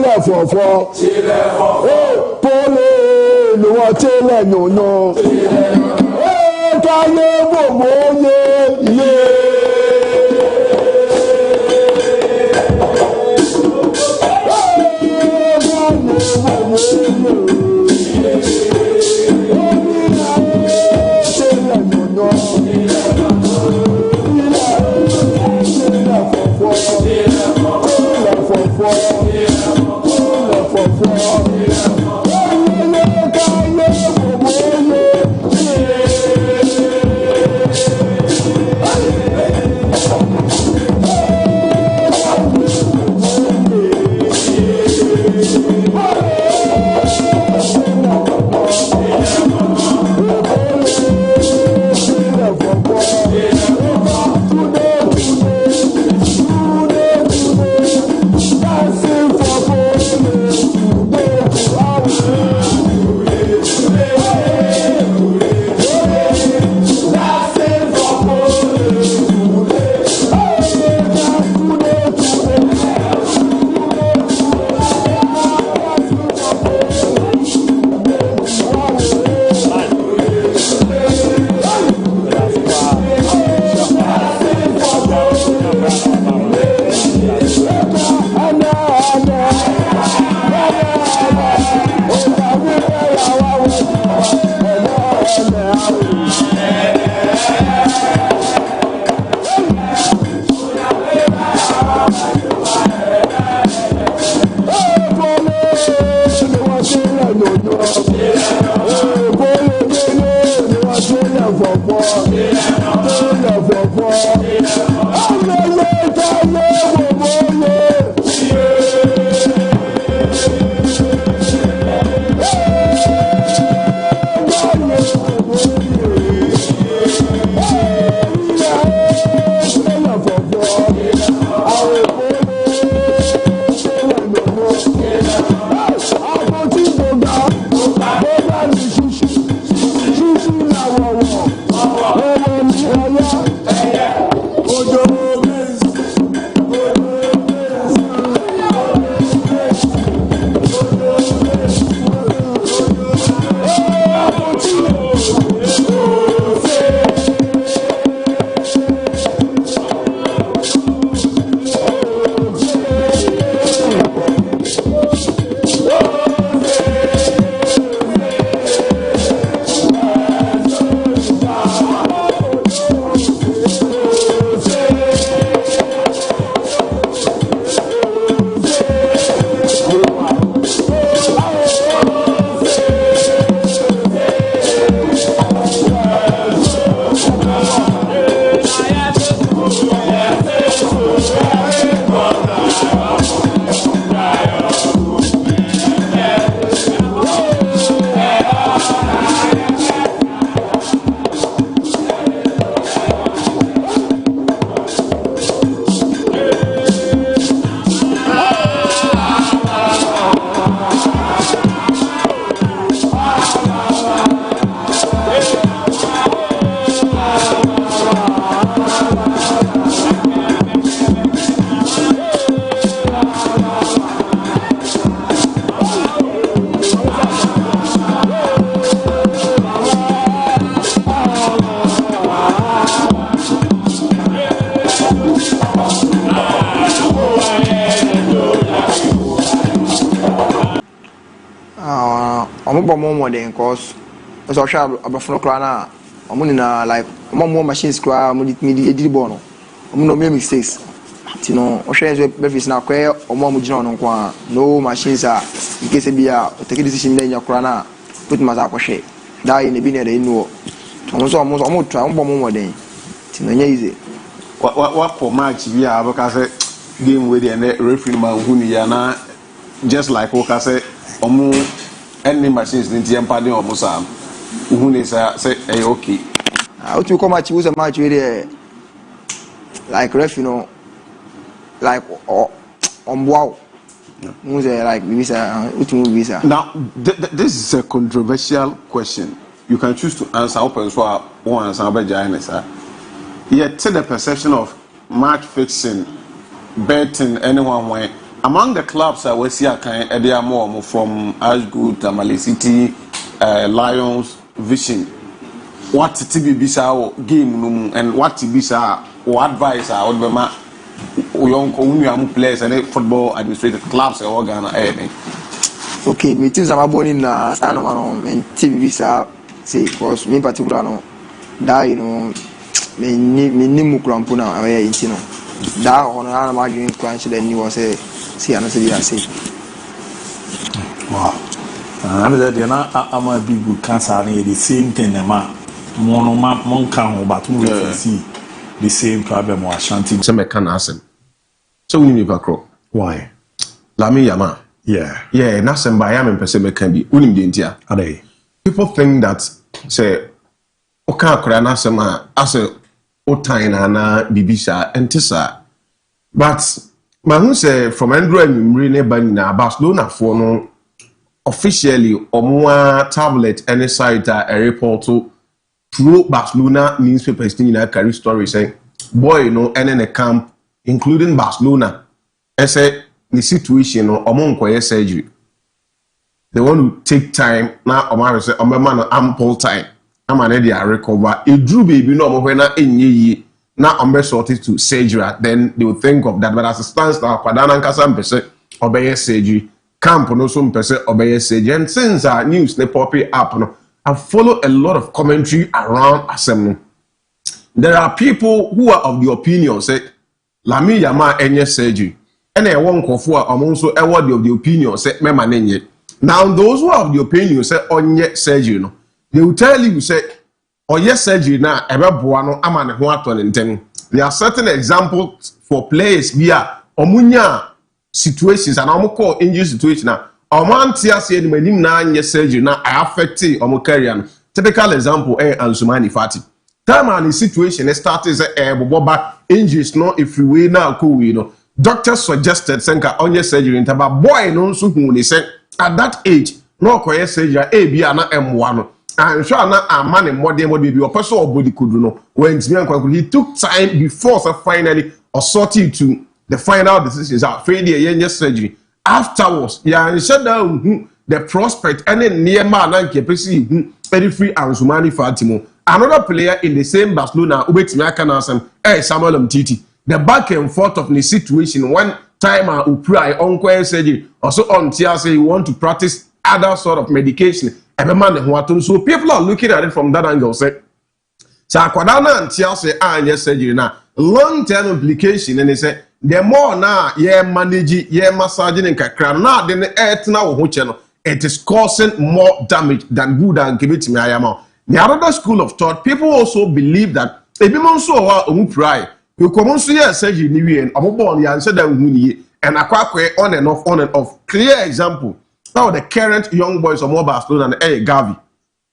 tẹ́lẹ̀ fọ̀fọ̀. Polo ni wọ́n tẹ́lẹ̀ yòóná. Káyé gbogbo yé yé. More than cause as I shall about Flocrana, Omunina like more machines cry, Midi Bono, no mistakes. You know, or shares with Bevis now, or more Mujon, no machines are in case it be a take a decision in your crana, put my zaposhe, die in the binner they know. Almost try one more day. It's easy. What for match we are because game with the referee Mahuniana, just like Okase, any machines in the empire or Musam, who is say, okay. How to come at use a match with like ref, you know, like wow. Like visa. Now, this is a controversial question. You can choose to answer open so one answer by Janice. Yet, the perception of match fixing, betting anyone when among the clubs that we see kind there are more from Ashgood, Tamale City, Lions, Vision. What TB bisa game and what bisa or advice or whatever young players and football administrative clubs or Ghana. Okay, me too. I'm born in stand on and TV visa. Say, cause me particular no, that me ni mukurampuna away you know. That on an imagine crunch then you was see and say. Wow. I'm a big good cancer. The same thing, man. Mon can but we see the same problem or Ashanti. Some can ask. So we never crow. Why? Lami Yama. Yeah. Yeah, nothing by Yam and Peseme can be unim dintia. Are they? People think that say Oka Krana Sama as a Otaina na Bibisa and Tessa. But Mahu say from Andrew and Rene Banina Barcelona for no officially or more tablet any site a report to pro Barcelona newspapers in a carry story saying boy and in a camp including Barcelona and say the situation or among surgery. They want to take time now. Omar say, "Omar ample time. I'm an idea recover. It drew baby no when na enye now Omar sorted to surgery. Then they will think of that. But as it stands now, Kwadana Nkasa mpese obey surgery. Camp no so mpese obey surgery. And since our news they pop up, no, I follow a lot of commentary around Asem. There are people who are of the opinion say, "Lami Yama enye surgery." And I won't conform. I'm also a word of the opinion say, "Me manenye." Now, those who have the opinion say, on yet surgery, no, they will tell you, say, oh, yes, surgery now, ever buano, amane huaton and ten. There are certain examples for players via omunya situations and I'm call injury situation now. Oman tia say the medim na yes surgery now I affect omo career. Typical example, Ansumani Fati. Time and the situation started say boba injuries no if we way now cool, you know. Doctors suggested senka on yes surgery in taba boy no so who they say. At that age, no quiet surgery, ABOU na M1. I'm sure na a man in modern baby or person or body could know. When he took time before so finally assorted to the final decisions out. Failure, yes, surgery. Afterwards, yeah, shut down the prospect and then near man and KPC very free and Sumani Fatimo. Another player in the same Barcelona, Ubet Mekanasam, Samuel Mtiti. The back and forth of the situation one time uprai unquire surgery also on say you want to practice other sort of medication. So people are looking at it from that angle. Say, Sakwadana and say yes surgery now. Long-term implication and they say the more now manage massaging and kakra now then now it is causing more damage than good and give it to me. The other school of thought, people also believe that if you so uprai. You come on see a surgery new and I'm born ya and said that and a on and off. Clear example. Now the current young boys of more Barcelona and Gavi.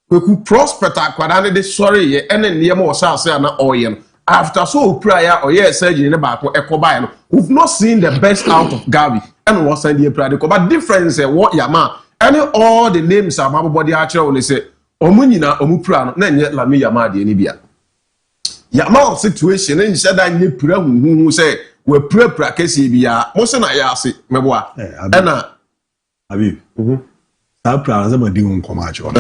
We could prosper Kwadane de sorry and then near more say na oyen. After so prior or yes surgery in about Ecobian. We've not seen the best out of Gavi and was send the pradical. But difference what Yama and all the names are my body archer only say Omunina Omuprano, then yet Lami Yama the Nibia. Yama situation and said I need pura who say we pray practice bia most na ya se meboa na abi sa pra za madi un komacho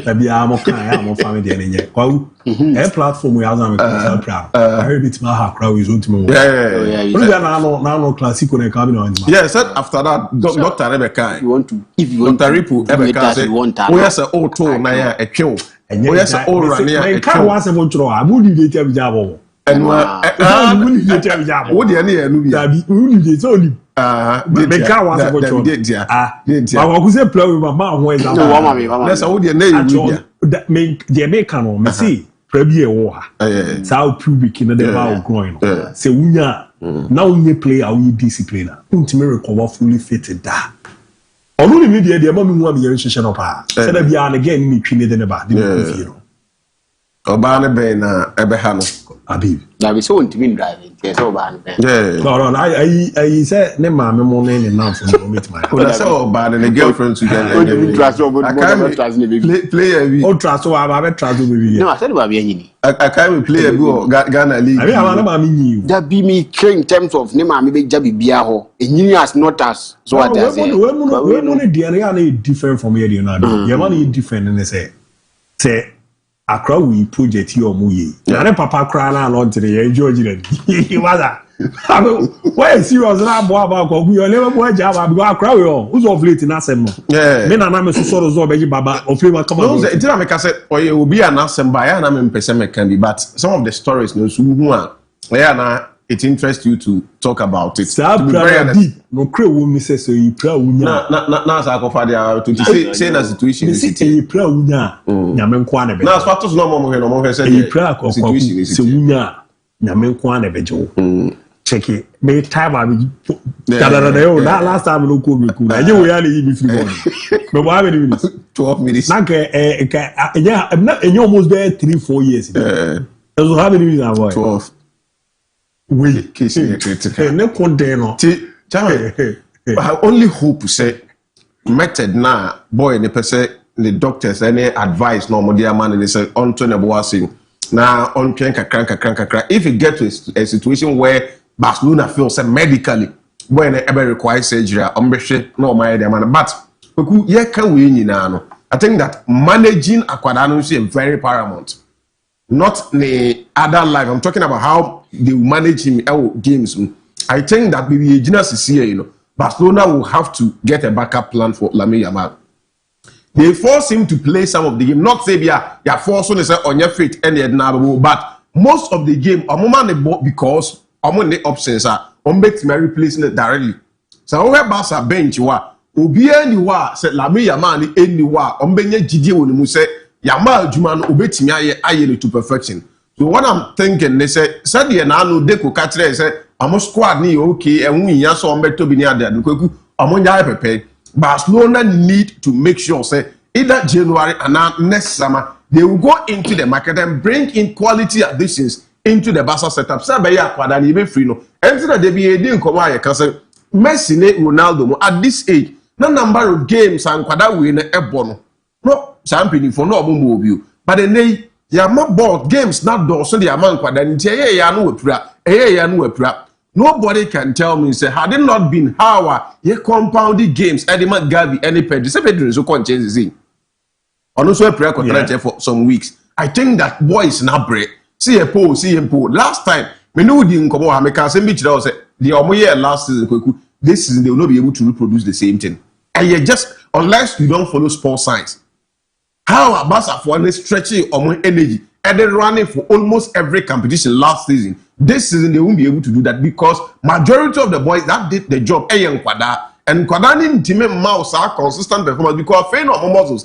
tabi am kan am family de enye kwa e platform we azam sa pra I heard it ma ha crowd is on to me yeah no classic on come on yeah said after that Dr. Rebecca you want to if you want Dr. Ripu Rebecca say oh yes o to na ya e twe oh yes o run ya e kan wa se mo tro a mo di dey jabo and what the any enu bi abi unu dey so ni me ka wa se go cho ma wa ku se play with ma ho exam no wa ma let's how the na you me the make no me see prabi e wo ha sao pubic na the ba growing no se wunya na wunya player wunya discipline untime recover fully fit da onu ni media de ma me hu am ye hwehwe no pa se da bia na again ni twi ne de ne ba de ko fie no Obane be na ebehano. Abi. That we so to driving. Yes, Oban. Yeah. No, I said ne maame mo ne nam for meet my. Una say Obane the girlfriend to them. Play a O trust so I trust baby. No, I said about being I can't play a Ghana league. I mean I maame you. that be me in terms of name and maybe Jabby Biaho. And you as not as so what I say. We money DNA different from here you know. Your money different and they say Accra we project your muye. Na papa cry na Lord today enjoy it. You was that. Why is serious na boy about we never boy job because Accra we all. Who's of late in asem no. Yeah. Me na me so so beji baba of you come on. No, it didn't make us say oye obi an asem by na me pese me can be but some of the stories no so who are na it interests you to talk about it. To be very deep. No cray wo me say so you pray unya. Na sa ko fa dia to say na situation is it. You pray unya. Nyame nko na be. Na so to no mo he say you pray akọ so unya. Nyame nko na be jo. Check it. Me time I be that last time no ko me ku. Na je we ya le be free ball. Me bo how many minutes? 12 minutes. Na almost there 3-4 years. So how many minutes avoid? 12. We case critical. Ne condemn. I only hope say method na boy ne pese the doctors any advice no mo dia man they say onto ne boasing na on twen kakran if you get to a situation where Barcelona feels say medically boy ne ever require surgery ombehwe na o my dia man but ye can we nyina no I think that managing akwada no is very paramount. Not the other life. I'm talking about how they will manage him games. I think that maybe Genius is here, you know. Barcelona will have to get a backup plan for Lamine Yamal. They force him to play some of the game. Not say you're forcing to say on your feet and but most of the game, because the options are replacing it directly. So where Barca bench obi aniwa say Lamine Yamal ni aniwa ombenye gidi woni mu say Yamal juma no obetimi aye to perfection. So what I'm thinking they say the na no de ko katre say amo squad ni okay ehun yan so ombeto bi ni ade kwaku amo nya pepe. Barcelona need to make sure say either January and next summer they will go into the market and bring in quality additions into the Barca setup. Say be ya kwada ni be free no. Enti na de bi edi nkomo aye kan say Messi ne Ronaldo mo at this age no number of games and kwada we na ebo no champion for no omo obi but then ya ma board games not do so the man kwada nti ya no wapura nobody can tell me say had it not been how ye compounded games Edema Gavi any Pedro say Pedro so con change the ono so wapura contract for some weeks. I think that boys na break see a poll last time me no di nkomo ha me can say me chira say the omo year last season kwaku this season they will not be able to reproduce the same thing and you just unless you don't follow sports science. How Barca for stretching omo energy and then running for almost every competition last season. This season they won't be able to do that because majority of the boys that did the job and Kwada ni team mouse are consistent performance because fair no muscles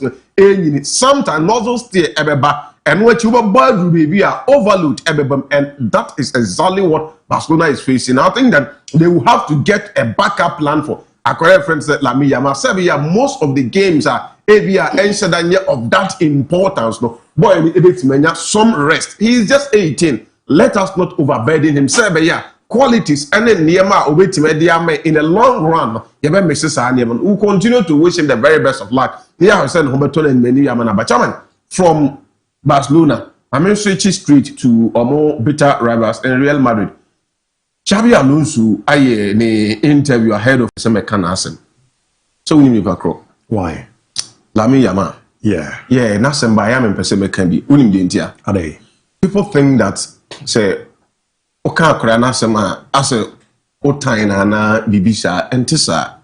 sometimes muscles stay ebeba and what you bad baby are overload ebeba and that is exactly what Barcelona is facing. I think that they will have to get a backup plan for Akore friends that Lamine Yamal. Most of the games are ABOU of that importance. No boy, some rest. He is just 18. Let us not overburden him. Qualities and then in the long run, we continue to wish him the very best of luck. From Barcelona, I'm switching straight to more bitter rivals in Real Madrid. Xabi Alonso aye ne interview ahead of some mechanism. So we need to why? Lamine Yamal. Yeah, na semba ya me pese me kan bi. Unim de ntia. Ade. People think that say oka akora na sema as otan na bibisa entisa.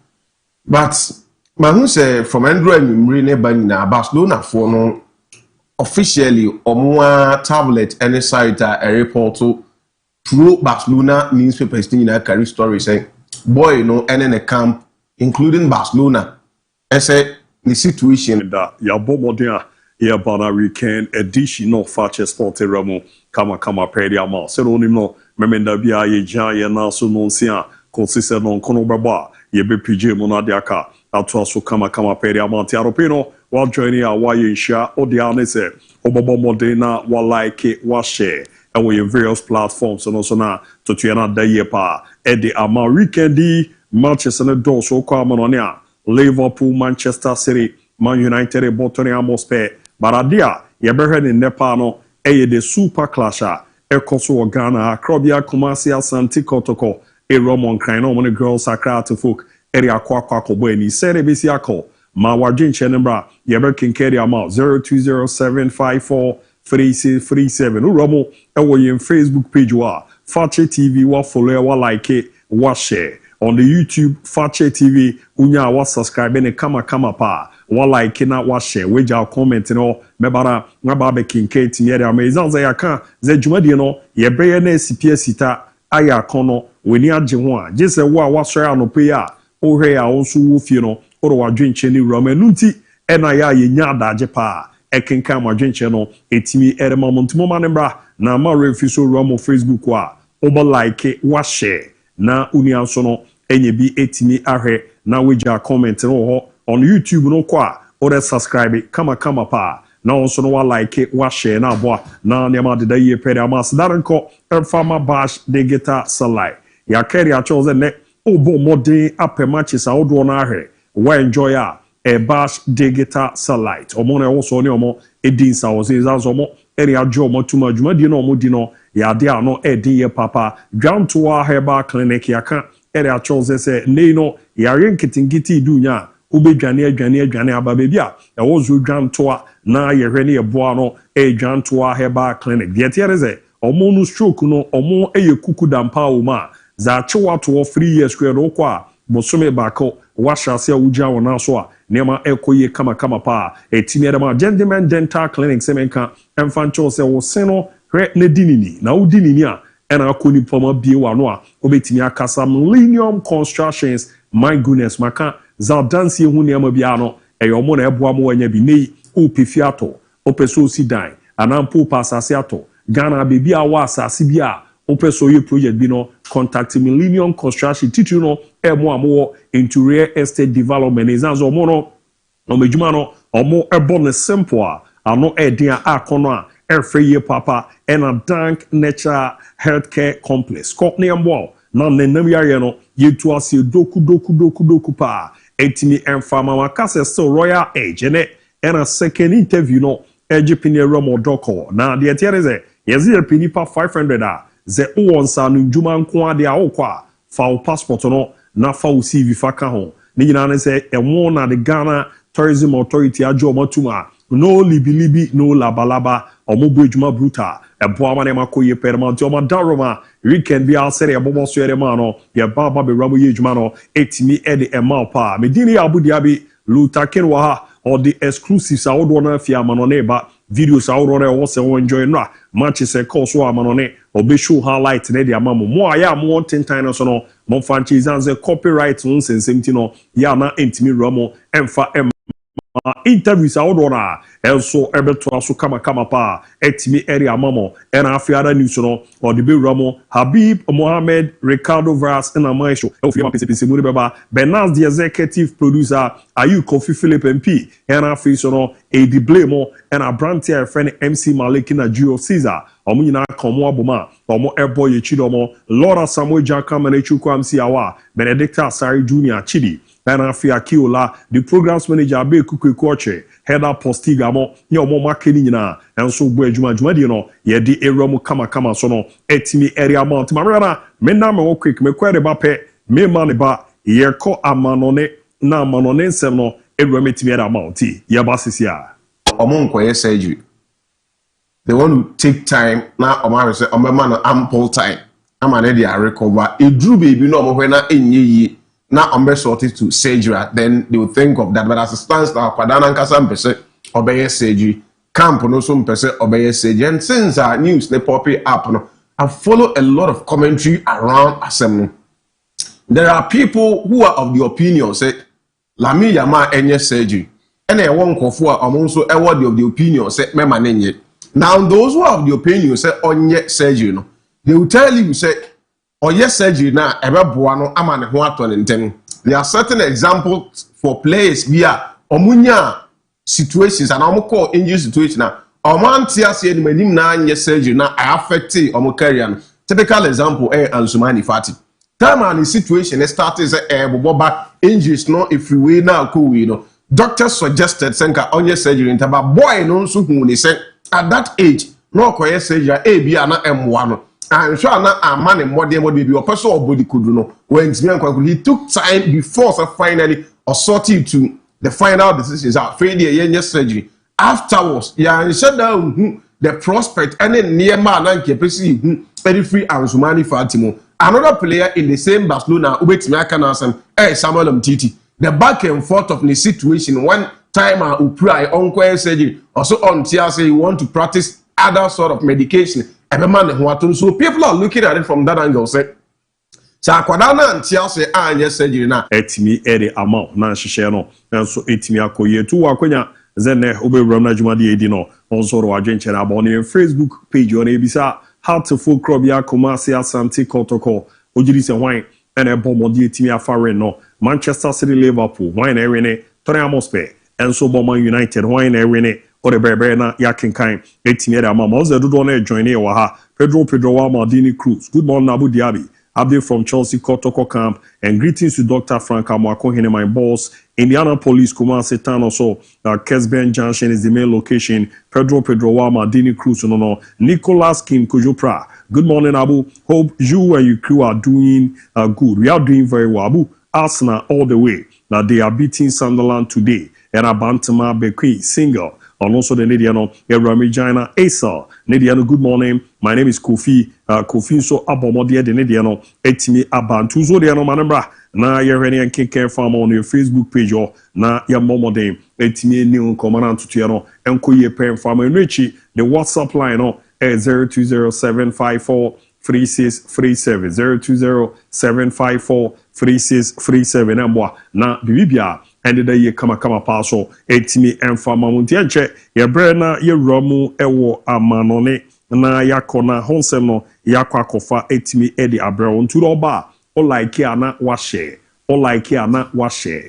But who say from Andrew Mimri ne ba na Barcelona for no officially omo tablet any site a report to pro Barcelona newspapers in a carry story saying boy and in a camp including Barcelona and say the situation that ya bomodia ya bana weekend edition of Fakye Sport Ramo kama pedi ama se no no memenda bia ye jan ye na so no nsia consistent on kono baba ye be pj mo na diaka atoaso kama pedi amount aropino while joining our why share odiane say obobo modena wa like wa share and we in various platforms and also na to tuena da ye pa e the ama weekendi matches and do so kwa mononia Liverpool, Manchester City, Man United, Bolton, Amospe, Baradia, Yeberhead in Nepano, the super clasher, Ekoso Ghana, Krobia, Kumasi, Santi Kotoko, Romon Crino, when the girls are crowd to folk, Area Kwako, Bweni, Sere Bisiako, Mawajin Chenembra, Yeber Kinkeri amount 0207543637. Uromo, Ewo in Facebook page wa, Fakye TV, wa follow, wa like it, wa share. On the YouTube, Fakye TV, unya wa subscribe ne kama pa. Wa like na wa share. Weja comment no mebara ngababe kinketi yere amazan za yaka ze dwumade no ye beye na sipia sita aya kono weni agye ho a je se wo a wasɔre anope a ohwe a onso wo fie no oro wadwenche ni roma nunti ena ya ye nya adagye pa ekenka wadwenche no etimi erema montumo manembra na ma refi so roma Facebook a obo like wa share na uni anso no enye bi etimi ahwe na weja comment no ho on YouTube no kwa or subscribe kama pa na also no wa like wa share na boa na nema de daye pere amas daranko farmer bash de geta salai ya carry a chose ne obo modern ape matches a odo na ahwe wa enjoy a bash de geta salai omo na also ne omo edin sa o se zanzo mo eri ajo mo tuma dwuma di no mo di no ya de ano edin ye papa dwanto a herbal clinic ya kan eri a chose se ne no ya renkitingiti dunya ube dwane aba bebi a ewozo dwantoa na yehwe ne yeboa no dwantoa herbal clinic de tiereze omo no stroke no omo kuku dampa o ma za chewato 3 years kwe ro kwa bosome bako washase awuja wona so a nema ekoye kama pa etimi ma gentleman dental clinic semenka emfancho se wo seno hwe ne dinini na udinini a ena akoni poma bie wa no a obetimi akasa Millennium Constructions. My goodness maka za dansi hu ne ma bia no eyomo na eboa mo wanya bi nei opefi ato opeso si dan anampo pasase ato Ghana bebi a wa asase bi a opeso ye project bi no contact Millennium Construction titu no emo amo into real estate development izanzo mo no omejuma no omo ebo ne simple a ano edin a akono a efreye papa and Dank Nature Healthcare Complex company ambo na nenam yare no yetu ase doku pa etimi enfama wakase still royal age ne a second interview no ejipini romo doko na de tiereze yezi pini pa 500 a ze uwonsa no njuma nko ade a okwa fa passport no na fa CV faka ho ni nyina ne se emo na the Ghana Tourism Authority ajo matuma no libi no labalaba omobo ejuma bruta ebo amane makoye permanent o madaroma weekend bi asere ebobo so ere ma no ye baba be ramu ye ejuma no etimi ede ema pa medini Abu Dhabi lutaken wa ha or the exclusives a wodo na afia manone ba videos a wodo na wo se wo enjoy no match se course wa manone obe show highlight na de amamo mo aya mo tentan no so no mo franchise anze copyright no sensem no ya na etimi ramu emfa interviews a wodona elso ebeto aso kama pa etimi area mamo ena afiara news no odi be ramo Habib Mohammed Ricardo Vaz na maisho ofia pese mu beba Bernard the executive producer Ayu Kofi Philip MP ena afi so no edi blame ena brantia friend MC Malik na Gio Caesar omo nyina komo aboma omo ebo ye chidomo Laura Samuel Jaka Manechuku MC awa Benedicta Asari Junior Chidi Bana Akiola, the programs manager Abe Kukwekwoche, header postiga mo, nye omo makeni nyina, enso bo ejuma di no, ye di eromu kama so no, etimi area mount. Marana, mena me wo quick, me kwere ba pe, me mane ba, ye ko amanone, na amanone nsem no, eromu etimi area mount. Ye ba sisia. Omo nkoye surgery. They want to take time, na omo say, omo man ample time. Amane dey recover. E drew baby no omo na enye yi. Now I'm sorted to surgery, then they will think of that. But as it stands now, Kwadana Nkasa mpese obeye surgery, camp no so mpese obeye surgery. And since our news they pop it up, no, I follow a lot of commentary around assembly. There are people who are of the opinion say, Lami Yama enye surgery. And I won't conform. I'm also award of the opinion say mema nenye. Now those who are of the opinion say onye surgery, no, they will tell you say. Or yes surgery na ebe boa no ama ne ho ato ne ntem there are certain examples for players via omunya situations and call injury situation na omantia say ni manim na anye surgery na affect omo career no. Typical example Ansumani Fati. Time and the situation started boba injuries no if we now cool you know. Doctors suggested senka onye surgery into but boy no so hu ni say at that age no koye surgery ABOU na M1 no. And sure na amane modern be your person body could no. When he took time before so finally sorted to the final decisions out failure yenye surgery. Afterwards, shut down the prospect and then near man and KPC very free Ansumani Fatimo. Another player in the same Barcelona, Samuel Umtiti. The back and forth of the situation, one time Uprai, uncle surgery, also on TSA, you want to practice other sort of medication. So people are looking at it from that angle. Say, Sakwadana and TSA, yes, surgery now. Etimi ere amount, na shisheno, and so etimi akoye tu wakonya. Zene ube ramna jumadi edino onsoro wajenchere abone Facebook page on ebisa how to full crop ya Kumasi Asante Kotoko ojiri se hwan ene bomodi etimi afare no Manchester City Liverpool hwan na ewene Tottenham Hotspur enso Boman United hwan na ewene ode berber na yakenkan etimi ere amama oze dodo na join e wa ha Pedro wa Maldini Cruz. Good morning Abu Dhabi. Update from Chelsea Kotoko camp and greetings to Dr. Frank Amwako, my boss. Indianapolis, Kumasi Town also. Kesben Junction is the main location. Pedro Wama, Dini Cruz, no. Nicholas Kim Kujupra. Good morning, Abu. Hope you and your crew are doing good. We are doing very well, Abu. Arsenal all the way. Now they are beating Sunderland today. And Abantama Bekwi, single. And also the Nidiano, Ramijana Asa. Nidiano, good morning. My name is Kofi. Kofi so Abomodia de Nidiano. Etimi Abantu. So Diano Manambra. Na Yereni and Kinker Farm on your Facebook page or na ya Momode. Etimi New Commandant to Tiano. Enkoye Pen Farmer Richie. The WhatsApp line on 020754 3637 020754 3637 Mbwa na Bibia and the ye kama paso etimi enfama muntianche ye brena ye romu ewo amanone na yakona honsem no yakwa kofa etimi edi abrɛ nturo ba o like ana wa share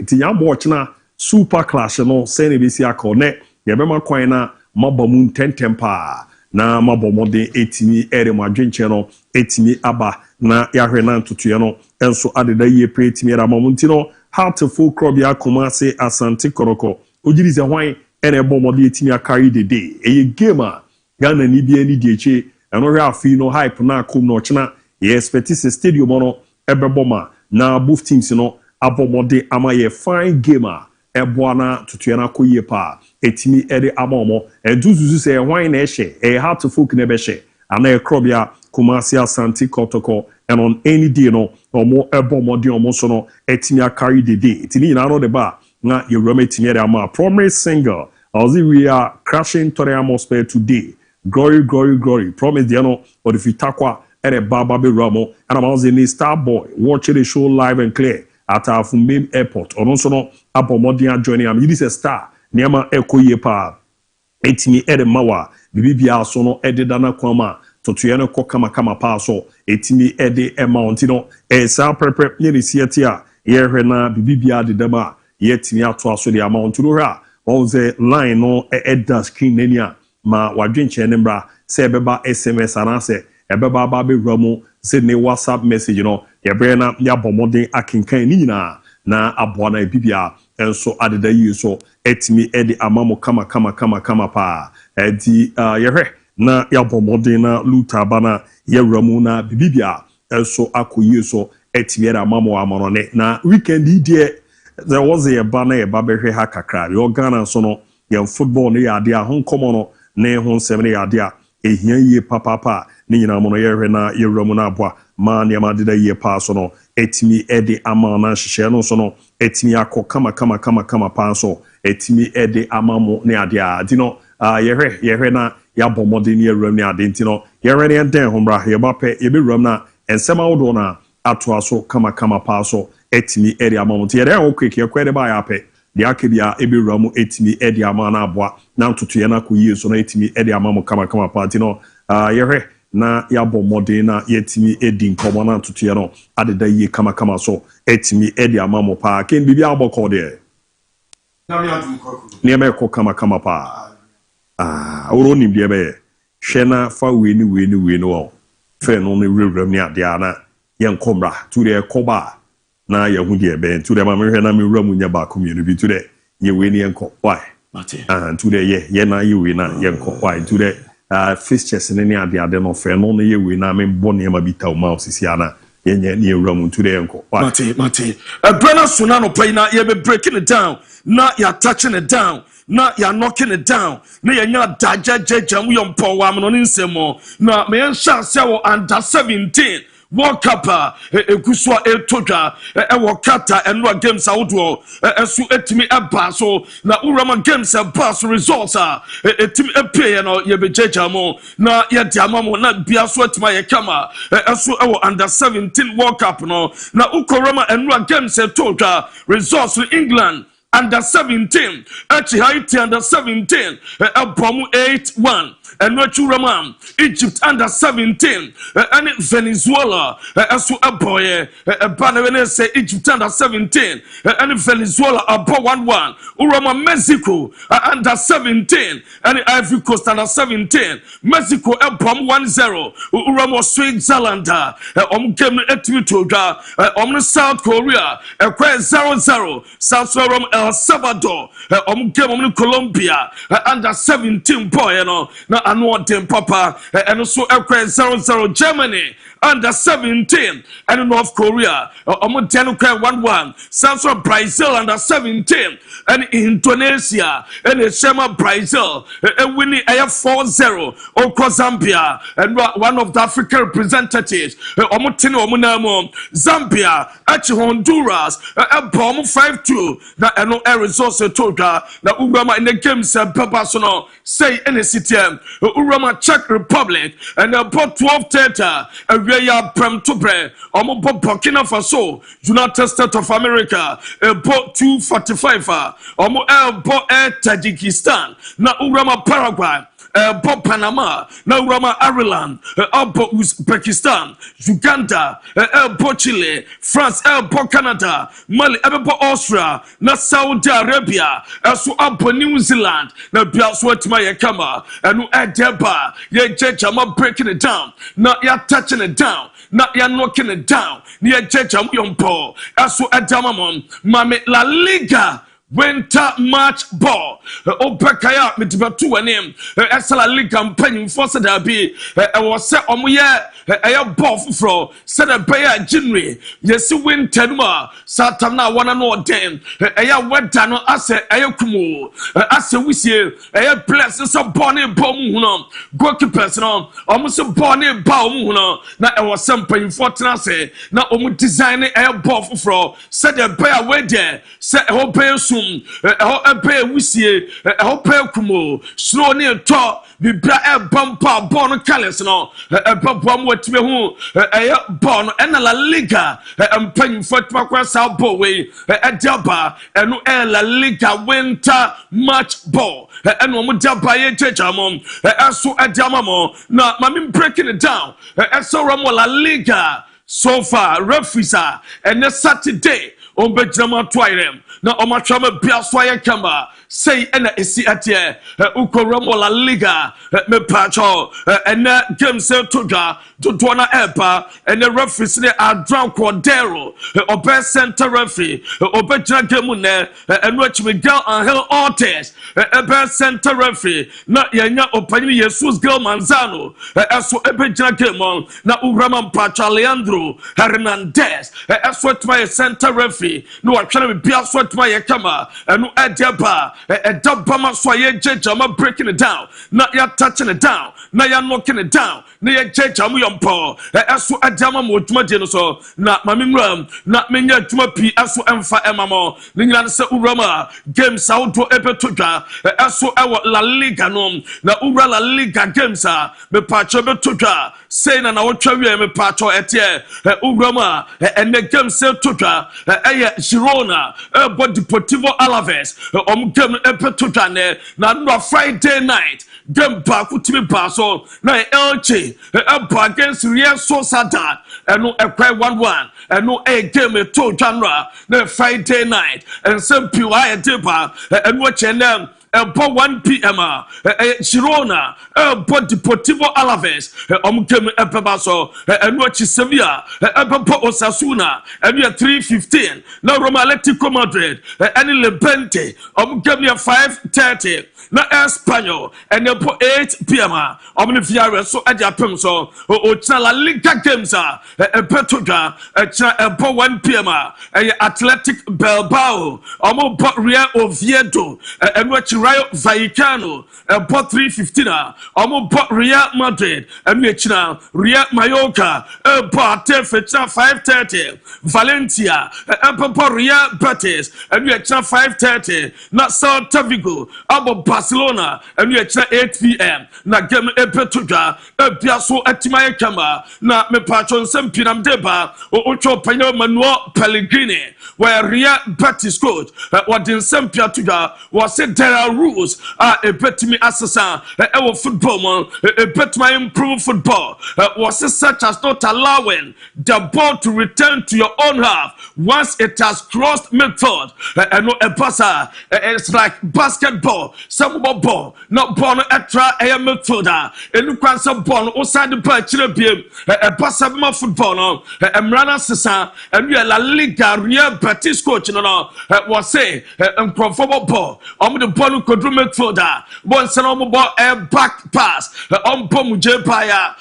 ti yambo china super clash no se ne besi akone ye bema kwan na mabamu tentempa na mabomode etimi ere madwenche no etimi aba na yahwe na ntutuye no enso adeda ye pre etimi era mamunti no how to full crop ya Kumasi Asante Koroko ojiri ze hwan ene bomode etimi akari the day eye game a Ghana ni bia ni dieche eno hwe afi no hype na akom no china ye expect se stadium no ebeboma na both teams no abomode ama ye fine game a eboa na tutuye na koye pa etimi ere amomo eduzuzu se hwan na ehye how to full na behye ana e crop ya Kumasi Asante Kotoko and on any day no or more ebomodi omo so no etimi carry the day etini na no the bar na you reme etimi ama promise single as we are crashing Tottenham Hotspur today glory promise the no or if you takwa at a baba be ramo and I'm also a star boy watching the show live and clear at our Fumbim airport or also no abomodi joining am this a star niama ekoye pa etimi mawa bibia so no ededana kwama Totuano kama paso etimi ede amount no sa prepare ne resiete a ye hwena bibibia de dama ye timi ato aso de amount no ha on the line no edda screen nania ma wadwenche ne mbra se beba SMS anase ebeba ba be ramu se ne WhatsApp message no ye bre na ya bomoden akenkan ni nyina na aboa na bibia enso adeda yi so etimi ede amamo kama pa edi ye hwe na yabomode na luta bana yewramu na bibibia eso akoye so etiere amamo amonone na weekend die there was a bana e babehwe ha kakra yo Ghana so no ye football no yade a honkomo no na ho nsem ne yade a ehia yie papa ni nyina mo no yehwe na yewramu na aboa ma ne ma de yie pa so no etimi ede ama na hihye no so no etimi akọ kama pa so etimi ede amamo ne ade a di no yehwe na ya bomode ni ewram ni ade ntino yehwe ne den hombra ye bape ye be ram na ensema wodo na ato aso kama pa so etimi ede amamo te ye okeke ye kwede ba ya pe de akebia ebe ram etimi ede ama na aboa na ntoto ye na koyie so na etimi ede amamo kama pa ntino yehwe na yabɔ mmɔden na yɛtumi edi nkɔmmɔ na ntotoeɛ no adeda yie kamakama so ɛtumi ɛde ama mo paa ken biribi abɔkɔ deɛ nneɛma ɛkɔ kamakama paa woro nim deɛ bɛyɛ hwɛ na fa wei ne wɔ fɛ no ne wurawuram ne adeɛ na yɛnkɔ mmra tu deɛ ɛkɔ ba na yɛho deɛ bɛn tu deɛ ma mehwɛ na mewura mu nyɛ baako mmienu bi tu deɛ yɛwei ne yɛnkɔ why tu deɛ yɛ na yɛwei na yɛnkɔ why tu deɛ fixtures ne ade no fɛ no ne yɛwei na membɔ nneɛma bi ta wo ma osisi ana yɛnyɛ ne yɛwura mu tu deɛ yɛnkɔ why mate brana suna no pay na yɛbɛ breaking it down na yɛ touching it down na yɛ knocking it down na yɛnya dagyagyagyam yɛ mpɔ wa no ne nsɛm na me yɛnhyɛ ase wɔ under 17 World Cup ekusua etodwa ewo kata enwa games awodo esu etimi eba so na urama games eba so results etimi epay no ye bejeja mo na ye diama mo na bia so etima ye kama esu ewo under 17 World Cup no na ukorama enwa games etodwa results in England under 17 Haiti under 17 ebom 8-1 and what you Ramam, Egypt under 17, and Venezuela, as to a boy, a banner say Egypt under 17, and Venezuela above 1-1, Urama Mexico under 17, and Ivory Coast under 17, Mexico above 1-0, Urama Switzerland, Came Etwitoga, South Korea, 0-0, South Sudan El Salvador, Came Colombia, under 17 boy, you know. Ano dem papa and also 0-0 Germany under 17 and North Korea 1-1 South Brazil under 17 and Indonesia and Shema Brazil winning 4-0 Oko Zambia and one of the African representatives Zambia actually Honduras bomb 5-2 na eno resource toga na Urama in the games Barcelona say in the city Urama Czech Republic and about 12-30 ya prem to bre omo Burkina Faso United States of America about 2:45 omo Tajikistan na Urama Paraguay Bob Panama, now Rama Ireland, Bob Uzbekistan, Uganda, Bob Chile, France, Bob Canada, Mali, Bob Austria, na Saudi Arabia, so Bob New Zealand, na Biaswet Maya Kama, and no Adeba, ye Jama breaking it down, not yet touching it down, not yet knocking it down, near Jam Yompo, so Adamamon, Mame La Liga. Winter match ball. Obekaya mitibatu anem. Esala league campaign for Sadabi. Was set on me a ball for Sadabaya January. Yes, winter ma. Satana one no den. Aya wetano ase ayakumu. Ase wisi. Aya blesses a bonny bomb. Goalkeepers no. Almost a bonny bomb. Na I was something for Tenase. Na omu design a ball for Sadabaya way there. Set a whole pay soon. Pay wisie, pay kumo, snow near top, be black bumper, born colors, no, a bump what me who, a born and a La Liga, and paying for South Bowie, a Jabba, and no La Liga winter match ball, and no Jabba, a Jajamon, as so a Jamamo, now, mammy breaking it down, as so La Liga, so far, referees and the Saturday, on Benjamin Twirem. Na omachama biaswaya kama say ena esi atie ukoramo La Liga me pacho ena game se toga dodona epa ena referee ne Adrian Cordero obe center referee obe jina game ne eno Miguel Angel Ortiz ebe center referee na yenya opani Jesus Gil Manzano eso ebe jina game na urama pacho Leandro Hernandez eso tma center referee no atwana biaswa my kama and no adaba edabama so ye jama breaking it down not ya touching it down na ya knocking it down na ya jama yompo eso adama mo tuma de no so na mamimram na menya tuma pi eso emfa emamo ni nyina se urama games auto epetodwa eso ewo La Liga no na ura La Liga games a me pacho betodwa say na wotwa wie me pacho etie Ugrama and the game sell Tuka Girona Deportivo Alaves game Epetutane na Friday night game back with Paso na Elche against Real Sociedad and no 1-1 and no a game to genre na Friday night and some people I deba and watching them about 1 p.m. Girona, Deportivo Alaves, Came Epebaso, and watch Sevilla, Osasuna, and we are 3:15. Now Roma Atletico Madrid, and Levante, Came 5:30. Na Espanyol and 8 p.m. Omnifia so at your pum so La Liga games are Petroga at 1 p.m. Athletic Bilbao Real Oviedo and watch Rayo Vallecano at 3:15 Real Madrid and Real Mallorca at 5:30 Valencia Real Betis and we at 5:30 na Celta Vigo Barcelona and we at 8 p.m. na game Epetuga Biaso Atimaye Kama na me patron Sempinam Deba Ocho Pano Manuel Pellegrini where Real Betis coach what in Sempia Tuga was said there are rules a petimi assassin our football man a pet my improve football was such as not allowing the ball to return to your own half once it has crossed midfield and no a passer it's like basketball some ball not born extra a midfielder and you can some ball outside the pitch a passer football no Emrana Sisa and we are La Liga Real Betis coach no was say improbable ball the ball could do midfielder once an ball a back pass Pom Jepaya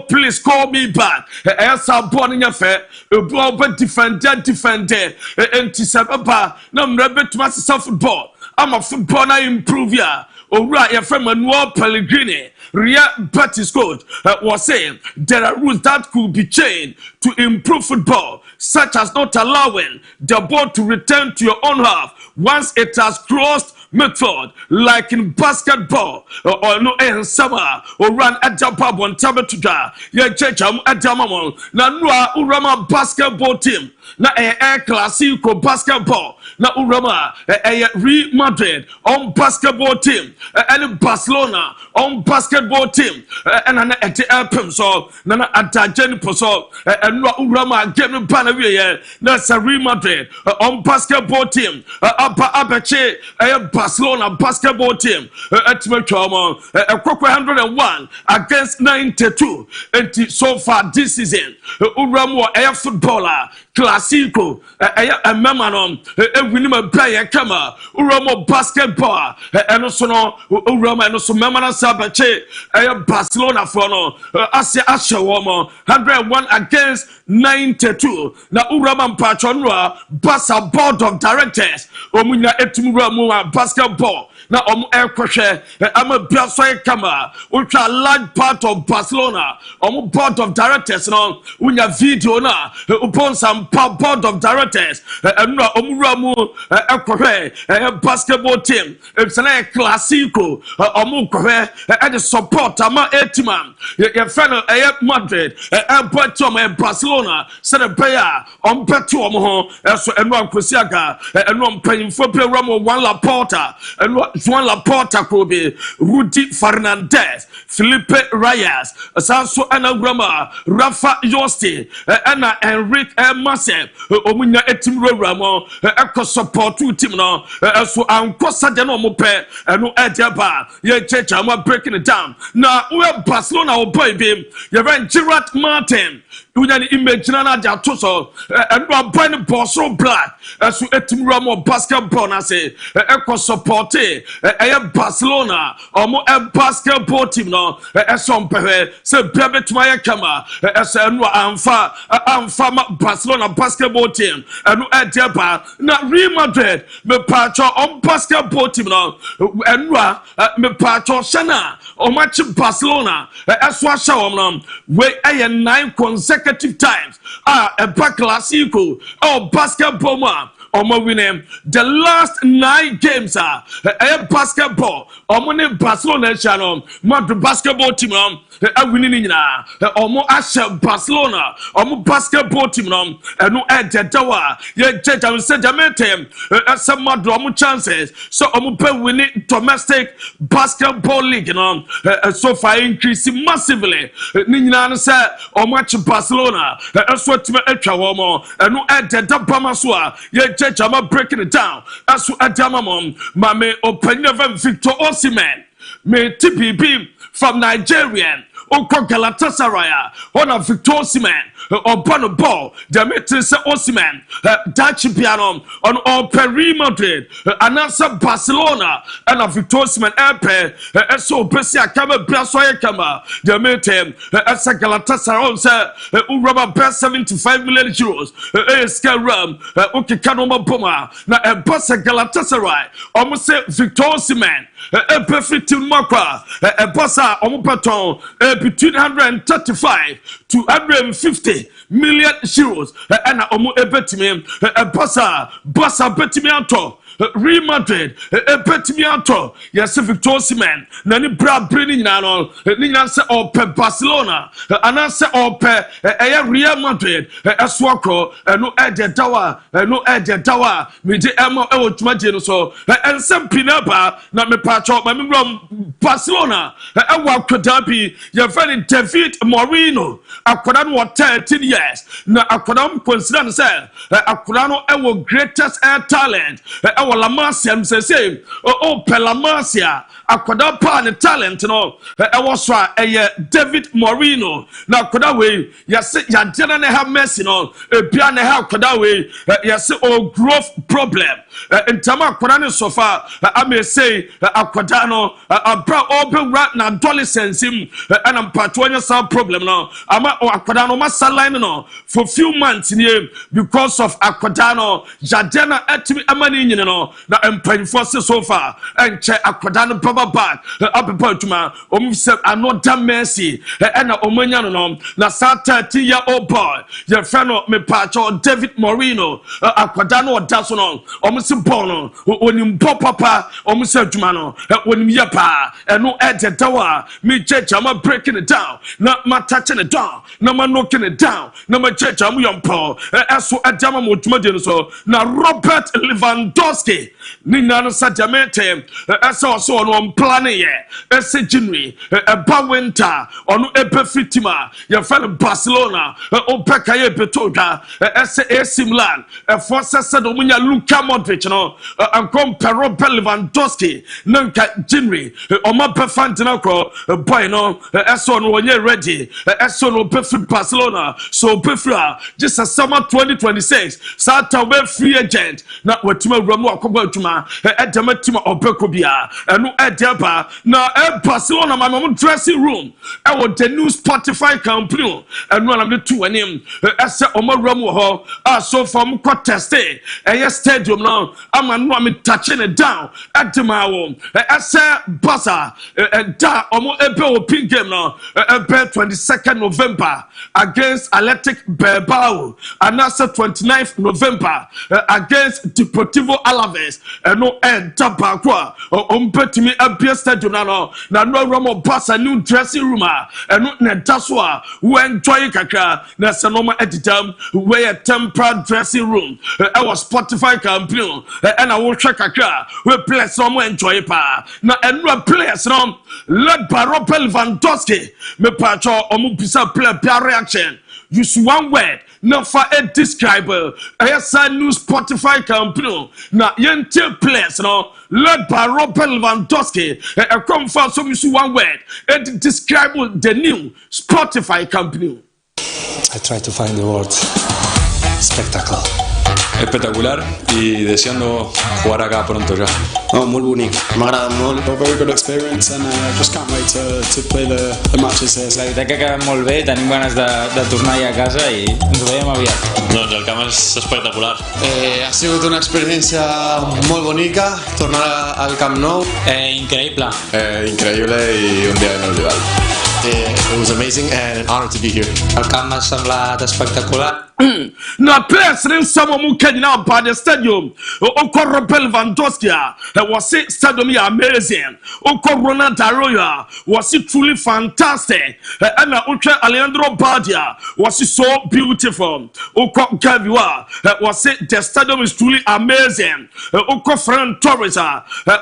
please call me back as a born in your fair defender and Tisababa no rabbit to master football I'm a footballer improve ya right your friend Manuel Pellegrini Real Betis coach was saying there are rules that could be changed to improve football such as not allowing the ball to return to your own half once it has crossed midfield like in basketball or no in summer or run at Japan one tabatuga ya checham at Jamamon na nua urama basketball team na air classico basketball na urama Real Madrid on basketball team and Barcelona on basketball team and an at the so na atajeni poso and urama game panawe na Real Madrid on basketball team abache Barcelona basketball team at Metro 101 against 92 and so far this season uramo air footballer Classico a memanom winning a player kama uramo basketball and also no urama and also memana sabache Barcelona for no Asia Ashawomo 101 against 92 na urama patronwa Barca board of directors omunya etumuramu basketball na air crusher I'm a Biasoy Kama which are large part of Barcelona board of directors no unya video na upon some board of directors and no omuramu basketball team it's a classico and support ama etimam your friend Madrid and Barcelona said a player on Petro so and one Kusiaga and one paying for Ramo one Laporta and one Laporta could be Rudy Fernandez Felipe Reyes Sanso Anagrama Rafa Yosti Anna Enrique Masep Omunya etim Ramo Eco support two team no so Ankosa Deno Mope and no Edaba ye church I'm breaking it down now we have Barcelona or boy beam you have Gerard Martin you have image na ja toso and one brand Bosro black so etim Ramo basketball na say Eco support Barcelona or a basketball team no some pehe say bebe tumaya kama no amfa Barcelona basketball team and no edeba na Real Madrid me patcho on basketball team no and me patcho shana o match Barcelona eswa shawom no we 9 consecutive times a back classico or basketball man omo winning the last 9 games basketball omo ne Barcelona channel Madrid basketball team winning nyina omo ashe Barcelona omo basketball team eno ededawa ye jejam se jamete asa Madrid omo chances so omo pe winning domestic basketball league so far increase massively ni nyina no se omo ache Barcelona so team atwa wo eno ededaba so a ye jejam breaking it down aso adama mame open Victor Osimhen me TPP from Nigerian Oko Galatasaray on Victor Osimhen upon a ball the metis Osimhen Dutch piano on all Real Madrid and answer Barcelona and Victor Osimhen airpair so Bessia Kama Brasoya Kama the metem as a Galatasaray say Uraba best 75 million euros Ram Kanoma Poma na a boss Galatasaray almost say Victor Osimhen a perfect Makwa a bossa Omupaton between 135 to 150 million euros and omo ebetime bossa betime ato Real Madrid betime ato yes Victor Osimhen na ni bra brini nyina no ni nyina se ope Barcelona ana se ope Real Madrid eso akro no ededawa me de emo e wotuma no so ensem pinaba na me pacho ma me Barcelona e wa kodabi ye very David Moreno akoda no 13 years na akoda consider say akoda no e wo greatest talent e wo La Masia say La Masia akoda pa ne talent no e wo so a David Moreno na akoda we yes ya dena ne have Messi no e bia ne have akoda we yes o growth problem in tama akoda ne so far I may say akoda no abra open right na adolescence him and am patonya some problem no ama akoda no masaline no for few months here because of akoda no jadena etimi amani nyine no na empanfo so far and che akoda no baba bad apepa tuma say another Messi and na omanya no na 30-year-old boy your friend me pacho David Moreno akoda no daso no say born no onim papa say tuma no onim yapa eno ededawa me church am breaking it down na ma touching it down na ma knocking it down na ma church am yompo eso adama motuma de no so na Robert Lewandowski ni nano sajamente so no plan ye ese January eba winter onu ebe fitima ya fel Barcelona o Fakye betoda ese AC Milan force said omunya Luka Modric no ankom Robert Lewandowski nanka January o ma befantina ko boy no eso no onye ready eso no befi Barcelona so befra just a summer 2026 Sata we free agent na watuma wuramu akogba tuma edema tima obeko bia eno edeba na Barcelona my dressing room e wo the new Spotify company eno na me to anim ese omawuramu ho so from ko test stadium no ama no me touching it down edema wo ese Barca da omo ebe o pin game no 22nd November against Athletic Bilbao and also 29th November against Deportivo Alaves no enta kwa ompetimi abia stadium na no romo Barca new dressing room no na daso a we enjoy kakra na senoma editam we a temporary dressing room our Spotify campaign and I will check kakra we play some enjoy pa na eno players no led by Robert Lewandowski me pacho omo bisa play reaction use one word na for a describer a new Spotify company na yente players no led by Robert Lewandowski a come for some use one word and describe the new Spotify company. I try to find the words. Spectacle. Espectacular y deseando jugar acá pronto ya. Oh, muy bonito. M'agrada molt. A very good experience and just can't wait to play the matches here. La veritat que acabem molt bé, tenim ganes de tornar ja a casa i ens ho veiem aviat. Doncs el camp és espectacular. Ha sigut una experiència molt bonica, tornar al Camp Nou. Increïble. Increïble i un dia inolvidable. It was amazing and an honor to be here. El camp m'ha semblat espectacular. na players in some mu kanyina by the stadium oko Robert Lewandowski was it stadium amazing oko Ronaldo was it truly fantastic and Alejandro Badia was it so beautiful oko Gaviwa was it the stadium is truly amazing oko Ferran Torres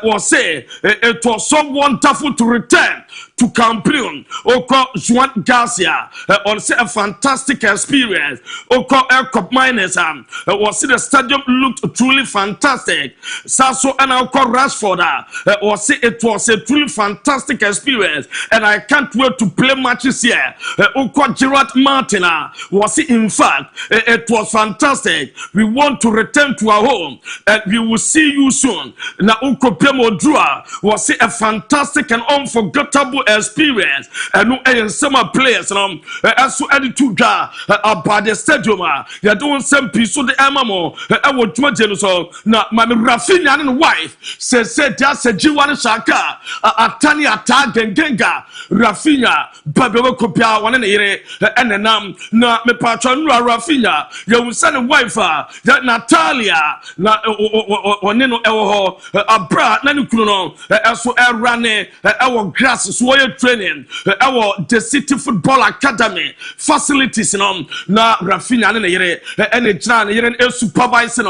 was it was so wonderful to return to Campion oko Juan Garcia on a fantastic experience oko Air Cup Miners was the stadium looked truly fantastic. Sasso and oko Rashford was it was a truly fantastic experience and I can't wait to play matches here. Oko Gerard Martin was it in fact it was fantastic. We want to return to our home and we will see you soon. Na oko Pemo Drua was it a fantastic and unforgettable experience and no summer players as to any two about the stadium ya don't same piece of the amamo I would so na mami Rafinha and wife says just a G1 Shaka Atani attack and Genga Rafinha Babelo Kopia one and na me patron Rafinha you send wife that Natalia na oneno ewo abra nanu kuno so rane our grass so training our the city football academy facilities na Rafinha and a supervisor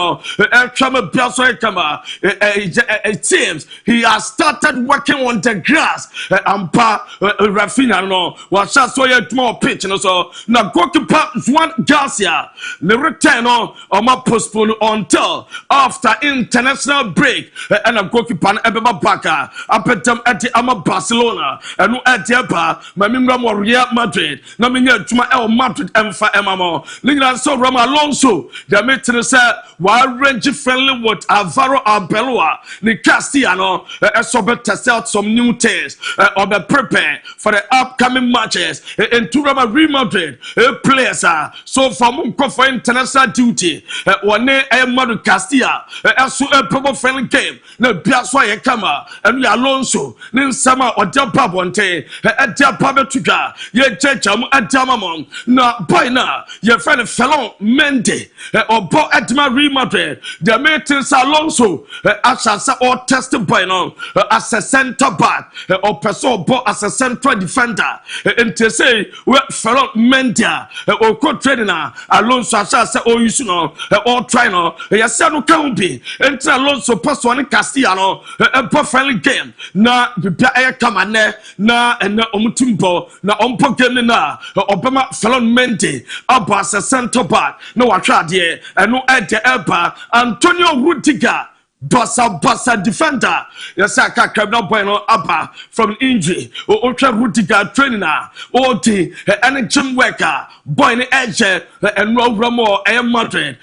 it seems he has started working on the grass Rafinha no was just so more pitch so now goalkeeper Juan Garcia the return on my postpone until after international break and a goalkeeper Ebeba Baka up at them at the Barcelona and at the my Real Madrid na minya tuma El Madrid emfa emamo Lingland so Rama Alonso the meeting said while range friendly with Alvaro Arbeloa the Castellano test out some new things or be prepared for the upcoming matches in Real Madrid players so from for international duty one Madrid Castilla so a proper friendly game na biaswa ye kama and Alonso nin sama or Japa Bonte at Japa Tuga ye checham at Jamamon na boy na ye friend fellow Mende or Bo Edma Real Madrid the meetings Alonso as or tested by now as a center back or person Bo as a central defender and to say well fellow Mendia or co-training Alonso as or you know or trying yes no can be and Alonso pass one Castellano a friendly game na the come na and omutimbo na ompo game na Obama fellow Mendy abas a center back no atwa de and no ed the Antonio Rudiger Bassa defender yes I can't no bueno abba from injury ultra Rudiger trainer OT and gym worker boy in edge and Ramo Air Madrid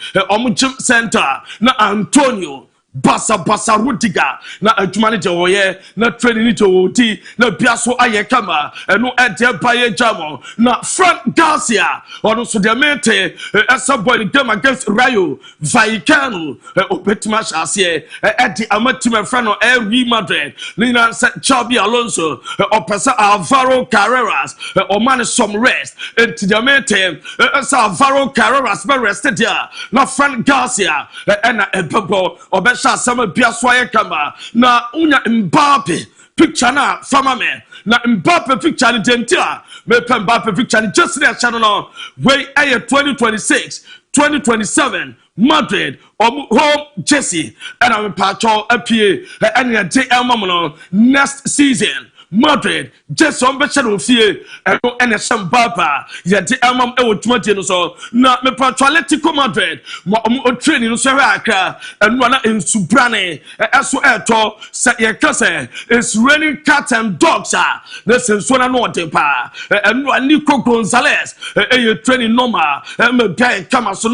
gym center na Antonio Bassa Rudiger na manager oye na training to oti na biaso ayekama eno ede baye jamo na Frank Garcia ono so de mente esa boy game against Rayo Vallecano obetima chase ede amatima friend no Real Madrid Lina Xabi Alonso opesa Alvaro Carreras o man some rest enti de mente esa Alvaro Carreras be rested there na Frank Garcia na ebebo sama biaswaye kama na unya Mbappe picture na fama me na Mbappe picture ni dentia me Mbappe picture ni just there channel way 2026-2027 Madrid home Jesse and I'm patcho apie and ya day next season Madrid just on better fie and some baba ya de amam e wotumati no so na me Atletico Madrid mo training no so akra and wana in subrane eso eto say ye kase it's raining cats and dogs listen so na no de pa and Nico Gonzalez e training normal me guy kama so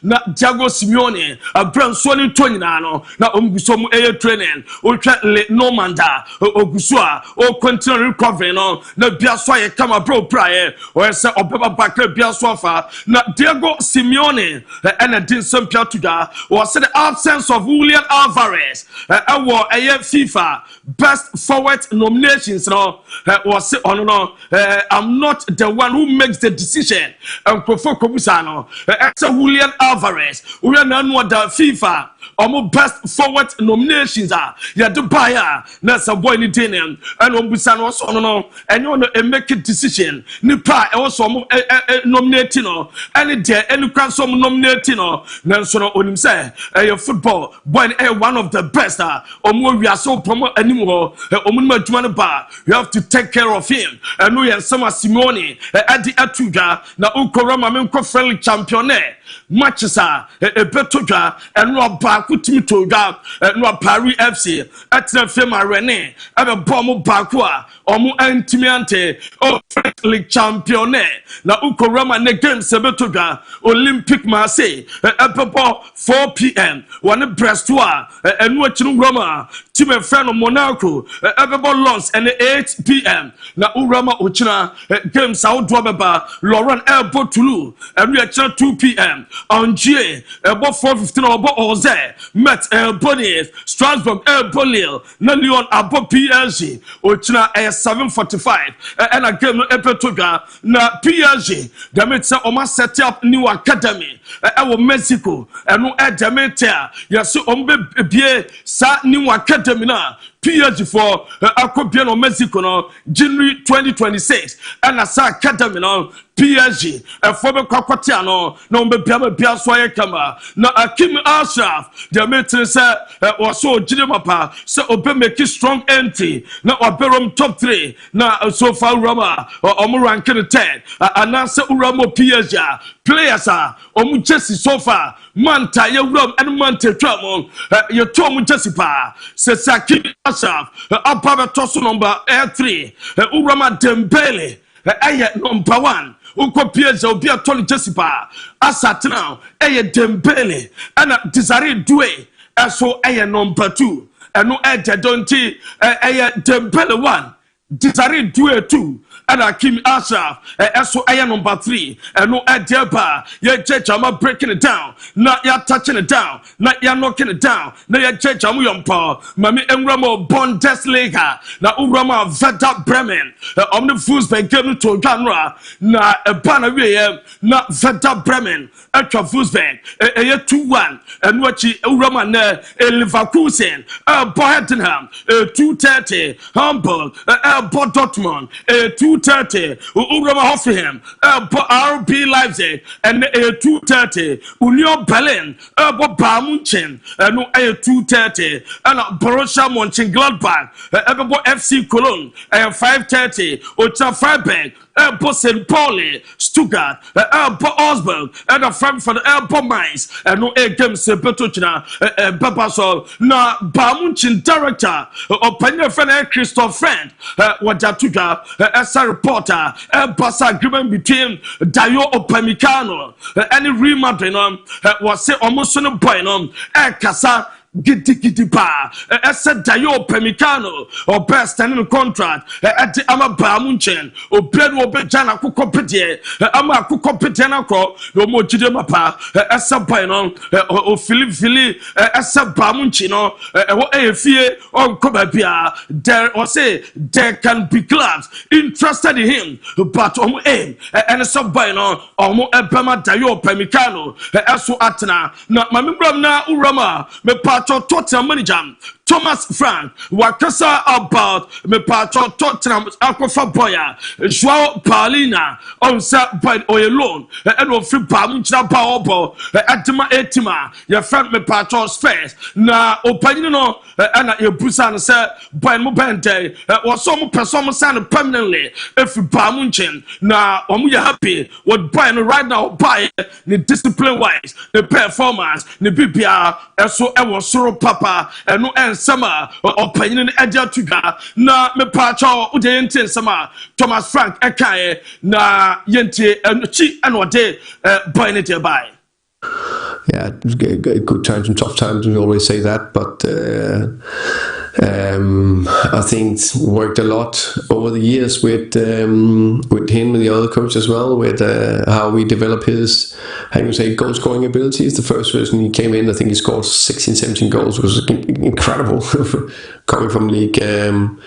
na Diego Simeone abranso ni tonyina no na omguso mu e training o twa le Normanda ogusua continue recovering no na bia so ye kama bro prayer o say obeba back bia so afa na Diego Simeone and a Dinson Piatuda was the absence of Julian Alvarez our FIFA best forward nominations no was I'm not the one who makes the decision and Kofo Julian Alvarez we are none what the FIFA best forward nominations are ya the buyer na some boy ni tenem and Ombusano so no and you want to make a decision ni pa also nominating any day any can some nominating nanso no onim say football boy one of the best we are so promote anymore ba you have to take care of him and we and some Simone at the atuga na ukora mamenko friendly champion matches betoga and no ba kutimi toga no Paris FC at the Fema René ebe bomb baku omo antimiante league champion na ukora ne game sebetoga Olympic Marseille ebe 4 p.m. one Brestois and watching Roma team a friend of Monaco ebe launch and 8 p.m. na Urama Uchina game South Dwabeba Laurent Elbo Toulouse and we at 2 p.m. on G about 4:15 about Oze Met Elbonies Strasbourg Elbolil na Lyon about PSG Uchina 7:45 and a game no Epetoga na PSG they made say Oma set up new academy Mexico and no Edemeta yes ombe sa new academy na PSG for Akobia Mexico no January 2026 and a sa academy no PSG for the Cocotiano no be bia so ye kama na Akim Ashraf the meeting say was so Jinimapa so obe make strong entry na oberom top 3 na so far Roma or rank 10 and answer Uramo PSG players are Jesse so far Manta ye rum and Manta Tramon you told Jesse pa says Akim Ashraf above toss number 3 Urama Dembele number 1 Uko PSG obi atoni Jessipa asat now Dembele and Desire Doué so number 2 and no donti Dembele 1 Desire Doué 2 and Akim Ashraf so number 3 and no Deba ye jama breaking it down not ya touching it down not ya knocking it down na ya jama yompa mami enramo Bundesliga na urama Werder Bremen on the Fußball game to Ganra na bana we na Werder Bremen at Fußball 2-1 and watchi urama na Leverkusen Bochum 2:30 Hamburg Dortmund 2:30 Urama Hoffenheim RB Leipzig and 2:30 Union Berlin Bayern Munich and 2:30 and Borussia Mönchengladbach FC Cologne 5:30 Utrecht Freiburg St. Pauli Stuttgart Augsburg and Frankfurt Mainz and no game Sebetochina Babaso na Bayern Munich director opinion friend Christoph Friend Wajatuga as a reporter Basa agreement between Dayo Opamecano and Real Madrid was say almost no boy Kasa Giddy pa said Dayo Opamecano or best standing contract at the Bayern Munich or Pedro Bejana Kukopete Ama Kukopetana Cro no more Jidemapa as a Pino or Philip as a Bayern Munich fear on Kobapia there or say there can be clubs interested in him but aim and a sub Bino or more Ebama Dayo Opamecano as so atna na mamibram na urama me Tottenham manager Thomas Frank wakasa about me patron Tottenham Aquafa Boya Joao Paulina on set by alone and no free Pamunchina Paobo Adima Etima your friend me patron Spurs na opinion and your busan say by Mobente was some person sign permanently if Pamunchin na omuya happy what buying right now buy the discipline wise the performance the BBR so I was so papa and no summer opinion edia tuga na me pacho udente sama Thomas Frank ekaye na yente chi anode buying it by. Yeah, good times and tough times, we always say that, but I think worked a lot over the years with him and the other coach as well, with how we develop his, how you say, goal scoring abilities. The first season he came in, I think he scored 16, 17 goals, which was incredible coming from League 2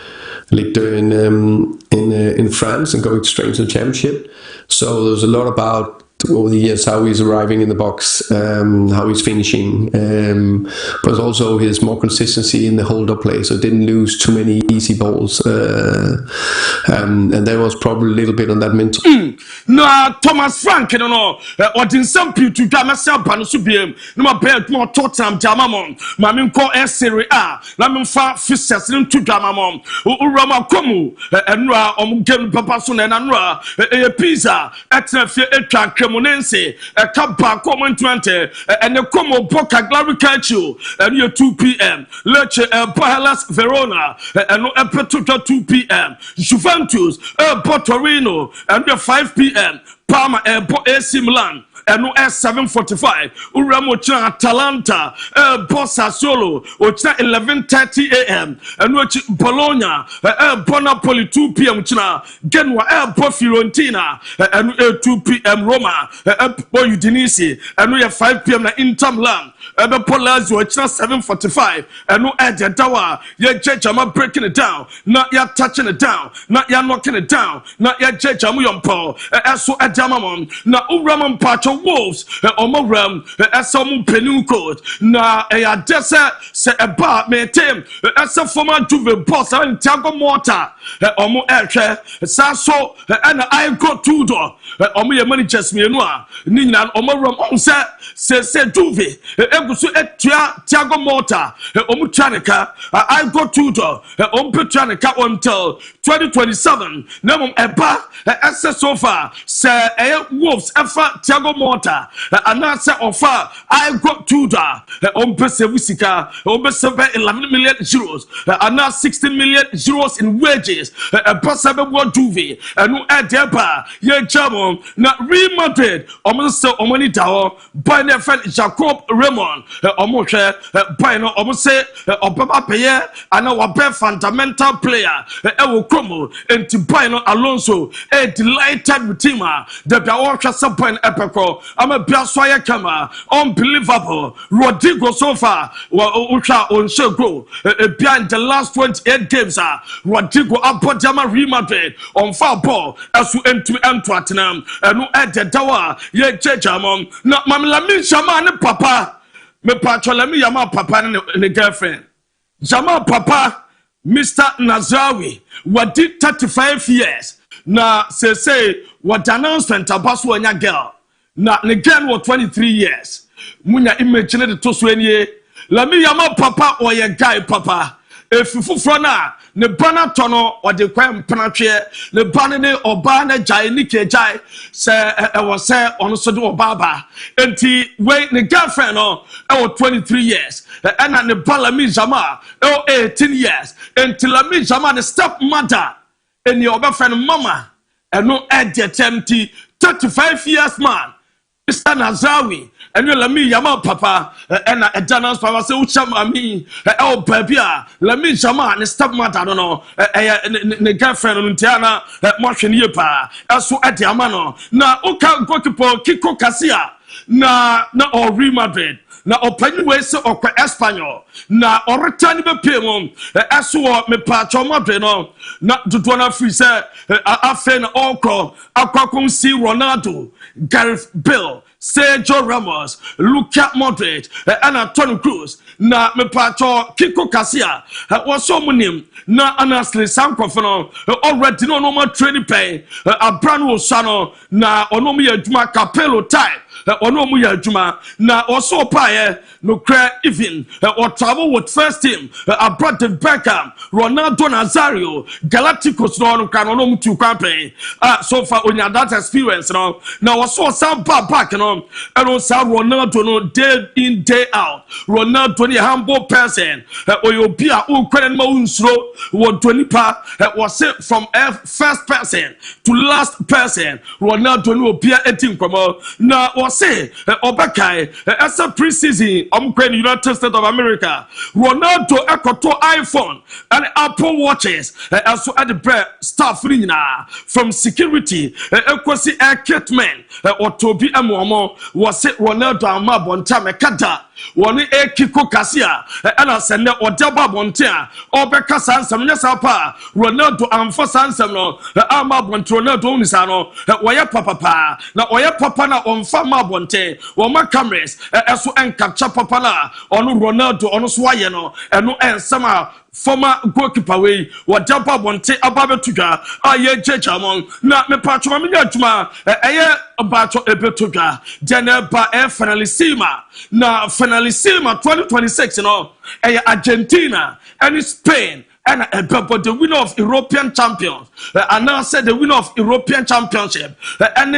in France and going straight to the championship. So there's a lot about over the years how he's arriving in the box, how he's finishing, but also his more consistency in the hold-up play, so didn't lose too many easy balls, and there was probably a little bit on that mental. No, Thomas Frank, you know, or in some people to get myself Panusubium, no bed more Tottenham Jamamon, Mamin call Serie A, Lamin Fa Fixtures into Jamamon, Urama Komu, and Ra, Game Papasun and Anra, a pizza, at a Cremonense, a Kappa Common 20, and a Como Boca Glaricachu, and your 2 p.m. Lecce Palas Verona, and no Epetuta 2 p.m. Juventus, Portorino, and your 5 p.m. Parma AC Milan. And no S7:45. Uramo China Atalanta, Bossa Solo, Ochina 11:30 a.m. And no Bologna, Napoli 2 p.m. China, Genoa, Fiorentina, and 2 p.m. Roma, Udinese, and no 5 p.m. na Inter Milan. Lazio, China 7:45. And no Edge Tower, Jama breaking it down, not yet touching it down, not yet knocking it down, not yet Jamuyampo, so at Jamamon, na Uraman Pacho. Wolves, Omoram, some penal code. Na a desert, say a bar, may tame, as a former Juve boss, and Tiago Morta, Omo Elche, Sasso, and I got 2 door, Omo money just me noir, Nina, Omoram on set, say Juve, Egusu et Tiago Morta, Omo Chanica, I got 2 door, Ompe Chanica until 2027, Namum Eba, as so far, say Wolves, Efa, Tiago Morta, and answer offer I got 2 dar, on Pesavisica, on 11 million euros, and now 16 million euros in wages, a possible one Juve, and no Adepa, ye Jamon, not Real Madrid, almost so Omani Tower, by their friend Jacob Raymond, Omoshe, by no Omose, Obama Payer, and our best fundamental player, Ewo Como, and Tibino Alonso, a delighted with Tima, the Bawacha Subpoint Epico. I'm a Biaswaya Kama, unbelievable. Rodrigo so far, Usha on Shogo, behind the last 28 games, Rodrigo Apodama Real Madrid on foul ball as we enter Tottenham, and no at the tower, ye Jejamon, not Mamma Shaman, Papa, me Patolami Yama Papa and the girlfriend. Jama Papa, Mr. Nazrawi, what did 35 years? Na say, what announcement about one girl. Na the girl was 23 years. Munya imagine the toswenye. La mi yama papa or ye guy papa. If you frona, ne bana tono or the quam panatre, the banane or bana jai nike jai, say I was say on sodo baba. Enti wait the girlfriend or 23 years. And the bala mi jama 18 years. Until la mi jama the stepmother and your friend mama. And no add the tempty 35 years man. Mr. Nazawi, and you let me yama papa, and a dance papa say, Uchamami, oh baby, let me jama and stepmother, I don't know, a girlfriend on Tiana, motion yepa, as so at Yamano. Now, Oka Gokipo, Kiko Cassia, na or Real Madrid. Na open ways or Espanol. Na or return the payment. As so me patch on Madrid. Not to Donna Freezer. Afen Oko. Akakun see Ronaldo. Gareth Bale. Sergio Ramos. Luka Modric. And Antonio Cruz. Na me patch Kiko Cassia. Was so many. Na honestly, some confident. Already no more training pay. A brand new channel. Na onomi Juma Capello type. Onomu ya juma na also paye no cry even or travel with first team abroad the Beckham Ronaldo Nazario Galacticos no can onomu to campaign so far on your that experience no now also some back no and also Ronaldo no day in day out Ronaldo ni humble person or you be a ukwen ma unsro wo 20 pa was from first person to last person Ronaldo no be a team come now was say Obakai as a preseason in United States of America. Ronaldo ekoto iPhone and Apple watches also at the bread staff from security ekwasi equipment or Toby Amomo was it Ronaldo Amabonta Mekada. One Kiko Cassia, and I send or Daba Bontia, or Becca Sansam, Yasapa, Ronaldo and for Sansam, the Arma Bontonado Nisano, Waya Papa, now Waya Papana on Fama Bonte, or my cameras, as to capture Papana, on Ronaldo on Swayano, and no and somehow. Former goalkeeper way, what Japa Bonte Ababetuga, Aye Jejamon, not me Patronajuma, Aye Abato Ebetuga, Janeba Finalissima, now Finalissima 2026, Aye Argentina, and Spain. And but the winner of European champions, and now said the winner of European championship, and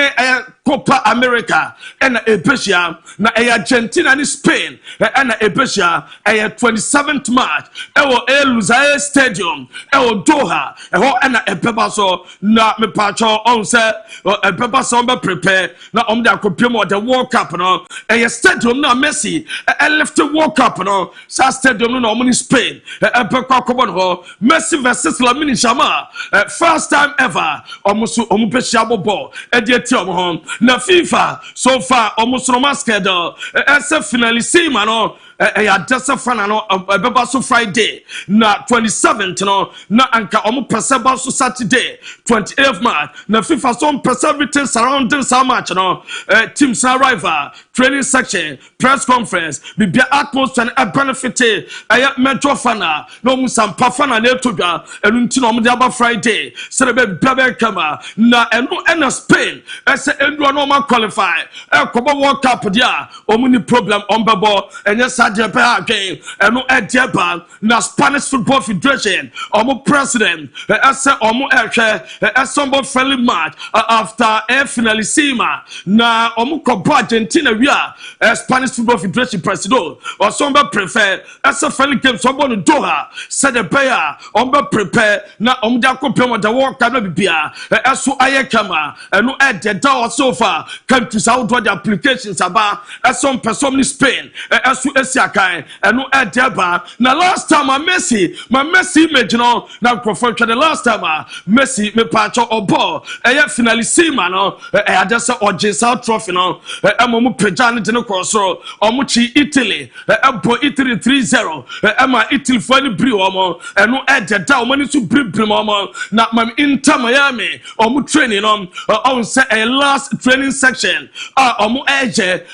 Copa America, and Asia, na Argentina and Spain, and Asia, 27th March, Lusail Stadium, Doha, and Pebaso, na me pacho on say, Pebaso prepare, na the Copimo, the World Cup, no, a stadium, na Messi, left the World Cup, no, Sa Stadium, no, in Spain, Messi versus Lamine Yamal, first time ever. Almost Omupeshabo ball. Edietium home. Na FIFA so far almost Romaskedo. SF finalissima no. Dessa fanano Bebaso Friday. Na 27th no. Na anka Omupesabaso Saturday 28th March. Na FIFA some preserving surrounding so much no. Teams rival training section press conference. Bibia atmosphere and benefit. Metro fana no musampa fana Toga and Untinoma Friday, Celebrate Bebe Kama, na and Spain, as a normal qualify, a Copa World Cup, dia, omni problem on Babo, and yes, I game, and no at Japan, na Spanish Football Federation, Omo President, as a Omo Air, as some friendly match after a finalissima, na Omo Copa Argentina, we are Spanish Football Federation President, or some prefer, as a friendly game, someone Doha, said the pair. Omba prepare na omda kopema da work na bibia eso ayekama eno e de da so far countries out the applications aba eso person in Spain eso esiakan eno e de ba na last time Messi image no na professional the last time Messi me pacho obo finalissima no adese Ojesa trophy no amomu pejane de no crossro omuchi Italy ebo Italy 3-0 ema Italy for any bri omo eno the down money to bring na mam Inter Miami training on say a last training section eje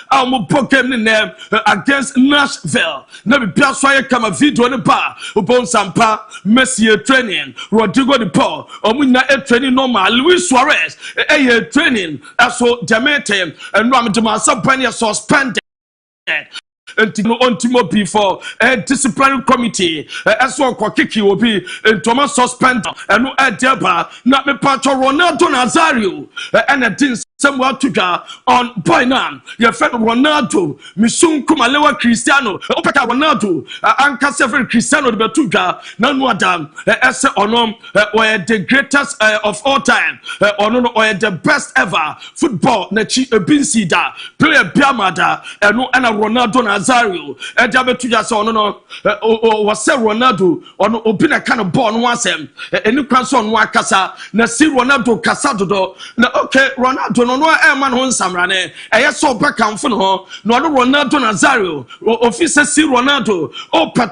game against Nashville na be so kama video ne ba obon sampa Messi training Rodrigo de Paul na training normal Luis Suarez training aso Jamaican and ram de masabani suspended Ontimo before a disciplinary committee as well Kiki will be in Thomas suspend and no Deba not me part of Ronaldo Nazario and a din somewhere to go on by now your friend Ronaldo Misun Kumalewa Cristiano Opeka Ronaldo Anka several Cristiano de Betuga none more than as onom or the greatest of all time or the best ever football Nachi Binsida player Biamada and no Ronaldo Nazario and Jabetuja so no was Ronaldo on Opina kind of born once and you can son Wakasa na see Ronaldo Casado na okay Ronaldo no man hon samrane so back and fun ho no Ronaldo Nazario officer see Ronaldo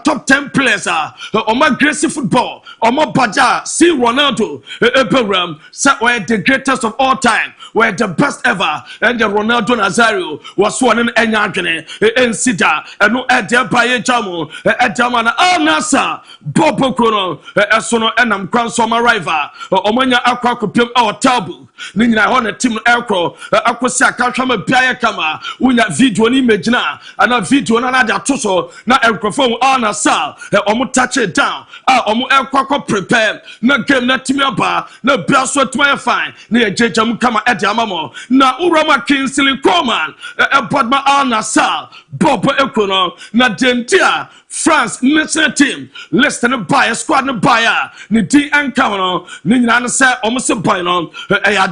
top 10 players o my gracie football o my baja see Ronaldo program were the greatest of all time were the best ever and the Ronaldo Nazario was one in Enyagene Sida and no at their Baye Jamo at Jamana Nasa Bobo Kono Esono Enam Kwansoma rival Omanya Aqua Copium our tabu Nina on a team aircraft Aquasia Kama Biaya Kama Unya video image na and a video na Toso na aircraft Anna Sal Omo touch it down Omo aircraft prepare na game na Timiaba na Biaso Tmaya fine near Jejam Kama at Yamamo na Urama Kingsley Coman Bodma Anna Sal Bobo Econo na Dentia France national team list no buy squad no buy ni di anka no ni nyina no say omo boy no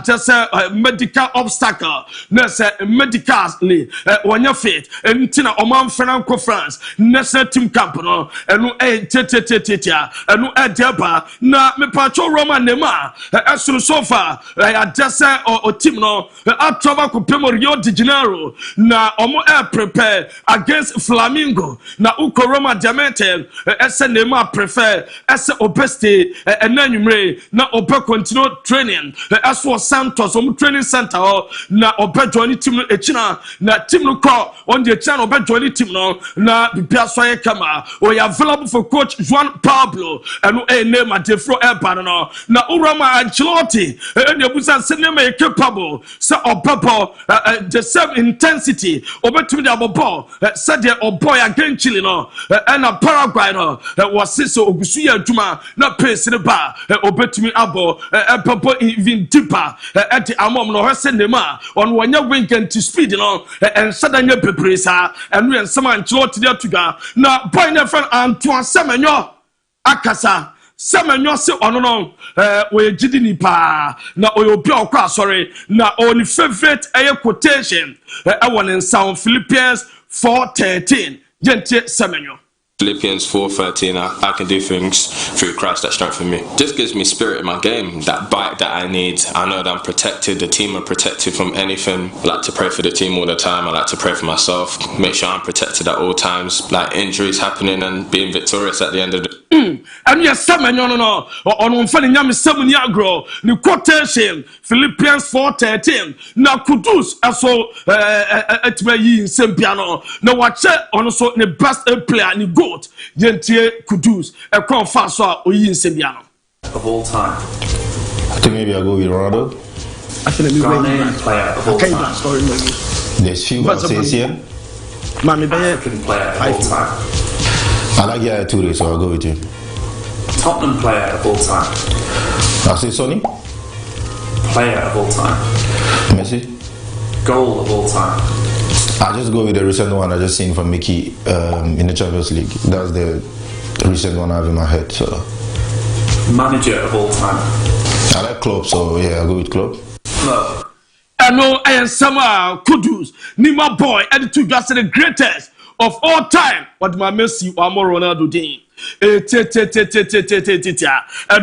just medical obstacle na say medically wonya fit entina MON-FRI ko France national team camp no enu tetetetetia enu edeba na me pacho Roma nema esuru so far just o team no atrova ko Rio de Janeiro na omo prepare against Flamengo na uko Roma diamante ese nema prefer ese obeste enanwumre na obe continue training as for Santos training center na obe join team no echina na team no call on the channel obe join team no na bibia so ye kama we are available for coach Juan Pablo and name at the floor no na Urama Ancelotti and Yabusa Senema capable so obepo the same intensity obetumi the ball said the boy again Chile no and a Paraguay no was so ogusu ya adwuma na pace ne ba obetumi abo papa even deeper at the amom no hese nema on wanya wing and to speed no and sadanya pepresa and we and some Ancelotti there to na boy na friend Antoine Semenyo akasa Semenyo se ono no we gidi ni pa na oyobi okwa sorry na on favorite quotation won in Sound Philippians 4:13 gente Semenyo. Philippians 4:13, I can do things through Christ that strengthens me. Just gives me spirit in my game, that bite that I need. I know that I'm protected, the team are protected from anything. I like to pray for the team all the time. I like to pray for myself, make sure I'm protected at all times, like injuries happening and being victorious at the end of the and yes, no on funny yam seven agro the quotation Philippians 4:13 now Kudus also at me same piano now watch on also the best player and the goat yentie Kudus a crown fast so yin piano of all time. I think maybe I'll go with Ronaldo. I think Ghanaian player of all time. There's few I'll say here. African player of all time. I like Yaya Toure, so I'll go with him. Tottenham player of all time. I'll say Sonny. Player of all time. Messi. Goal of all time. I'll just go with the recent one I just seen from Mickey in the Champions League. That's the recent one I have in my head. So. Manager of all time. I like Klopp, so yeah, I'll go with Klopp. No. I know I am Sama Kudus, Nima boy, and the two guys are the greatest of all time. What my Messi or more Ronaldo doing? And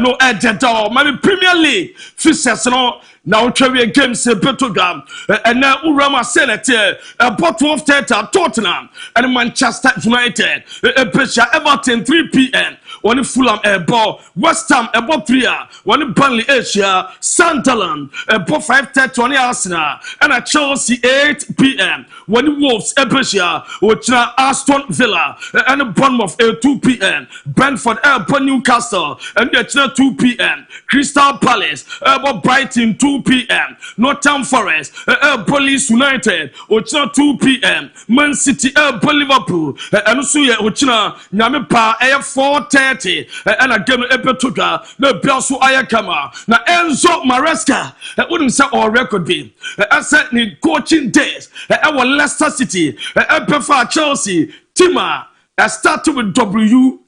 no edge my Premier League fixtures no now trivia games program and now Urama Senator about 12:30 Tottenham and Manchester United pressure Everton 3 p.m. One Fulham ball West Ham about 3 one Burnley Asia Sunderland about 5:30 one Arsenal and Chelsea 8 p.m. one Wolves pressure which now Aston Villa and Bournemouth 2 p.m. Brentford upon Newcastle and it's 2 p.m. Crystal Palace about Brighton 2 p.m. Nottingham Forest Police United which 2 p.m. Man City Liverpool and also which nyame pa 4:30 and a game epetoga na biaso ayakama na Enzo Maresca wouldn't say all record be asset need coaching days our Leicester City prefer Chelsea Tima started with W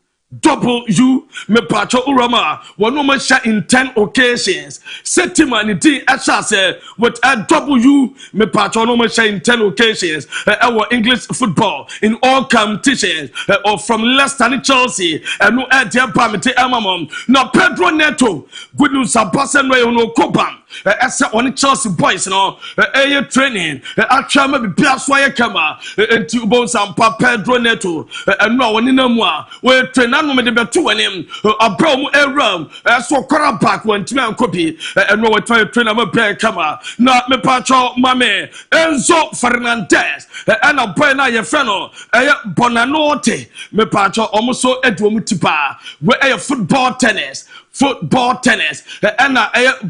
me pacho Urama one woman shot in 10 occasions. Setima ni D say with a W me pacho no shot in 10 occasions. Our English football in all competitions or from Leicester and Chelsea and no idea permit Amamon. Now Pedro Neto good news a person no Copan. As on Chelsea boys no air training actually be Piaswaya Kama and bones and Pedro Neto and no one in a moi we train no me de betu anem abram eram so kwara back when timi ankopi and no we try train am play Kama na me pacho mame Enzo Fernandez and a boy na ye friend no Bonanote me pacho omoso edu mutipa we football tennis and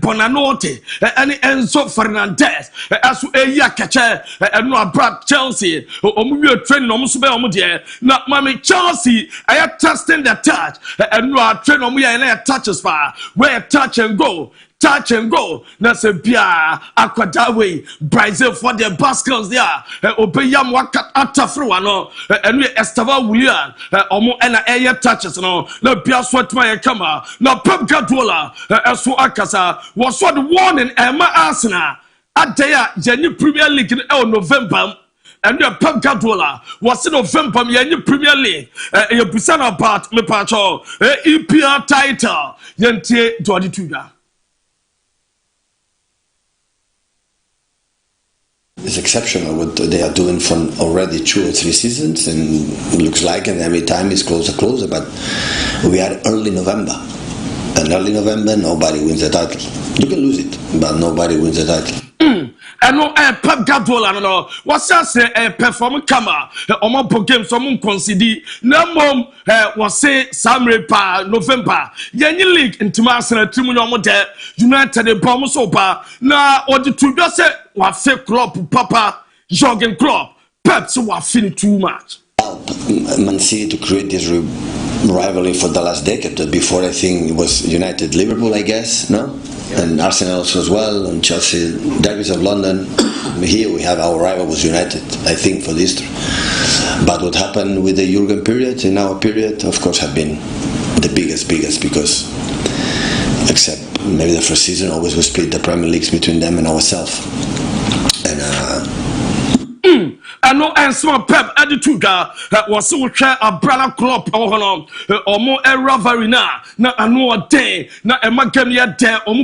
Bonanote and Enzo Fernandez as Yakache and no Brad Chelsea or training almost be omudia na mami Chelsea I testing the touch and no train on me and touches far where touch and go touch and go na se bia akwada way Brazil for the baskets there obeyam waka atafro ano enu Estava Willian omo ena air touches no na bia swatma ya kama na Pep Guardiola eso akasa was so the warning Emma Arsenal adaya jeni Premier League in November and the Pep Guardiola was in November yenye Premier League you present about me pacho EPL title yentie 22 ya. It's exceptional what they are doing for already 2 or 3 seasons, and it looks like, and every time it's closer, but we are early November, and early November nobody wins the title. You can lose it, but nobody wins the title. And no Pep Guardiola no what's say perform kama omo po game so mo concede na mom was say Samre pa November yenye league intima Arsenal team no mo de United de bomb so pa na odi to just say wa fe club papa Jurgen Klopp Pep so wa finish too much Man City to create this rivalry for the last decade. Before, I think it was United Liverpool, I guess, no? And Arsenal also as well, and Chelsea, derbies of London. Here we have our rival was United, I think, for this. But what happened with the Jurgen period, in our period, of course, have been the biggest, because except maybe the first season, always we split the Premier Leagues between them and ourselves. And I know and small Pep attitude was so share a brother club or more a rivalry na I know a day na Emma game ya there or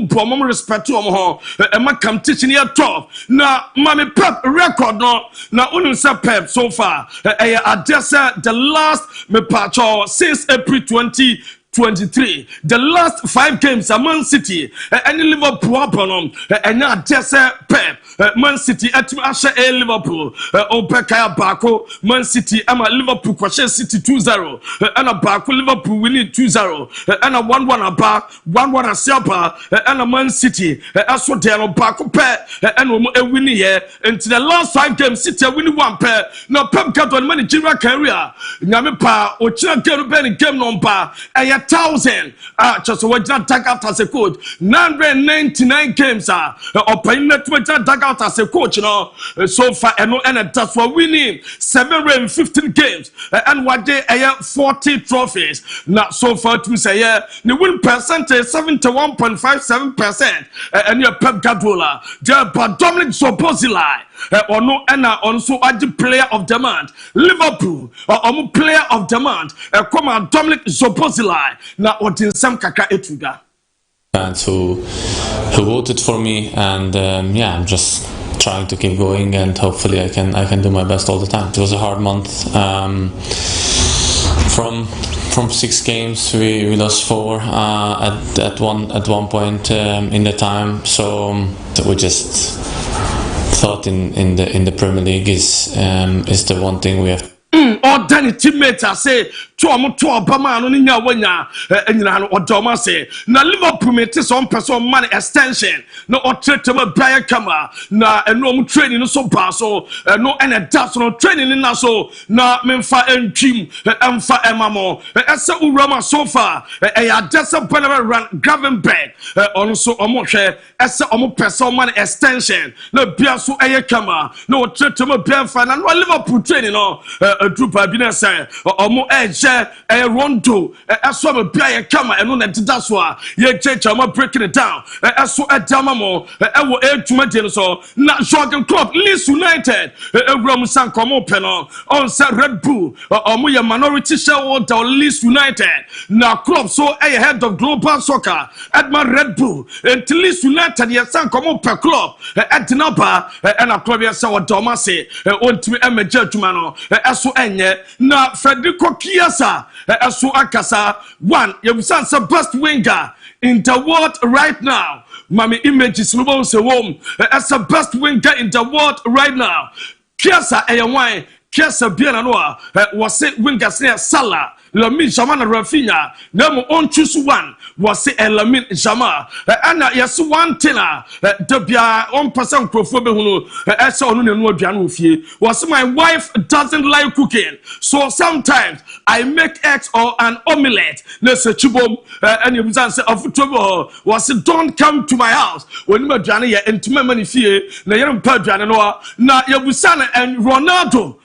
respect to Emma come teaching your top na mommy Pep record no na unsa Pep so far I just the last me patch since April 2023 the last 5 games at Man City and Liverpool upon and now just Pep Man City at Asha Liverpool Opekaya Bako Man City ama Liverpool kwashe City 2-0 and a Bako Liverpool winning 2-0 and a 1-1 aba 1-1 asiapa and a Man City as what they are Bako pair and winning here into the last 5 games City winning 1 pair now Pep Guardiola managerial career nyame pa ochina game number 1,000 just what that tag out as a coach 999 games open network tag out as a coach no so far and that's for winning 715 games and what they 40 trophies now so far to say the win percentage 71.57% and your Pep Guardiola but Dominic Szoboszlai or no and also at the player of demand Liverpool or player of demand come on Dominic Szoboszlai now what in some kaka etuga fans who voted for me and yeah I'm just trying to keep going and hopefully I can do my best all the time. It was a hard month from 6 games we lost 4 at one point in the time so we just thought in the Premier League is the one thing we have or Danny teammates say to Obama no nya wanya enyina no odoma say na Liverpool mate some person man extension no o treat me buy kama na eno training no so ba so no and that's no training na so na memfa entwim emfa emamo ese urama so far ya just run Gravenberg on so omo hwe ese omo person man extension na bia so kama no o treat me buy fa na Liverpool training no drupa bi na say omo Ronaldo so be bia kama eno na dida so a ye checha ma breaking it down so edama mo ewo etuma de so na Jurgen Klopp Leeds United ewram san komo pe no on say Red Bull omo ye minority shareholder Leeds United na Klopp so head of global soccer Edma Red Bull and Leeds United ye san komo pe Klopp edinaba na Klopp ye say odoma say ontimi emeja adwuma no so enye na Federico Chiesa so akasa one you say best winger in the world right now mami images no bon say wom as the best winger in the world right now Chiesa wine Kiesa Biana Noa was it Wingasne Salah, Lamin Jamana Rafinha, Nemo on choose one was it Lamin Jama, Anna yes one tenor, Debia on person Crofobino, as on no Janufi, was my wife doesn't like cooking, so sometimes I make eggs or an omelette, Nessa Chubom, and you answer of trouble was it don't come to my house when you Johnny and to my money fear, Nayan Padjana Noa, na Yabusana and Ronaldo.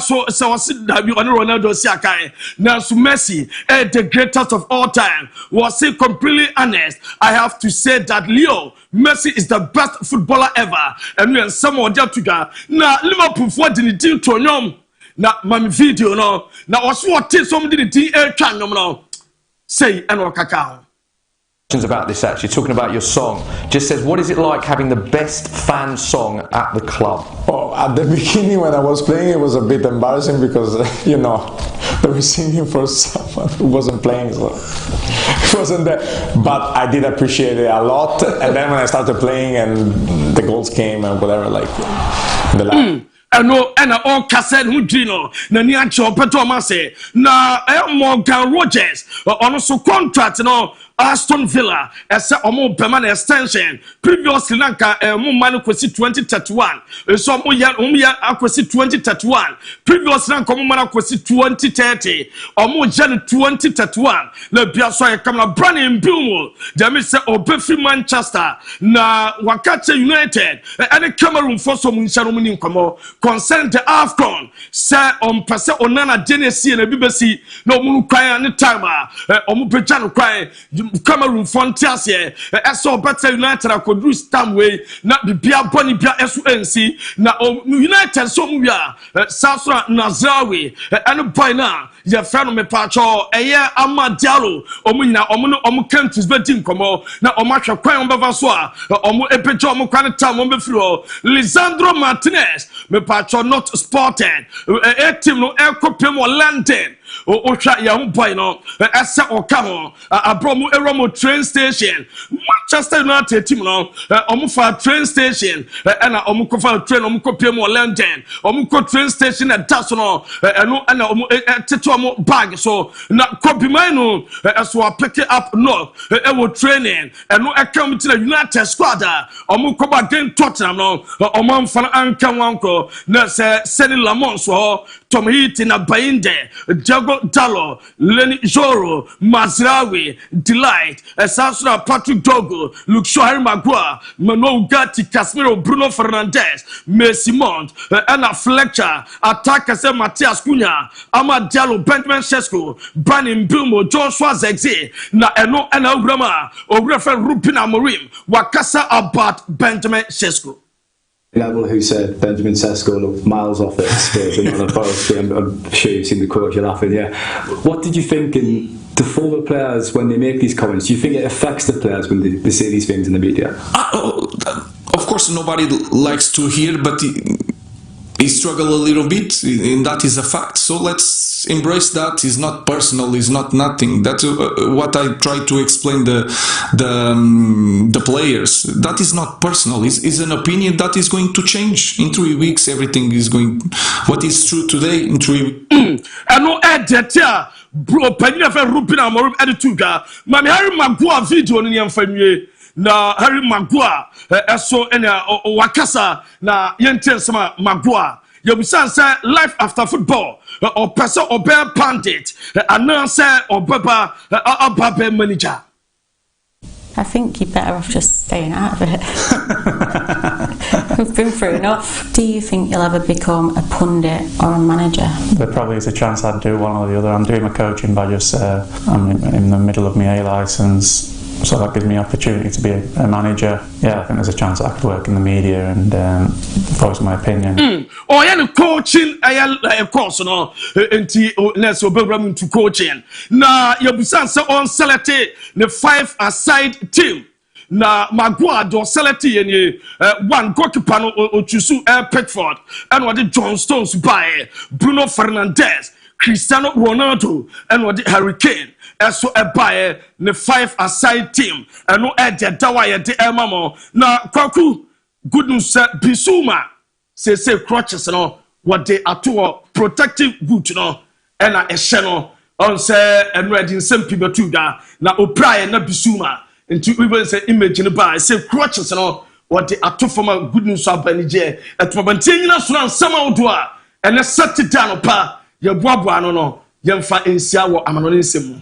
So I said that you Ronaldo Siakai. Now Messi, the greatest of all time, was he completely honest. I have to say that Leo Messi is the best footballer ever, and we are some of them together. Now Liverpool for the team to know. Now my video no. Now also what somebody the team channel no. Say and wakaka. About this actually talking about your song just says what is it like having the best fan song at the club? Oh, at the beginning when I was playing it was a bit embarrassing because they were singing for someone who wasn't playing, so it wasn't there, but I did appreciate it a lot. And then when I started playing and the goals came and whatever, like the last and all cassette who Gino, Nania Chopato Masse, na Morgan Rogers, on also contract, Aston Villa, as a more permanent extension. Previously, Lanka, Mumano Kwesi 2031, so Mumia Akwesi 2031. Previously, Lanka Mumana Kwesi 2030, or more January 2031. Le Biasoy Kamala Brandon Bilmo, Jamis Obefi Manchester, na Wakata United, and a Cameroon for some Sharumini Como, concerned the AFCON, say on Passa Onana Genesis and a BBC, no Mukai and the timer, or Mupejano cry. Cameroon Fontias here, so better United I could do Stamway, not the Bia Bonnie Bia SUNC, now United Somia, South Nazawi, and by now, your friend me Pacho, a year Ama Diallo, Omina, Omu countries betting Como, now Omacha Quayon Bavaswa, Omu Epejo Mokana on the floor, Lisandro Martinez, me Pacho not spotted, a team no air copim or lantern. Ocha young boy no Asa Okamo Abromo Eromo train station Manchester United team no Omufa train station and Omukofa train Omukopemo London Omuko train station at Tasono and Tetuamo bag so na Kopimano as we pick it up north training and no account to the United squad Omukoba game Tottenham no MON-FRI Ankanwanko na Seni Lamont so Tom Heat in a Bainde Dallo, Lenny Joro, Mazraoui, Delight, Sasra Patrick Dogo, Luke Shaw Magua, Mano Gatti, Casemiro, Bruno Fernandes, Messi Mont, Anna Fletcher, Attackers Matias Cunha, Amad Diallo, Benjamin Sesko, Brandon Bilmo, Joshua Zegze, Na Eno Ena Ugrama, Ogrefen Rupina Morim, Wakasa about Benjamin Sesko. Level who said Benjamin Sesko looked miles off it than on a forestry. I'm sure you've seen the quote, you're laughing, yeah. What did you think in the former players when they make these comments? Do you think it affects the players when they say these things in the media? Of course, nobody likes to hear, but he struggled a little bit, and that is a fact. So let's embrace that. It's not personal. It's not nothing. That's what I try to explain the players. That is not personal. It's an opinion that is going to change in 3 weeks. Everything is going. What is true today in 3 weeks. And no edit bro. Penny of a rupina morum edituga. Mami Harry Magua video ni yamfamye. Na Harry Magua eso ena wakasa na yente sama Magua yobisan say life after football or person or bear pandit announce or baba manager. I think you're better off just staying out of it. We've been through enough. Do you think you'll ever become a pundit or a manager? There probably is a chance I'd do one or the other. I'm doing my coaching badges. I'm in the middle of my A licence, so that gives me opportunity to be a manager. Yeah, I think there's a chance I could work in the media and voice my opinion. Or any coaching, I course no. Let's obey to coaching. Now you be saying on select the 5-a-side team. Na Magua do select one goalkeeper no Chusu Pickford and what the John Stones by Bruno Fernandes, Cristiano Ronaldo and what the Harry Kane. So a buyer the 5-a-side team and no edge dawa de mamo na kwaku good news Bisuma say crutches no what they are to protective boot no and a channel on say and reading some people to da na opry na bisuma into even say image in the bar say crutches no what they are to from a good news abanije at mabantina so sama odoa and a set it down pa ye boaboa no yemfa ensia wo amano nsemu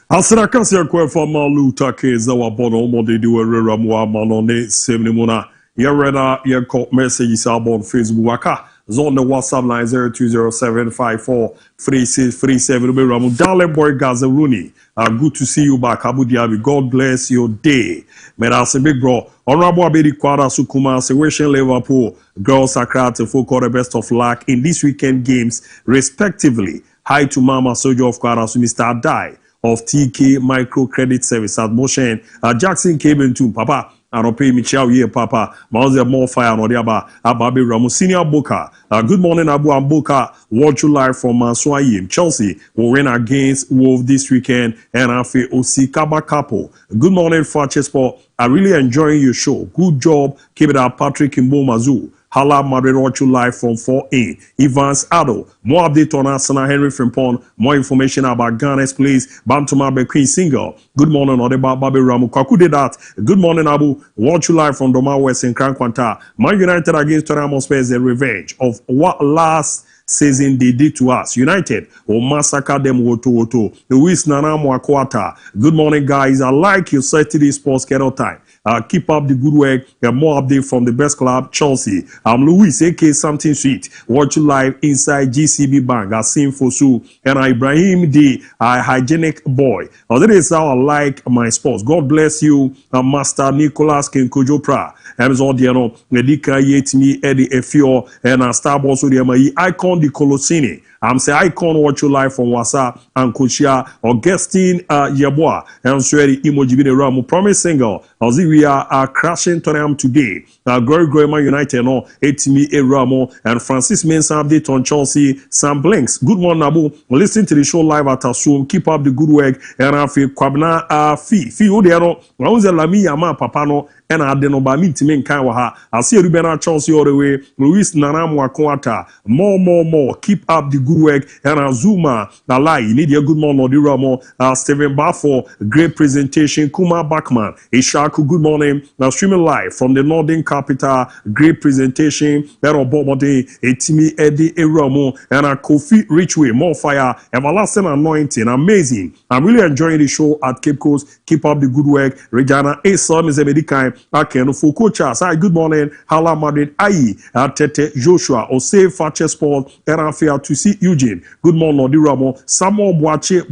Asra kasi akwe for malu takeza wa bono mo de do ramu amano ne semni muna ye rena ye call messages on Facebook waka zone the WhatsApp line 0207543637 be ramu darling boy Gazaruni. Good to see you back, Abu Dhabi. God bless your day. Merase big bro. Honorable Abedi Kwara Sukuma, wishing Liverpool girls Accra to focus the best of luck in this weekend games, respectively. Hi to Mama Sojo of Kwara, Mr. Adai of TK Microcredit Service at Motion. Jackson came into Papa. And pay me chow here, Papa. Mauze MON-FRI and Odiaba. Ababi Ramu Senior Boka. Good morning, Abu Amboka. Watch you live from Manswayim. Chelsea will win against Wolves this weekend. And Afi Osikaba Kapo. Good morning, Fakye Sport. I really enjoying your show. Good job. Keep it up, Patrick Kimbo-Mazu. Hala Madrid watch you live from 4A. Evans Addo. More update on Arsenal, Henry Frimpong. More information about Ghana's place. Bantuma Queen Single. Good morning, Odeba Babi Ramu. Kwaku did that. Good morning, Abu. Watch you live from Doma West in Krankwanta. Man United against Tottenham Hotspur is a revenge of what last season they did to us. United will massacre them woto. Luis Nana Mwakwata. Good morning, guys. I like your Saturday sports kettle time. Keep up the good work. More update from the best club, Chelsea. I'm Luis, aka Something Sweet. Watch you live inside GCB Bank. I sing for Sue. And Ibrahim, the hygienic boy. That is how I like my sports. God bless you, Master Nicholas Kenkojopra. Amazon, Medika Yetimi, Eddie Efio, and Star Boss, Icon the Colosini. I'm say Icon watch you live from Wasa and Kochia, Augustine Yeboah, and Swery Emoji the Ramu promise single. As we are crashing Tottenham today. Glory Man United, no, Etimi Ramo, and Francis Mensah update on Chelsea, Sam Blinks. Good morning, Abu. Listen to the show live at Asum. Keep up the good work. And I feel Kwabna Fi Odiano, Rose Lami Yama Papano. And I didn't know by me to make Kawaha. I see Ruben Chelsea all the way. Luis Nanamwa Kwata. More. Keep up the good work. And Azuma, Nalai, you need your good morning, Odiramo. Stephen Baffo, great presentation. Kuma Bachman, Ishaku, good morning. Now streaming live from the Northern capital. Great presentation. Pero Bobode, Etimi Eddie Eramo, and a Kofi Richway, more fire, everlasting anointing. Amazing. I'm really enjoying the show at Cape Coast. Keep up the good work. Regina Asom is a medical. Aken Foucault Charles. Hi, good morning. Hala Madrid Ayi Tete Joshua Ose Fakye Sport Erafia to see Eugene. Good morning, Odiramo. Samuel Boate.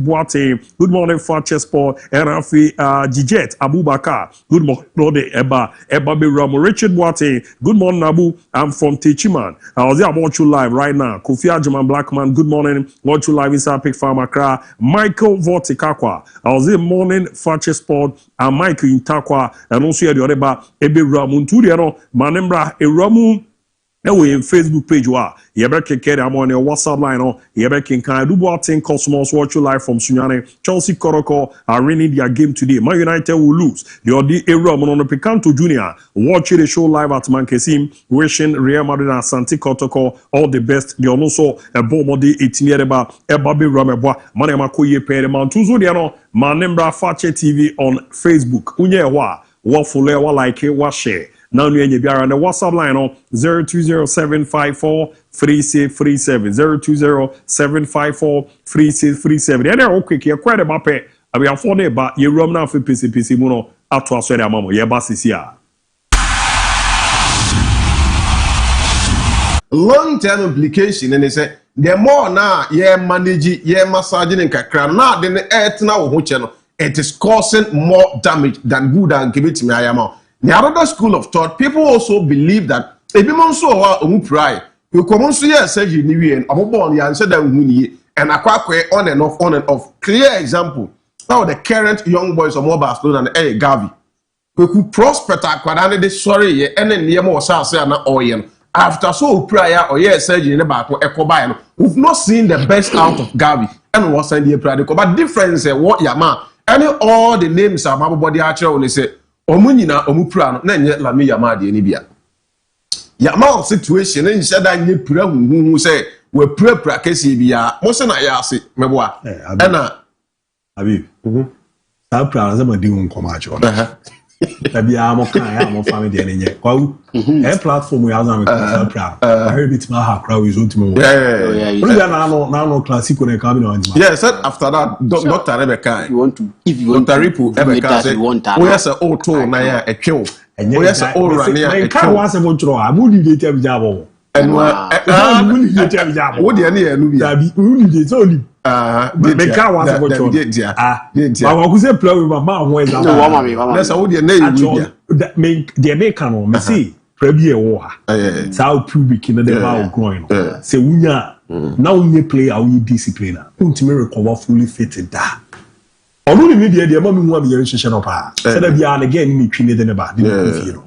Good morning, Fakye Sport Erafi Jijet Abubakar. Good morning, Eba Beramo. Richard Boate. Good morning, Abu. I'm from Techiman. I was there. I watch you live right now. Kofi Ajaman Blackman. Good morning. Watch you live inside Pig Farm Accra. Michael Vortikakwa. I was there morning Fakye Sport and Michael Intakwa and also the other ebe ramu nturiano manembra eramu ewe Facebook page wa yebeke kere amon your WhatsApp line on yebeke kan dubo atin Cosmos watch you live from Sunyane. Chelsea Koroko are winning their game today. Man United will lose. The Odi Eramu on the Picanto Junior watch the show live at Mankesim wishing Real Madrid and Santi Kotoko all the best. The also a bomodi itiniereba ebabe ramebwa manema koye pere mantuzo diano manembra Fakye TV on Facebook unye wa follow wa like wa share. Now you and on the WhatsApp line on 0207543637 0207543637. And they're okay. You're quite about pay. I be afford it, but you run now for PC muno at to aswere amamo. Yeah, basisia. Long-term implication, and they say the more now yeah manage yeah massaging and kakra now then the now channel. It is causing more damage than good and give it to me. I am out. The other school of thought, people also believe that if you want to MON-FRI, you come on to your say you knew and I'm born the answer that we and I quite on and off. Clear example. Now the current young boys of Barcelona and Gavi. We could prosper quite sorry and then near more say na oil. After so prior or yes, surgery in the back or eco we've not seen the best out of Gavi and what's in the practical. But difference what Yama. And all the names are my body actually say Omunina Omupran, Nanya Lami Yamadi Nibia. ya ma situation and said that you pray who say we pray practice bia mo se na ya ase meboa na abi sa pra za ma di un komacho tabi am kan ya mo family de nenye kwa e platform ya za me sa pra I heard it ma ha crowd is ultimate yeah na classico na ka bi na yeah said after that Dr. Rebecca you want to if you want Dr. Ripu Rebecca say we yes o to na ya etwe o yes o run ya etwe ka wa se mo tro a mu di de tab jabo and mu di de tab jabo wo de na ya nu bi tabi mu di de so ni me ka wa se mo tro ba wa ku se play with ma ho e za na sa wo de na ya nu bia me de me ka no me see prabi e wo ha sa pubic na de ba o groin se wunya na unye player unye discipliner untime recover fully fit da onu ni media de ma mi hu am yere hwehwe no pa se da bia na again ni twine de ne ba de ko fie no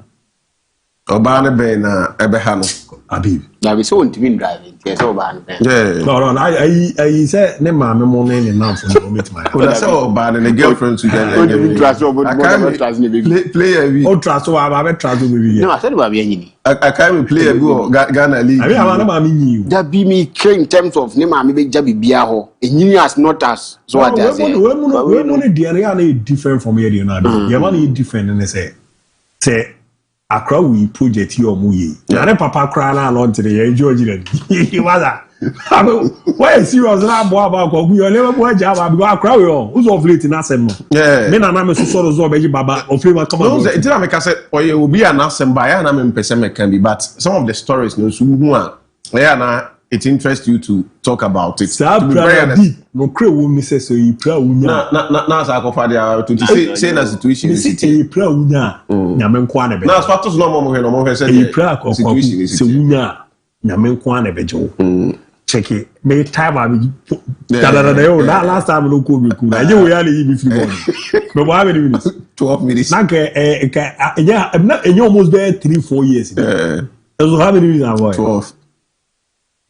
oba ne be na ebe ha no abi da be so untime driving yes oba ne yeah no I say ne ma me mo ne na fo no meet my o da say oba ne girlfriend together untime trust obo trust ne baby player bi o trust wa ba be trust baby no I said ba be anyini I can't player bi o Ghana league abi ama na ma me nyi da bi me care in terms of ne ma me be ja bibia ho enyini as not as so what I say we mo ne dia na different from here na dia man is different and say Accra we project your muye. Na papa cry na no ntire ye George le. Waza. Why serious na bo aba ko you never bo ja ba because Accra we on. Who's of late na sem no. Yeah. Me na me so so beji baba of favor come on. No say ntira me ka say oye obi na sem ba ya na me mpese me kan bi but some of the stories no so hu a ya na it interests you to talk about it. To be very honest. No cre wo mi say so you pray unya. Na sa ko fa dia to say na situation is it you pray unya. Nya me nko na be. Na factors no mo he no mo he say you pray ko se unya. Nya me nko na be jo. Check it. Me time abi da yo na last time no ko be ku. Na je we ya le be free ball. No how many minutes? 12 minutes. Na enya almost there 3-4 years. So how many minutes avoid? 12.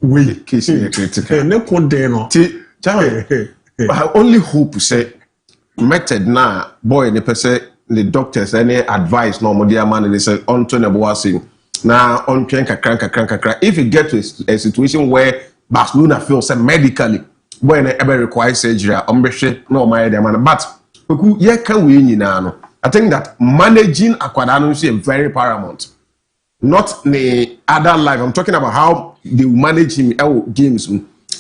We case critical. Ne konde no. I only hope say method na boy ne pese the doctors any advice no mo dia man they say on to na boasing na on twen kakran if you get to a situation where Barcelona feels say medically boy na ebe require surgery on be hwe no my dia man but we ye kan we nyina no I think that managing akwada no is very paramount. Not the other life. I'm talking about how they will manage him games.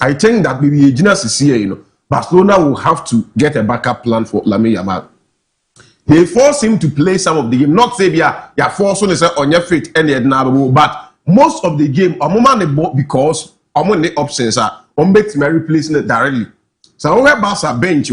I think that maybe a genius is here, you know. Barcelona will have to get a backup plan for Lamine Yamal. They force him to play some of the game. Not say you're forcing to on your feet and but most of the game, because the options are replacing it directly. So we Barca bench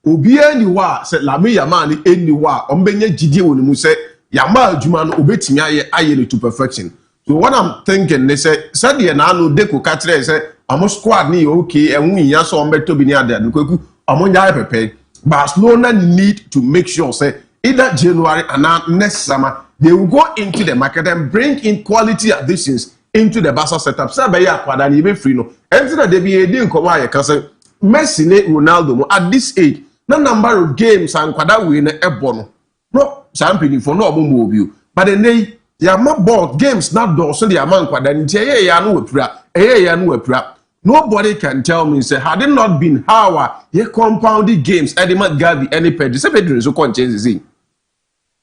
obi any wa say Lamine Yamal any wa ombenye gidi woni say Yamal Juma no obetimi aye to perfection. So what I'm thinking they say the na no de ko ka kire say amo squad ni okay enwu nya so ombeto bi ni ade nkoku amo nya pepe. Barcelona need to make sure say either January and next summer they will go into the market and bring in quality additions into the Barca setup. Say be ya kwada ni be free no. Enti na de bi edi nkomo aye ka say Messi ne Ronaldo at this age no number of games and kwada we na ebo no champion for no omo obi but the nay ya ma ball games not do so the man kwada nti ya no wapura nobody can tell me say had it not been how he compounded games Edema Gavi any Pedro say Pedro so con change the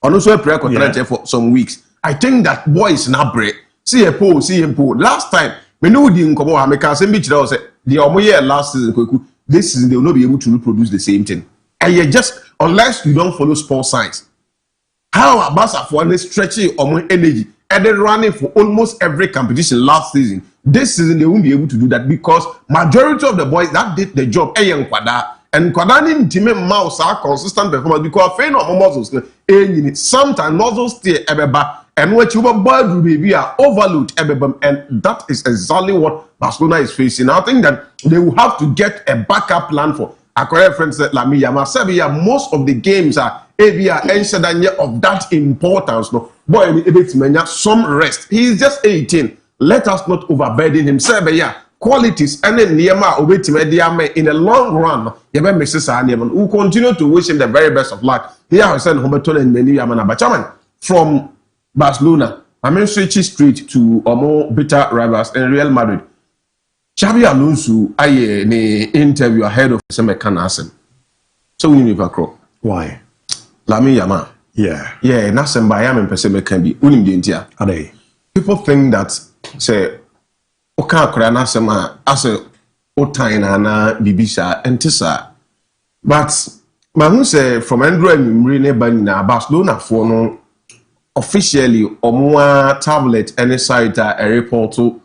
on also prayer contract for some weeks. I think that boy is not break see him po last time we know the nkomo ha make say me say the omo year last season this season they will not be able to reproduce the same thing and you just unless you don't follow sports science. How Barca for stretching omo energy and then running for almost every competition last season. This season they won't be able to do that because majority of the boys that did the job and Kwada ni team mouse are consistent performance because fair no muscles sometimes muscles stay ebeba and what you boy do baby are overload ebeba and that is exactly what Barcelona is facing. I think that they will have to get a backup plan for Akore friends that Lamine Yamal most of the games are ABOU of that importance. No, boy, some rest. He is just 18. Let us not overburden him. Qualities and then in the long run, we'll continue to wish him the very best of luck. Here I send Humberton and many Yamana Bachaman from Barcelona. I mean, switch straight to a more bitter rivals in Real Madrid. Xabi Alonso, I ne interview ahead of some mechanism. So we need to crop. Why? Lami Yama. Yeah. Yeah, nothing by Yam and Peseme can be unim dintia. Are they? People think that, say, Oka Krana Sama, as a Otaina na Bibisha and Tissa. But, Mahu say, from Andrew and Mrine Banina, Barcelona for no officially or more tablet any site a report to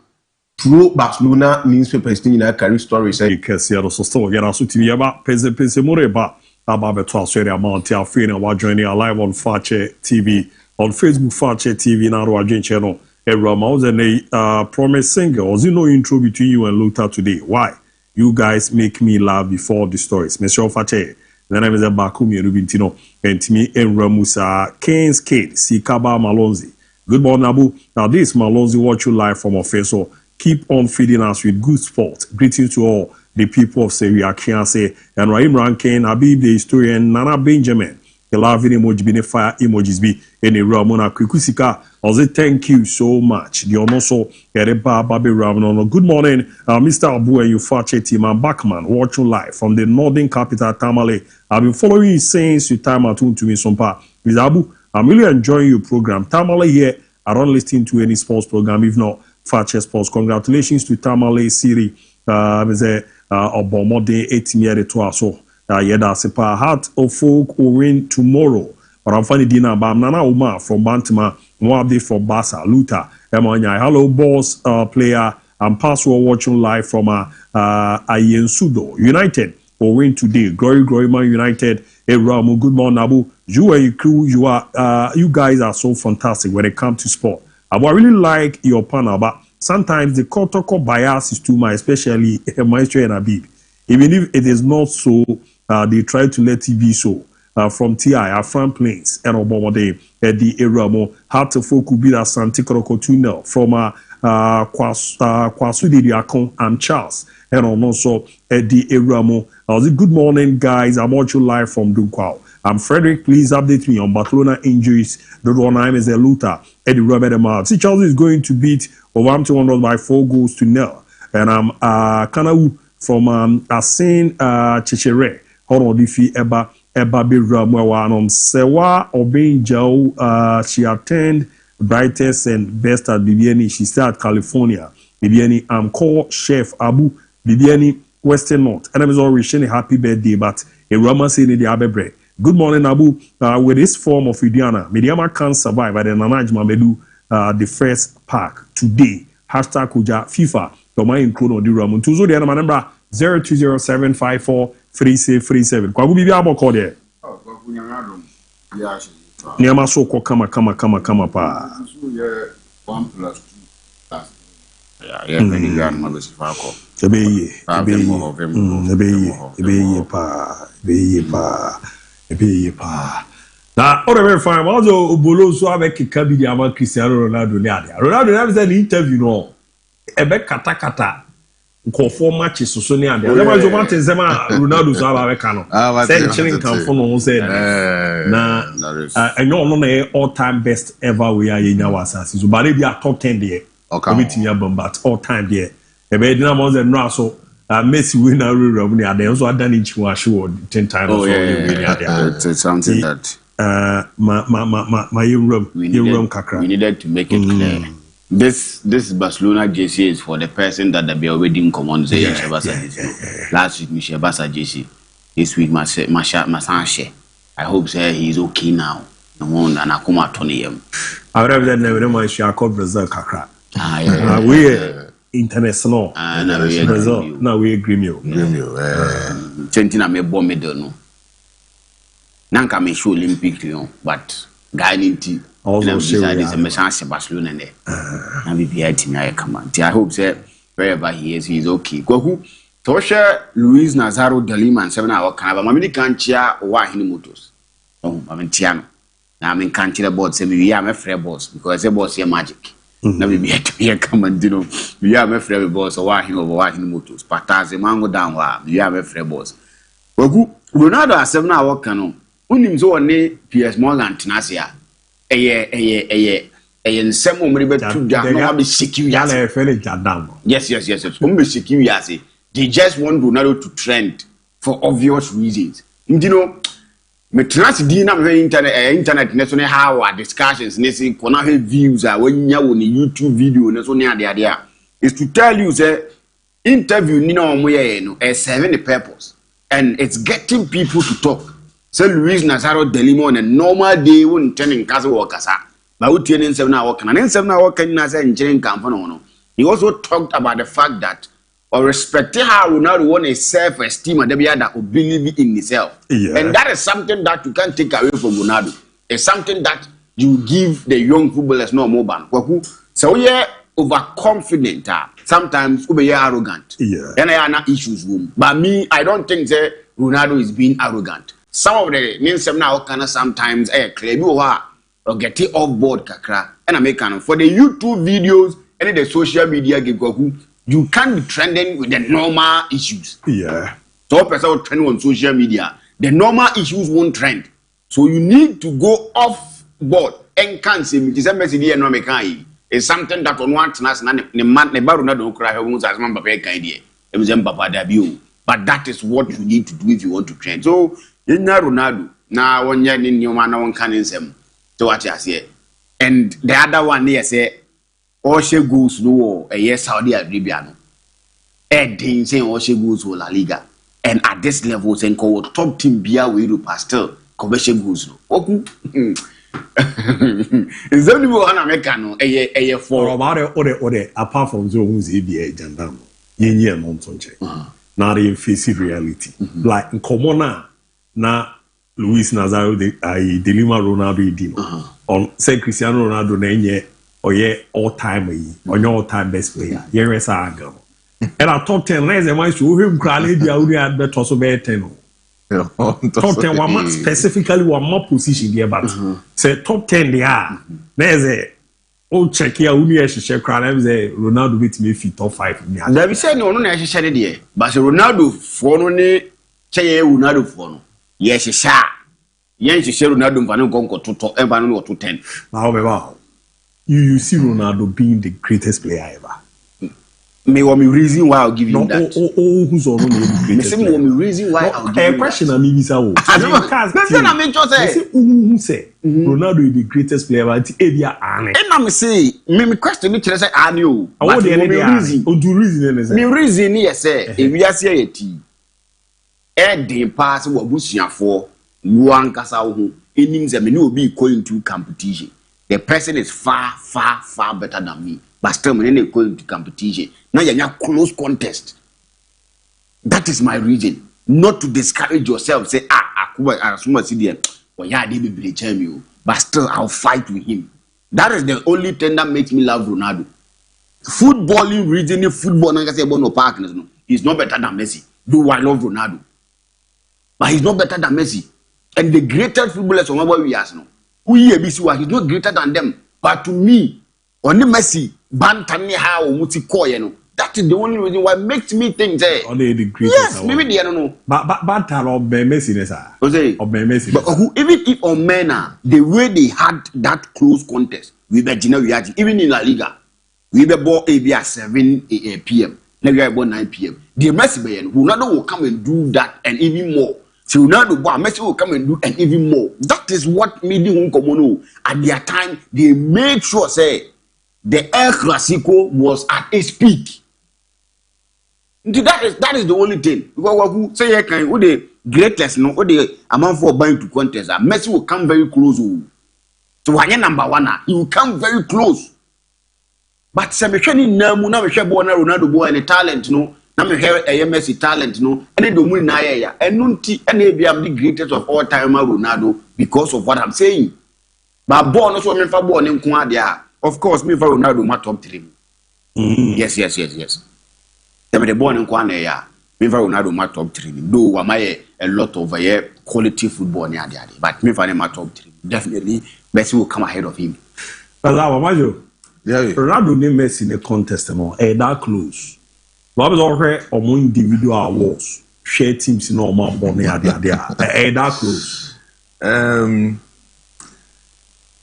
pro Barcelona newspapers in a carry stories. You can see also still get us to Yaba, Pese Moreba, about Australia, Mount Alfina, while joining us live on Fakye TV, on Facebook Fakye TV, now our joint channel. Every month, and a promise singer, or no intro between you and Luther today. Why? You guys make me laugh before the stories. Mr. Fakye. The name is Bakumi Rubintino and Timi Ramusa Keynes Kate Sikaba Malonzi. Good morning, Abu. Now, this Malonzi watch you live from Ofeso. Keep on feeding us with good sport. Greetings to all the people of Seria Kianse and Rahim Rankin, Habib the historian, Nana Benjamin. The laughing emoji been fire emojis be any Ramona Krikusika. I'll say thank you so much. The also Ereba Babi Ramon. Good morning, Mr. Abu and you Fakye team and Backman watching live from the northern capital Tamale. I've been following you since your time at home to me Sompa. Mr. Abu, I'm really enjoying your program. Tamale here. I don't listen to any sports program, if not Fakye Sports. Congratulations to Tamale Siri. Mr. Obomode 18 years to so. Yeda Sepa Heart of Folk will win tomorrow. But I'm funny dinner by Nana Uma from Bantima, Moabi from Basa, Luther, Emanya. Hello, boss, player, and password watching live from Ayensudo. United will win today. Glory, Man United. Hey, Ramu, good morning, Abu. You and your crew, you guys are so fantastic when it comes to sport. Abu, I really like your panel, but sometimes the cultural bias is too much, especially Maestro and Habib. Even if it is not so, they try to let it be so. From TI, Afran Plains, and Obomode, the Eramo, Heart of Folk could be that Santi Krokotuna from Kwasudi Diakon and Charles, and also the Eramo. Good morning, guys. I'm watching live from Dunkwao. I'm Frederick. Please update me on Barcelona injuries. The one is a Luther, Eddie Robert Amar. Chelsea is going to beat Wolverhampton Wanderers by 4-0. And I'm Kanau from Asin Chichere. Hold on, Difi Eba Biramwa Sewa Obenjao. She attend brightest and best at Bibiani. She stayed at California. Bibiani, I'm called Chef Abu Bibiani Western North. And I was always wishing a happy birthday, but a Rama saying the Abebre. Good morning, Abu. With this form of Idiana, Mediama can't survive at the Nanajma Medu, the first park today. Hashtag Kuja FIFA. Toma include on the Ramon. Tuzo the number 0207543637. Kwa gubi biya boko there. Niama so ko kama pa. 1+2. Yeah, many grand mothers fako. Ebeye pa. Na all the very fine. Also, Obolo so avec Kabi di ama Cristiano Ronaldo ni ade. Ronaldo na be interview no. Ebe kata. Nkofo matches so ni ade. Le ma jo mate zema Ronaldo so aba be no. Say chilling kan for no say na enyo no na all time best ever we are yenya wasasi. So bare bi a top 10 there. Committee but all time there. Ebe di na mo ze no aso Messi win a real ni ade. So adan in chiwa 10 times so it's something that my room kakra. We needed to make it clear. This Barcelona JC is for the person that they already in common. Last week Michel Basa JC. This week Masanche. I hope he is okay now. No one and Akuma Tony. I would have that never mind she called Brazil kakra. We international. Brazil. Now we Gremio. Centina me bomb medal no. Nanka me show Olympic but Ghanaian also decided to message Barcelona there. And we be at him come on. I hope that wherever he is okay. Go Tosha Luis Nazaro de Lima and 7 hour can have a mini cancha or hini motors. Oh, I'm in Tiano. Now I'm in country about say we are my friend boss because the boss here magic. Now we be at here come and you know we are my friend boss or why him over why hini motors. But as a mango down we are my friend boss. Ronaldo at 7 hour canon. Unim zo ne PS Morgan Tinasia. and some umribe to no be secure. Yes. Secure. They just want Ronaldo to trend for obvious reasons. You know, me trans di na me internet national how discussions nesi kona he views are when ya on YouTube video na so ne ade is to tell you say interview ni na omo ye no serving the purpose and it's getting people to talk. Say Luis Nazaro Delimo on a normal day won turning kasa workasa but we turning 7 hour can and 7 hour can na say engineering campaign no. He also talked about the fact that or respecting how Ronaldo want a self-esteem and that will believe in himself. Yeah. And that is something that you can't take away from Ronaldo. It's something that you give the young footballers no more ban. So yeah, overconfident. Sometimes we are arrogant. Yeah. And there are not issues room. But me, I don't think that Ronaldo is being arrogant. Some of the names now can sometimes claim or get it off board kakra. And I make for the YouTube videos and the social media give you can't be trending with the normal issues. Yeah. So person will trend on social media. The normal issues won't trend. So you need to go off board and can't say me. It's something that on one chance ne baruna don't cry who as man papa idea. It was papa DIABY. But that is what you need to do if you want to trend. So in Ronaldo now one year in your man one can him. So what you say. And the other one there say Oshe goes no a yes Saudi Arabia no. Saying Oshe goes to La Liga. And at this level saying called top team Bia we do pastel Kobeshe goes no. Is only one American a for about it apart from those ABA Jandam. Yenye nonsense. Not in facing reality. Like in Comona na Luis Nazaro Delima Ronaldo Dino. On say Cristiano Ronaldo nenye or ye all-time on your all-time best player. Yes, I go. And our top 10 raise and I show him crying the audio bet also be 10. Top 10 one month specifically one more position there, but say top 10 they are. There's a old check here only as share crying say Ronaldo with me fit top 5. There be say no share there. But Ronaldo for no say Ronaldo for no. Yes, sir. Yes, share Ronaldo mfano gonko to top and no to 10. Now you see Ronaldo being the greatest player ever. Me reason why I'll give you that. Who's on the greatest player? Me reason why I'll give you that. Question I mean is how. Who say Ronaldo is the greatest player but area ane. And I'm say me question me say ane o. But me reason. O do reason me reason yes say e wi ase yeti. E dey pass wo busuafo wo ankasa wo ho. Enim say me no obi go into competition. The person is far better than me. But still, when they go into competition, now you're in a close contest. That is my reason. Not to discourage yourself. Say, but still, I'll fight with him. That is the only thing that makes me love Ronaldo. Footballing, reasoning, football, he's not better than Messi. Do I love Ronaldo? But he's not better than Messi. And the greatest footballers on what we ask now. He's not greater than them. But to me, only Messi, Bantani how Muti Koyeno. That is the only reason why makes me think that. Only the greatest. Yes, maybe I don't know. But Bantan or Messi, Messi. But even if on Mena, the way they had that close contest, we were even in La Liga, we were born ABOU 7 p.m. Now we are born 9 p.m. The Messi Ronaldo will come and do that and even more. So Ronaldo, Messi will come and do and even more. That is what made him come. At their time, they made sure say the El Clasico was at its peak. That is the only thing. Who say who the greatest no, who the amount for buying to contest. Messi will come very close. So when you're number one, he will come very close. But some Namu now Ronaldo boy and the talent no. I'm a Messi talent, no, and they don't win Naya, and Nunti, and maybe I'm the greatest of all time, Ronaldo, because of what I'm saying. But born also, me for born in Kuadia, of course, me for Ronaldo, my top 3. Yes. The born in Kuadia, me for Ronaldo, my top 3. Though am I a lot of quality football near the but me for my top 3. Definitely, Messi will come ahead of him. Ronaldo named Messi in the contest, that close. What was already among individual awards? Share teams in all my money are there. That close. And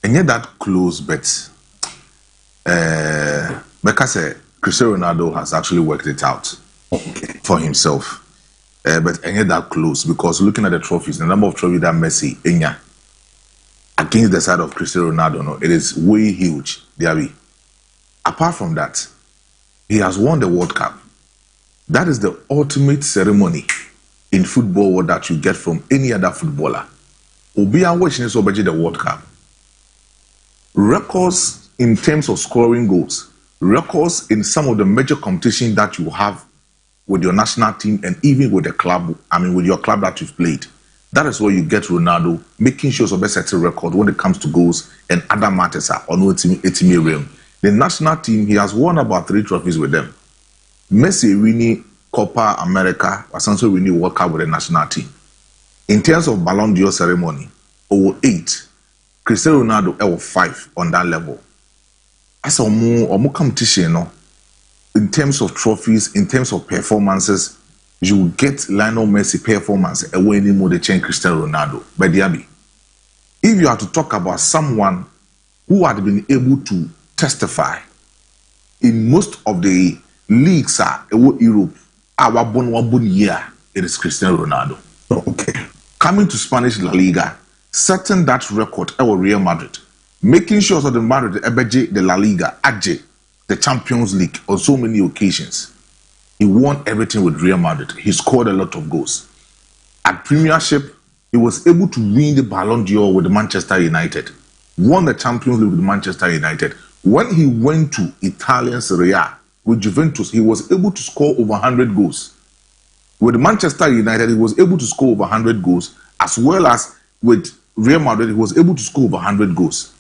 yet that close, but Because Cristiano Ronaldo has actually worked it out for himself. But ain't that close, because looking at the trophies, the number of trophies that Messi Enya against the side of Cristiano Ronaldo, no, it is way huge. DIABY. Apart from that, he has won the World Cup. That is the ultimate ceremony in football that you get from any other footballer. Obia watching is already the World Cup. Records in terms of scoring goals, records in some of the major competitions that you have with your national team and even with the club, with your club that you've played. That is where you get Ronaldo making sure of a certain record when it comes to goals and other matters are on ultimate realm. The national team, he has won about 3 trophies with them. Messi winning Copa America, was also winning World Cup with the national team. In terms of Ballon d'Or ceremony, 8, Cristiano Ronaldo 5 on that level. As a more competition, no? In terms of trophies, in terms of performances, you get Lionel Messi performance away anymore the change Cristiano Ronaldo. But DIABY, if you have to talk about someone who had been able to testify in most of the leagues Europe, our one year, it is Cristiano Ronaldo. Okay. Coming to Spanish La Liga, setting that record our Real Madrid, making sure that the Madrid the La Liga, the Champions League on so many occasions. He won everything with Real Madrid. He scored a lot of goals. At Premiership, he was able to win the Ballon d'Or with Manchester United. Won the Champions League with Manchester United. When he went to Italian Serie A with Juventus, he was able to score over 100 goals. With Manchester United, he was able to score over 100 goals, as well as with Real Madrid, he was able to score over 100 goals.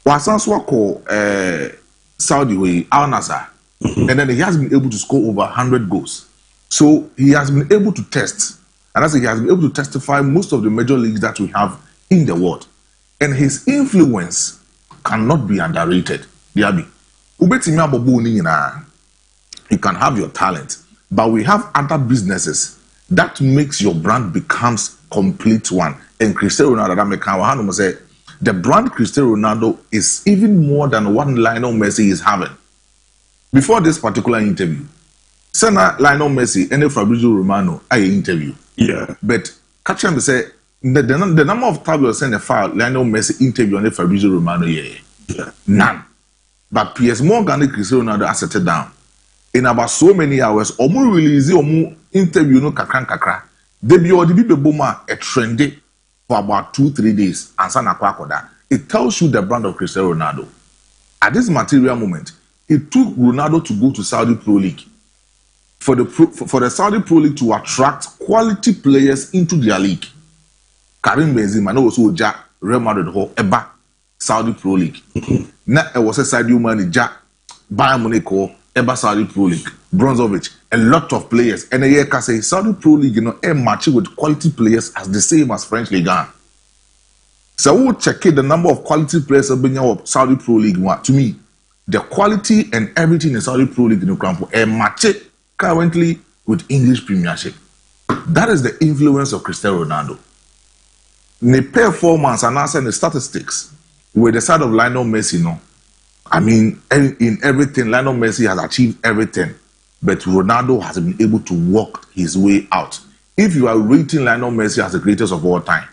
Wasanswa called Saudi way, Al Nassr, and then he has been able to score over 100 goals. So he has been able to test, and as he has been able to testify most of the major leagues that we have in the world. And his influence cannot be underrated. DIABY. You can have your talent, but we have other businesses that makes your brand becomes complete one. And Cristiano Ronaldo say the brand Cristiano Ronaldo is even more than what Lionel Messi is having. Before this particular interview, Senna Lionel Messi and Fabrizio Romano I interview. Yeah. But catch him say the number of tablets send a file Lionel Messi interview on the Fabrizio Romano yeah. None. But PS Morgan and Cristiano Ronaldo are settled down. In about so many hours, omu release omu interview no kakra. Debi odi bi beboma a trendy for about 2-3 days. It tells you the brand of Cristiano Ronaldo. At this material moment, it took Ronaldo to go to Saudi Pro League for the Saudi Pro League to attract quality players into their league. Karim Benzema no also ja Real Madrid ho eba Saudi Pro League. Na e was a Saudi manager Bayern Munich ho eba Saudi Pro League. Bronzovic, a lot of players. And a can say Saudi Pro League, a match with quality players as the same as French Ligue 1. So we'll check the number of quality players of Saudi Pro League. To me, the quality and everything in Saudi Pro League in the a match currently with English Premiership. That is the influence of Cristiano Ronaldo. The performance and also the statistics with the side of Lionel Messi, in everything, Lionel Messi has achieved everything. But Ronaldo has been able to walk his way out. If you are rating Lionel Messi as the greatest of all time,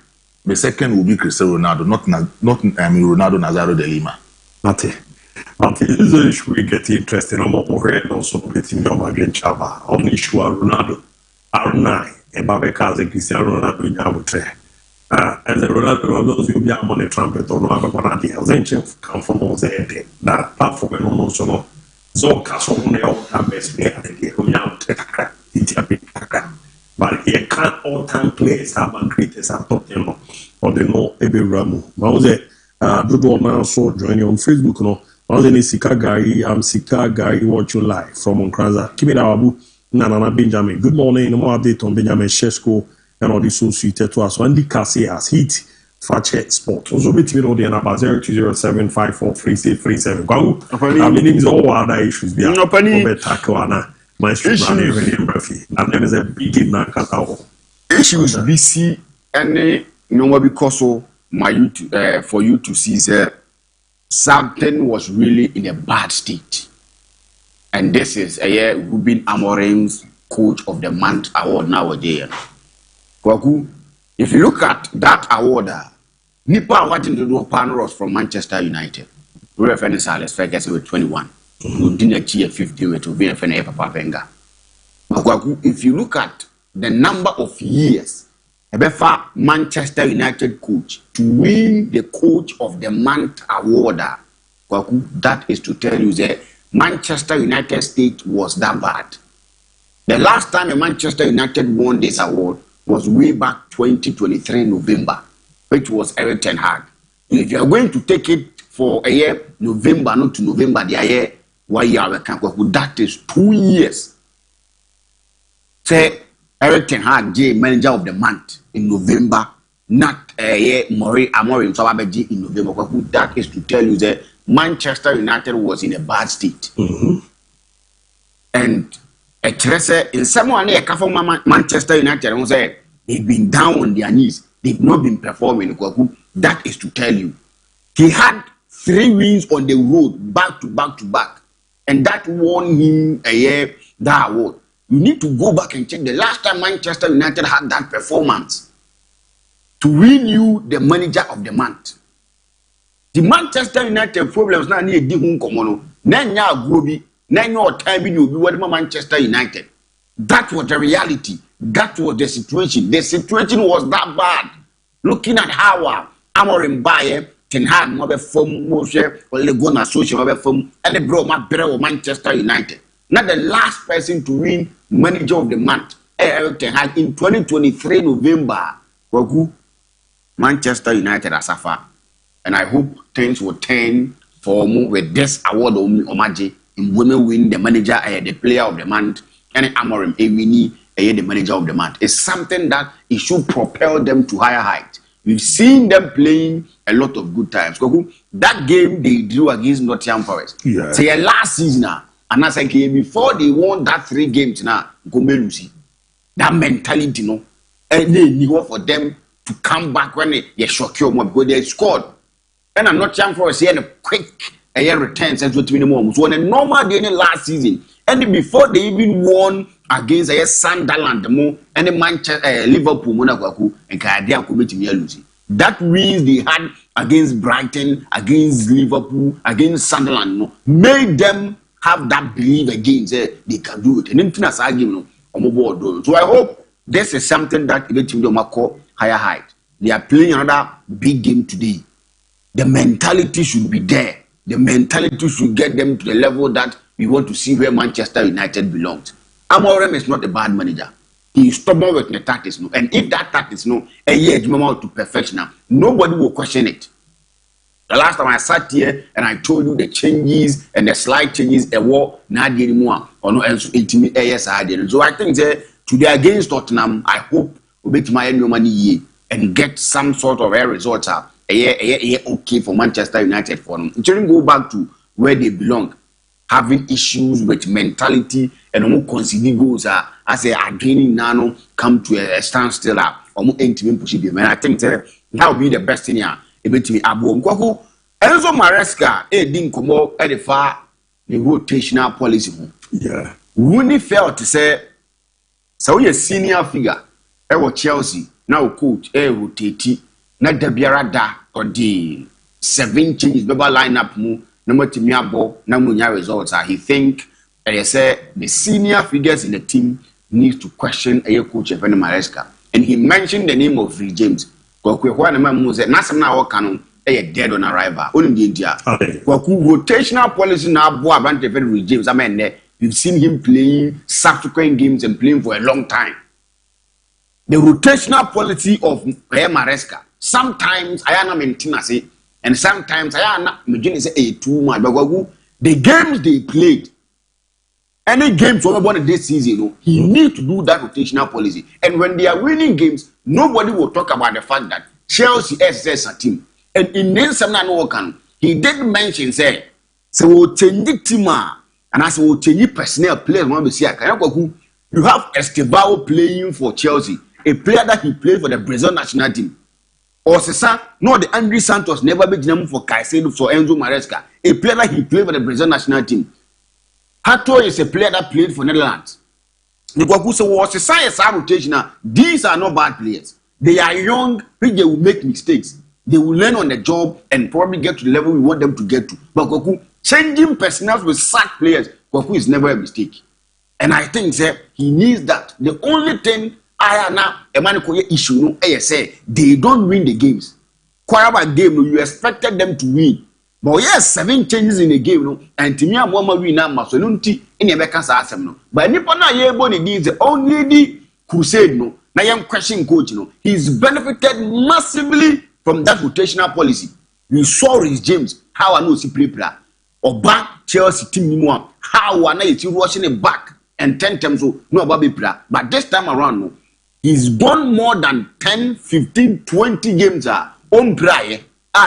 the second will be Cristiano Ronaldo, not Ronaldo Nazario de Lima. Mate, this issue we get interested in and also getting your against Chava on the issue of Ronaldo. R9, and Babeka's Cristiano Ronaldo in Abutre. And the Ronaldo will be on the trumpet or no one else. Come from all the that platform and also no. So but he can't all-time players have been greatest at Tottenham or the no ABOU. But was it people also joining on Facebook no. Was any Sika Gary, I'm Sika Gary watching live from Onkraza. Keep it ABOU. Nana Benjamin. Good morning. No more update on Benjamin Shesko and all the so suited to us. So Andy Cassie has hit Fakye Sport. Also, between all the number 0207543637. I mean, it's all other issues. There are my issues. And there is a big issues. BC and no more because of my for you to see, sir. something was really in a bad state. And this is Ruben Amorim's Coach of the Month award nowadays. Kwaku, if you look at that award, Nipa wanting to do Panros from Manchester United. We have finished Alex Ferguson with 21. We didn't achieve 50 with to be a Papa Venga. Kwaku, if you look at the number of years Ebefa Manchester United coach to win the Coach of the Month award, Kwaku, that is to tell you that Manchester United state was that bad. The last time a Manchester United won this award was way back 2023 November, which was Eric Ten Hag. If you are going to take it for a year, November, not to November, the year, 1 year, that is 2 years. Say Eric Ten Hag, manager of the month in November, not a year, Amorim Sababeji in November. That is to tell you that Manchester United was in a bad state. And in someone Manchester United say they've been down on their knees, they've not been performing. That is to tell you he had 3 wins on the road back to back to back, and that won him a year that award. You need to go back and check the last time Manchester United had that performance to win you the manager of the month. The Manchester United problems now need di hun komono. Nanya agrobi, nanya time bi obi what Manchester United. That was the reality. That was the situation. The situation was that bad. Looking at how Amorim Baye, Ten Hag mo be form mo share or Legona social mo be form and the bro ma bere Manchester United. Not the last person to win manager of the month. Eric Ten Hag in 2023 November. Wagu Manchester United as suffer. And I hope things will turn for more with this award Omaji in women win the manager the player of the month and Amorim Ewini the manager of the month. It's something that it should propel them to higher heights. We've seen them playing a lot of good times. That game they drew against Nottingham Forest. Yeah. So last season and as I came before they won that 3 games now, that mentality, and they knew for them to come back when they shock you because they scored. And I'm not trying for us here a quick returns and what we know. So on a normal day last season, and before they even won against Sunderland, and the Manchester Liverpool, Monaco, and Kadia committing losing. That wins they had against Brighton, against Liverpool, against Sunderland, made them have that belief again, say they can do it. And then finish arguing on board. So I hope this is something that eventually will call higher height. They are playing another big game today. The mentality should be there. The mentality should get them to the level that we want to see where Manchester United belongs. Amorim is not a bad manager. He is stubborn with the tactics. And if that tactics a year to perfection, nobody will question it. The last time I sat here and I told you the changes and the slight changes, a war, not anymore, or no, and so 18 years I did. So I think that today against Tottenham, I hope we'll bet my money and get some sort of a result. Okay for Manchester United for them. It shouldn't go back to where they belong, having issues with mentality and almost conceding goals as they are gaining now come to a standstill almost intimate possible. And I think that will be the best thing here. Eventually, ABOU. Enzo Maresca didn't come out at the far the rotational policy. Yeah, Rooney felt to say so a senior figure. Chelsea now coach rotate. Na dabiara da or the 7 changes beba lineup mu na matimi abo na munya results he think say the senior figures in the team need to question coach Evan Maresca, and he mentioned the name of Reece James. Kokwe na mamu say na sam na wo kanu dead on arrival only the India. Kwaku rotational policy na abo abante Reece James amen. You've seen him playing subsequent games and playing for a long time. The rotational policy of Maresca. Sometimes I am maintenance, and sometimes I am not too much. But the games they played, any games over this season, he need to do that rotational policy. And when they are winning games, nobody will talk about the fact that Chelsea is a team. And in this he did mention say, so we'll change the team, and as we'll change personnel players. You have Estevao playing for Chelsea, a player that he played for the Brazil national team. or Sesa, no, the Andre Santos never be them for Caicedo for Enzo Maresca, a player that he played for the Brazilian national team. Hato is a player that played for Netherlands. The Kwakusa was a science rotation. These are not bad players. They are young, they will make mistakes. They will learn on the job and probably get to the level we want them to get to. But Kwaku, changing personnel with such players, Kwaku is never a mistake. And I think that he needs that. The only thing I have now, a man issue, no, say they don't win the games. Quaraba game, you expected them to win. But yes, 7 changes in the game, no, and to me, I'm one win now, Masolunti in a vacancy. No, but Nipona Yeboni needs only the crusade, no. Now I am questioning coach, no. He's benefited massively from that rotational policy. You saw Rhys James, how I know si play or back Chelsea team more, how I know it's rushing it back and 10 times so no about player. But this time around, no, he's done more than 10, 15, 20 games on prior.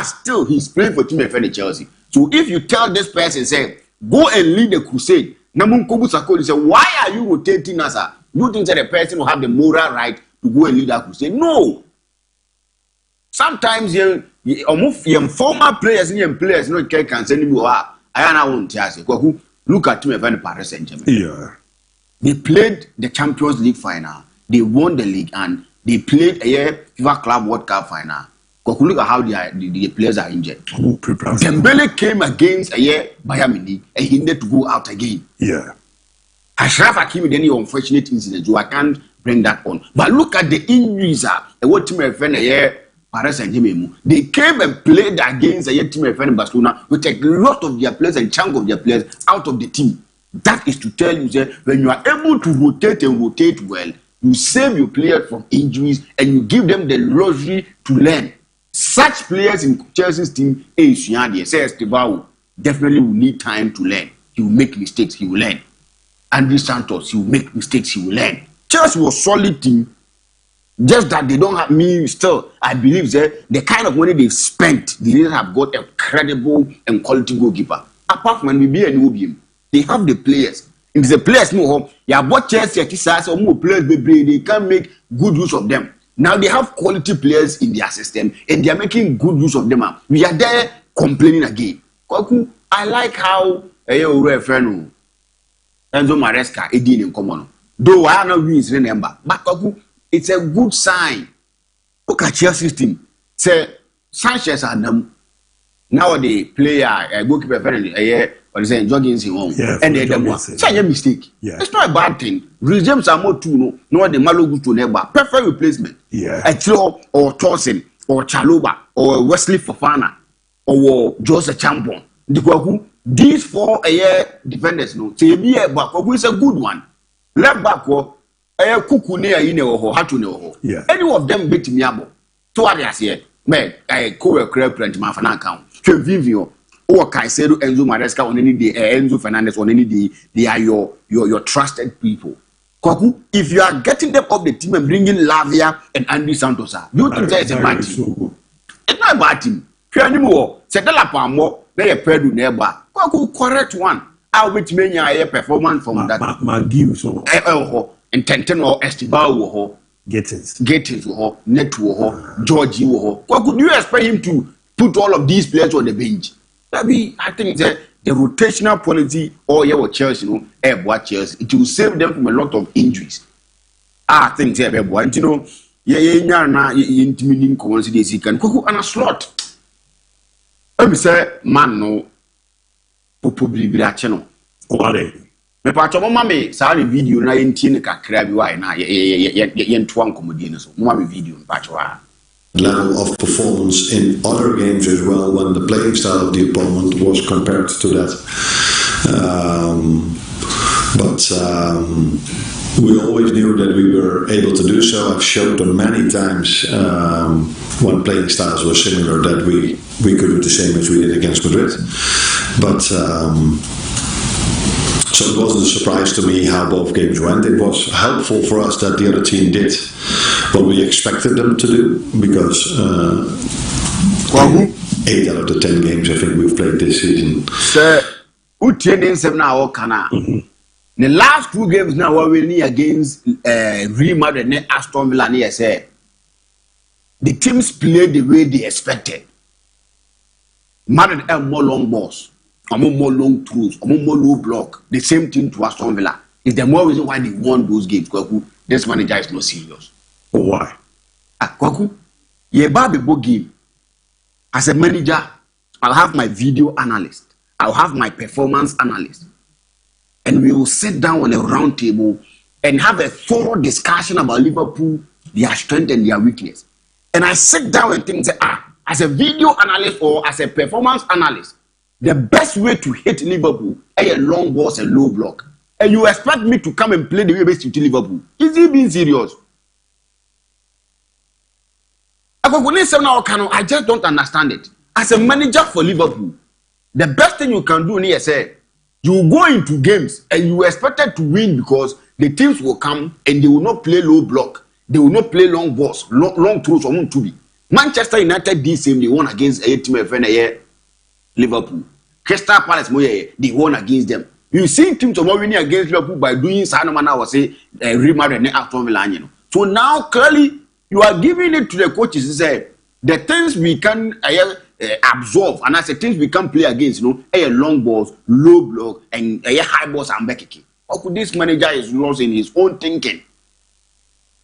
Still he's playing for Team FN Chelsea. So if you tell this person, say, go and lead the crusade, Namun Kobu Sakoli say, why are you rotating us? You think that the person will have the moral right to go and lead that crusade? No. Sometimes you former players and players no can send you I won't look at Team FN Paris Saint-Germain. Yeah. They played the Champions League final. They won the league and they played a FIFA Club World Cup final. Look at how the players are injured. Dembele came against Bayern Munich and he needed to go out again. Yeah. Ashraf Hakimi then the unfortunate incident, so I can't bring that on. But look at the injuries. What team FN Paris Saint-Germain. They came and played against a team FN Barcelona with a lot of their players and chunk of their players out of the team. That is to tell you that when you are able to rotate and rotate well, you save your players from injuries and you give them the luxury to learn. Such players in Chelsea's team, ABOU, definitely will need time to learn. He will make mistakes, he will learn. Andre Santos, he will make mistakes, he will learn. Chelsea was solid team. Just that they don't have me still. I believe that the kind of money they've spent, they didn't have got a credible and quality goalkeeper. Apart from NBB and OBM, they have the players. If the players know how, you have bought Chelsea, more players, they can make good use of them. Now they have quality players in their system and they are making good use of them. We are there complaining again. I like how Enzo Maresca is in common. Though I don't know his number, but it's a good sign. Look at Chelsea's team. Say Sanchez and them now the player goalkeeper or say jogging home and they them say a mistake. Yeah. It's not a bad thing. Rhys James are more too no the Malo to never perfect replacement. Yeah. Etlo or Torsen or Chaloba or Wesley Fofana or Jose Champon. These 4 defenders no say be a back is a good one. Left back Kuku yeah. Any of them beat me up. So what I say, man, I co crab print my fan account. Vivio or Caicedo, Enzo Maresca on any day, Enzo Fernandez on any day, they are your trusted people. Kwaku, if you are getting them off the team and bringing Lavia and Andre Santos, you think that it's a bad team? It's not a bad team. Anymore, Setela Pamo, they are paired with neighbor. Kwaku, correct one. I'll wait many a performance from that. My view so. And Tenten or Estival Gettins or Neto or Georgie or what could you expect him to put all of these players on the bench? I think that the rotational policy or your Chelsea, Chelsea, it will save them from a lot of injuries. I think they have one, intimidating coincidence can cook on a slot. I say, man, no, probably be that channel. Me pato mama sa re video na yentie ne kakra bi why na yentoa nkomodie so mama video pato a level of performance in other games as well when the playing style of the opponent was compared to that but we always knew that we were able to do so. I've showed them many times when playing styles were similar that we could do the same as we did against Madrid, but so it wasn't a surprise to me how both games went. It was helpful for us that the other team did what we expected them to do because 8 out of the 10 games I think we've played this season. The last 2 games now were really against Real Madrid and Aston Villa. the teams played the way they expected. Madrid have more long balls, more long throws, more low block. The same thing to Aston Villa. It's the more reason why they won those games. Kwaku, this manager is not serious. Why? Kwaku, yeah, Bible game. As a manager, I'll have my video analyst. I'll have my performance analyst. And we will sit down on a round table and have a thorough discussion about Liverpool, their strength and their weakness. And I sit down and think, as a video analyst or as a performance analyst, the best way to hit Liverpool is a long ball and low block. And you expect me to come and play the way best to Liverpool? Is he being serious? I just don't understand it. As a manager for Liverpool, the best thing you can do is say, you go into games and you expected to win because the teams will come and they will not play low block. They will not play long balls, long throws or to be. Manchester United did same. They won against a team of Liverpool. Crystal Palace, they won against them. You see teams of winning against Liverpool by doing Sanomana or say Real Madrid and Aston Villa. So now clearly you are giving it to the coaches to say the things we can absorb and as the things we can play against, long balls, low block, and high balls and back kicking. How could this manager is lost in his own thinking?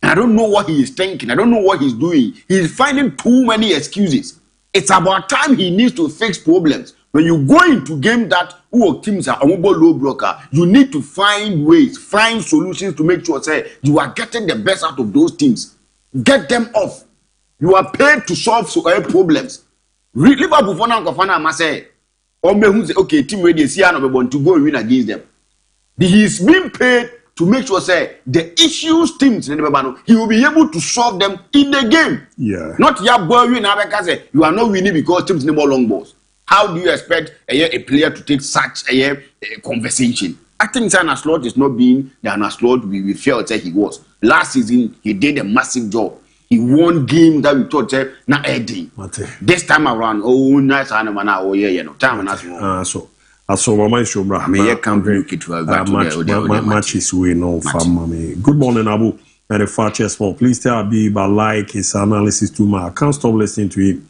I don't know what he is thinking. I don't know what he's doing. He's finding too many excuses. It's about time he needs to fix problems. When you go into game that teams are low blocker, you need to find ways, find solutions to make sure say you are getting the best out of those teams. Get them off. You are paid to solve problems. Liverpool for now, must say, okay, team ready to go and win against them. He's being paid to make sure say the issues teams he will be able to solve them in the game. Yeah. Not you are not winning because teams need more long balls. How do you expect a player to take such a conversation? I think Anna Slot is not being the Anna Slot we felt that he was. Last season he did a massive job. He won games that we thought na Eddie. This time around, nice animal now. Time so mama is bra. Me can bring it to matches we know from me. Good morning, Abu. And the Fakye Sport. Please tell Abi but like his analysis too much. I can't stop listening to him.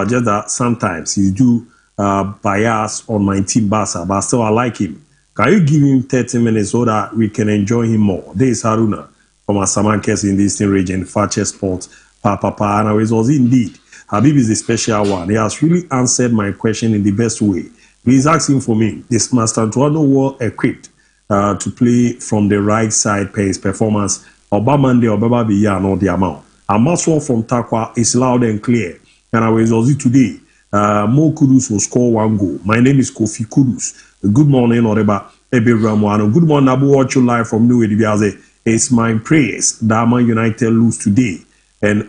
Just that sometimes he do bias on my team Barca, but still I like him. Can you give him 30 minutes so that we can enjoy him more? This is Haruna from Asamankes in the Eastern region, Fakye Sport, Papa, and I was indeed. Habib is a special one. He has really answered my question in the best way. Please ask him for me. This Master Antoine well equipped to play from the right side per his performance. Obamande or Baba Biya no the amount. A muscle from Takwa is loud and clear. And I was also today. Mo Kudus will score 1 goal. My name is Kofi Kudus. Good morning, Oreba Ebe Ramwano. Good morning, Abu. Watch you live from New Edibiaze. It's my prayers that Man United lose today. And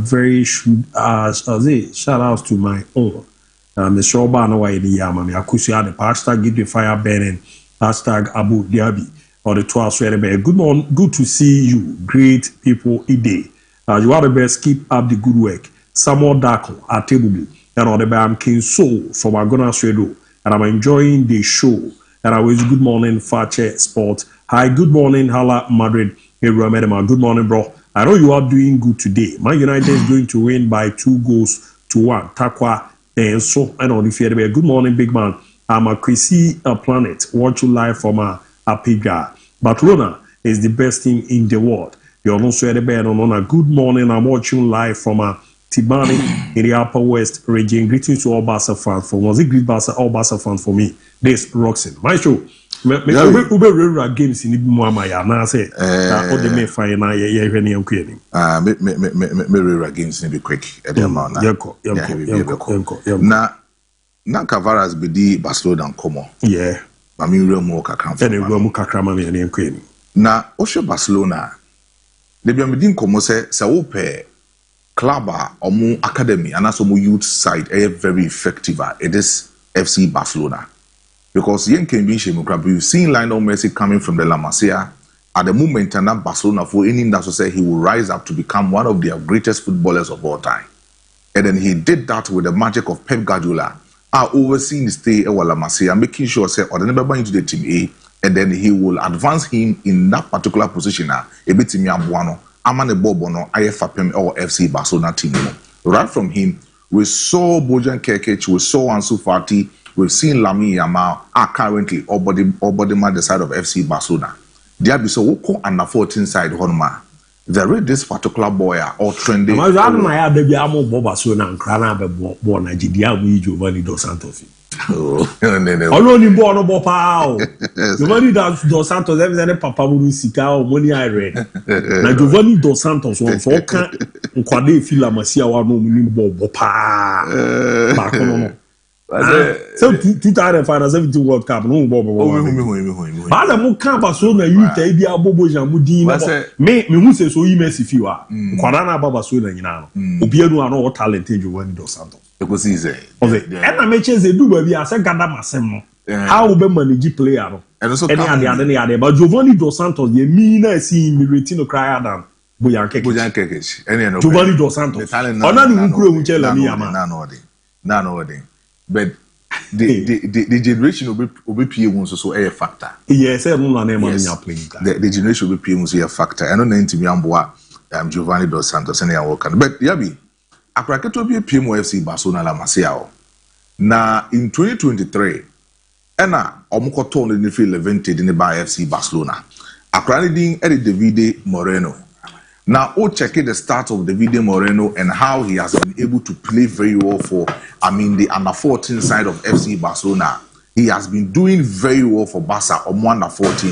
very shout outs to my own. Mr. Obama, why the Yamami Akusia, the hashtag give the fire burning, hashtag Abu Diaby, or the 12th. Good morning, good to see you, great people, Ide. You are the best, keep up the good work. Samuel Dako at Tebubu, and on the I'm King Soul from Agona Sredo, and I'm enjoying the show. And I wish good morning, Fakye Sport. Hi, good morning, Hala Madrid. Hey, Ramedema, good morning, bro. I know you are doing good today. Man United is going to win by 2-1. Takwa. And so, I know if you're good morning, big man. I'm a Chrissy Planet. Watch you live from a Piga. Barcelona is the best team in the world. You're also at the bed on a good morning. I'm watching live from a Tibani in the Upper West region. Greetings to all Barca fans. For was it great Barca, all Barca fans for me. This Roxen. My show. Ube games in the Muamaya. Now I say, all the may find now. Yeah, any unclearing. Me games in the quick at the amount. Na Cavaras be the Barcelona and Como. Yeah. I mean, real more kakram. Any real kakram and any queen. Na Osho Barcelona. The Biamidin Como say, Saupe club or more academy and also more youth side are very effective. It is FC Barcelona. Because yen can be we've seen Lionel Messi coming from the La Masia at the moment, and that Barcelona for any that say he will rise up to become one of their greatest footballers of all time. And then he did that with the magic of Pep Guardiola, overseeing the stay at La Masia, making sure say or the never into the team A, and then he will advance him in that particular position. A bit Amane Bobo no IFAPM or FC Barcelona team. Right from him, we saw Bojan Kerkic, we saw Ansu Fati, we've seen Lamine Yamal are currently Obodima the side of FC Barcelona. DIABY so woko under 14 side honma. There is this particular boy or trending. I'm not baby. I'm on Barcelona and Crana born DIABY Giovanni Dos Santos. Oh, only born on Bopao. Giovanni Dos Santos, every Papa Sika or money I read. Now Giovanni Dos Santos was so can't Quade Fila Masia or no Bopa. So 2017 World Cup, no Bobo. But I'm can't Barcelona, you take the Abobo Jamudi. Me who says so you Messi Fiwa. Quadana Barcelona, you know. Obiano are no talented Giovanni Dos Santos. Because he's and I mentioned they do baby. I said Ganda Masemo. How be manage player? And also any but Giovanni Dos Santos, you mean see him retino cry down. Bojan Kerkic. Giovanni Dos Santos. But the generation will be PA so a factor. Yes, the generation will be PA a factor. I don't know to me Giovanni Dos Santos and Yawokan. But DIABY, Akrake to be a PMO FC Barcelona la Masiao. Na in 2023, Ena Omukoton in the field evented in the by FC Barcelona. Akrake ding Eddie Davide Moreno. Now, check the start of Davide Moreno and how he has been able to play very well for, the under 14 side of FC Barcelona. He has been doing very well for Barca on under 14.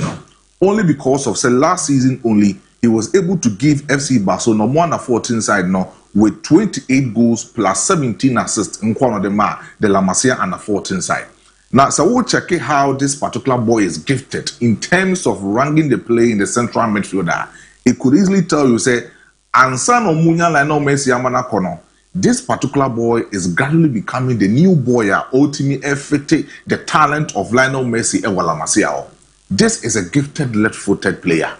Only because of, say, last season only, he was able to give FC Barcelona on under 14 side now with 28 goals plus 17 assists in one of them, the La Masia under 14 side. Now, so we'll check how this particular boy is gifted in terms of ranking the play in the central midfielder. It could easily tell you, say, Ansan or Munya Lionel Messi Amana Kono, this particular boy is gradually becoming the new boy ultimately affecting the talent of Lionel Messi Ewala Masiao. This is a gifted left-footed player.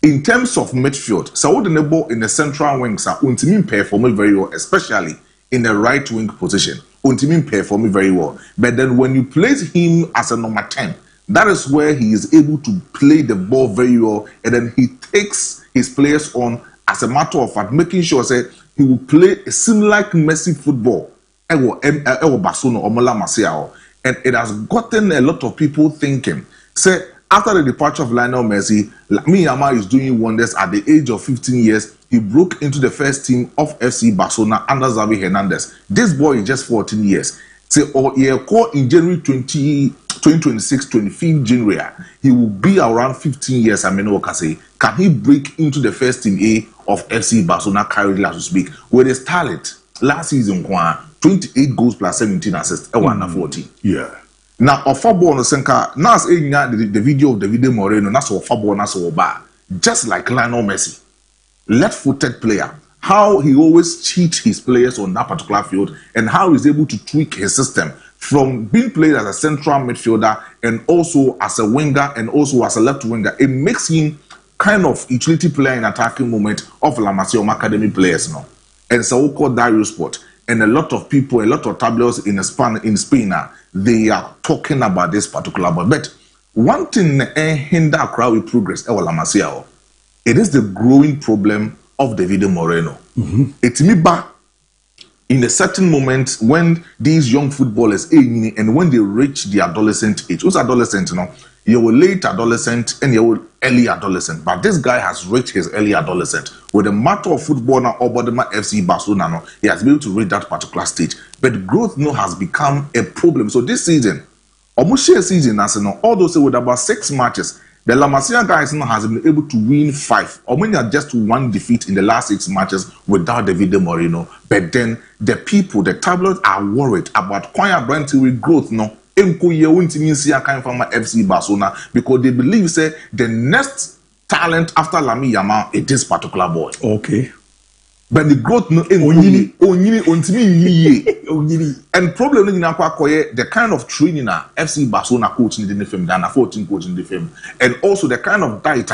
In terms of midfield, Saudi Nebo in the central wings are ultimately performing very well, especially in the right wing position. Ultimately performing very well. But then when you place him as a number 10, that is where he is able to play the ball very well, and then he takes his players on as a matter of fact, making sure that he will play a similar like Messi football. Barcelona or Mola Masiao. And it has gotten a lot of people thinking, say, after the departure of Lionel Messi, Lamine Yamal is doing wonders at the age of 15 years. He broke into the first team of FC Barcelona under Xavi Hernandez. This boy is just 14 years. Say, in January 2026, 25th January, he will be around 15 years. Can he break into the first team A of FC Barcelona currently as we speak? With his talent, last season, 28 goals plus 17 assists, under 14. Yeah. Now, Ofabo no Senka, now the video of Davide Moreno, that's Ofabo Naso just like Lionel Messi, left-footed player. How he always cheats his players on that particular field and how he's able to tweak his system from being played as a central midfielder and also as a winger and also as a left winger. It makes him kind of utility player in attacking moment of La Masia Academy players now. And so we call Diario Sport. And a lot of people, a lot of tabloids in Spain, they are talking about this particular boy. But one thing hinder crowd with progress, La Masia, it is the growing problem of Davide Moreno. It's me back in a certain moment when these young footballers and when they reach the adolescent age. Who's adolescent? You're late adolescent and you're early adolescent. But this guy has reached his early adolescent. With the matter of football now, Obodima FC Barcelona, he has been able to reach that particular stage. But growth now has become a problem. So this season, almost share season, although say with about 6 matches, the La Masia guys now has been able to win 5. Or many are just 1 defeat in the last 6 matches without Davide Moreno. But then the people, the tabloids are worried about Kwaya Brentwood growth now. FC Barcelona because they believe say the next talent after Lamine Yamal is this particular boy. Okay. But the growth no and problem in the kind of training FC Barcelona coach in the film, Dana 14 coach in the film, and also the kind of diet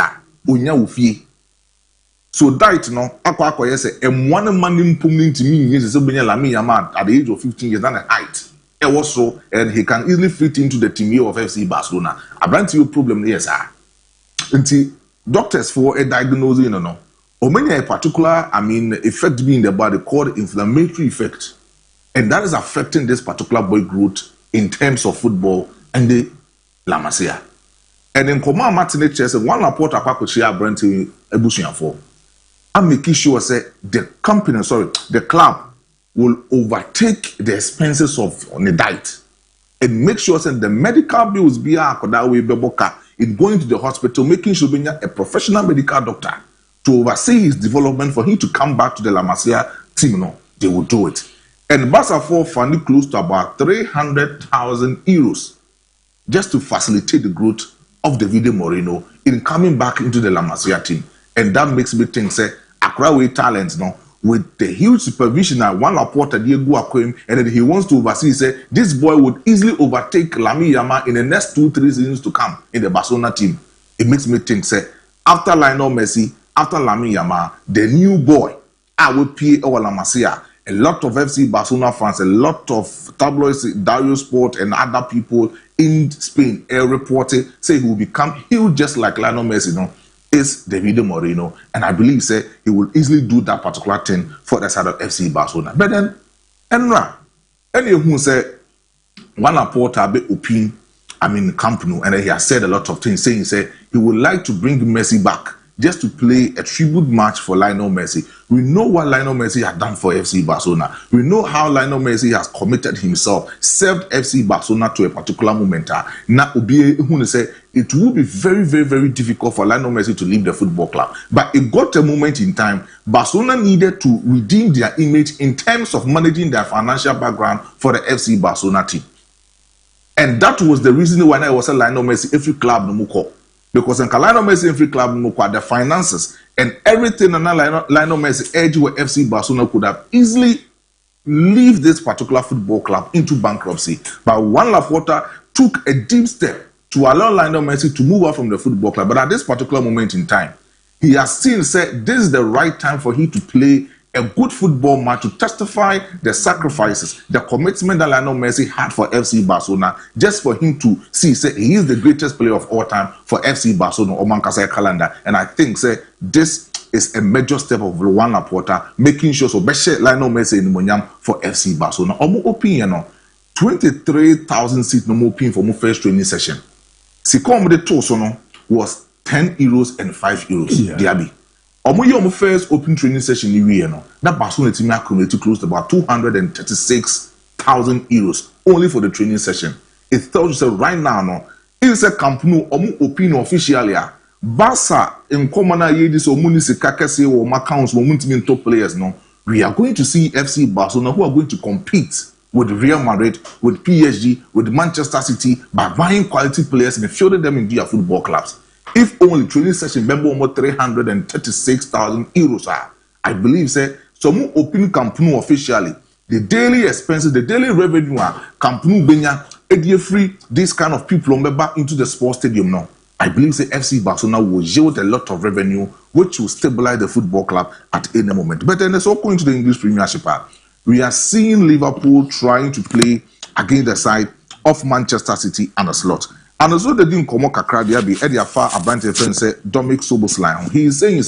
so diet no akwa say and one man improving to me is Lamine Yamal at the age of 15 years than a height. Also, and he can easily fit into the team of FC Barcelona. I bring to you problem yes, sir. Until doctors for a diagnosis, many a particular, effect being in the body called inflammatory effect. And that is affecting this particular boy growth in terms of football and the La Masia. And in Command Martinez says, one report about share Brent Ebusian for. I'm making sure the club will overtake the expenses of on the diet and make sure the medical bills be in going to the hospital, making sure a professional medical doctor to oversee his development for him to come back to the La Masia team. No, they will do it. And Barca funded close to about 300,000 euros just to facilitate the growth of David Moreno in coming back into the La Masia team. And that makes me think, Accra Way talents, no, with the huge supervision at one Laporta Diego Aquim, and then he wants to oversee, this boy would easily overtake Lami Yama in the next 2-3 seasons to come in the Barcelona team. It makes me think, after Lionel Messi, after Lami Yama, the new boy, I will pay our La Masia. A lot of FC Barcelona fans, a lot of tabloids, Dario Sport, and other people in Spain reported say he will become huge just like Lionel Messi. No, is David Moreno, and I believe he will easily do that particular thing for the side of FC Barcelona. But then, Enra, any who say one reporter be opinion, Camp Nou, and he has said a lot of things, saying he would like to bring Messi back just to play a tribute match for Lionel Messi. We know what Lionel Messi has done for FC Barcelona. We know how Lionel Messi has committed himself, served FC Barcelona to a particular moment. Now, it will be very, very, very difficult for Lionel Messi to leave the football club. But it got a moment in time, Barcelona needed to redeem their image in terms of managing their financial background for the FC Barcelona team. And that was the reason why I was a Lionel Messi every club no more. Because in Lionel Messi every club no more, the finances and everything and Lionel Messi edge where FC Barcelona could have easily leave this particular football club into bankruptcy. But Juan Laporta took a deep step to allow Lionel Messi to move out from the football club. But at this particular moment in time, he has still said this is the right time for him to play a good football match to testify the sacrifices, the commitment that Lionel Messi had for FC Barcelona, just for him to see, he is the greatest player of all time for FC Barcelona or Mancasa calendar. And I think, this is a major step of Juan Laporta, making sure Lionel Messi in Monyam for FC Barcelona. Omo opinion, 23,000 seats no more pin for my first training session. Sikom de Tosono was 10 euros and 5 euros. DIABY. Omo first open training session in the that Barcelona team accumulated close to about 236,000 euros only for the training session. It tells you right now, no, it's a Camp Nou Omo open officially. Barca in common this Omunisi Kakase or Maccounts momentum top players. No, we are going to see FC Barcelona who are going to compete with Real Madrid, with PSG, with Manchester City by buying quality players and fielding them into their football clubs. If only training session member almost 336,000 euros I believe some open Camp Nou officially the daily expenses, the daily revenue Camp Nou benya free this kind of people member into the sports stadium now. I believe FC Barcelona will yield a lot of revenue which will stabilize the football club at any moment. But then let's all go into the English Premiership. We are seeing Liverpool trying to play against the side of Manchester City and a slot. And also they didn't come kakra DIABY Edia far Abante friend say Dominic Soboslai. He is saying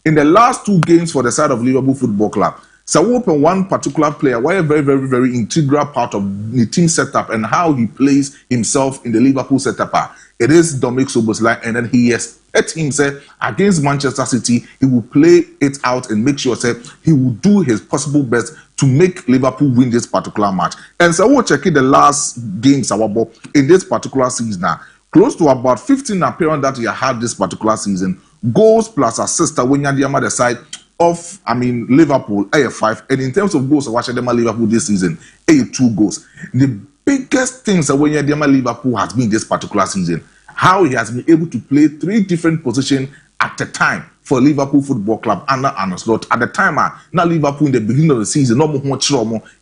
in the last 2 games for the side of Liverpool Football Club, so open one particular player, why a very, very, very integral part of the team setup and how he plays himself in the Liverpool setup. It is Dominic Soboslai, and then he has let him say against Manchester City, he will play it out and make sure he will do his possible best to make Liverpool win this particular match. And so we'll check the last games in this particular season now. Close to about 15 appearances that he had this particular season. Goals plus assists when you're the other side of Liverpool, 5. And in terms of goals, watching them Liverpool this season, 2 goals. The biggest things when you're the Liverpool has been this particular season. How he has been able to play 3 different positions at a time for Liverpool Football Club under Arne Slot. At the time, now Liverpool in the beginning of the season, no more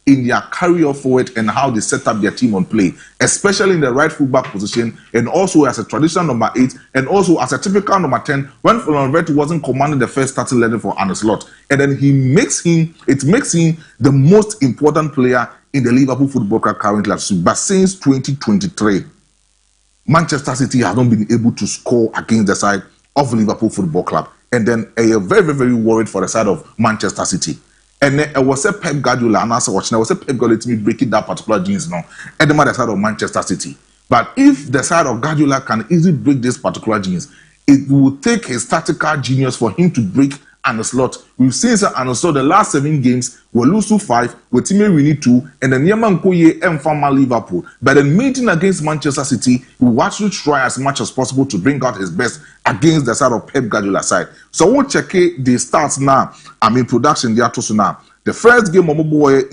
in their carry forward and how they set up their team on play, especially in the right fullback position, and also as a traditional number 8, and also as a typical number 10 when Florent wasn't commanding the first starting level for Arne Slot. And then it makes him the most important player in the Liverpool Football Club currently. But since 2023, Manchester City has not been able to score against the side of Liverpool Football Club. and then very worried for the side of Manchester City. And then it was a Pep Guardiola, and also watching, I was a Pep Guardiola to me breaking that particular genes now, and the side of Manchester City. But if the side of Guardiola can easily break this particular genes, it will take his tactical genius for him to break Arne Slot. We've seen Arne Slot the last 7 games, we lose to 5, with team we need 2, and then Yaman Koye and Farmer Liverpool. But then meeting against Manchester City, we will actually try as much as possible to bring out his best against the side of Pep Guardiola side. So we'll check the stats now. Production there also now. The first game in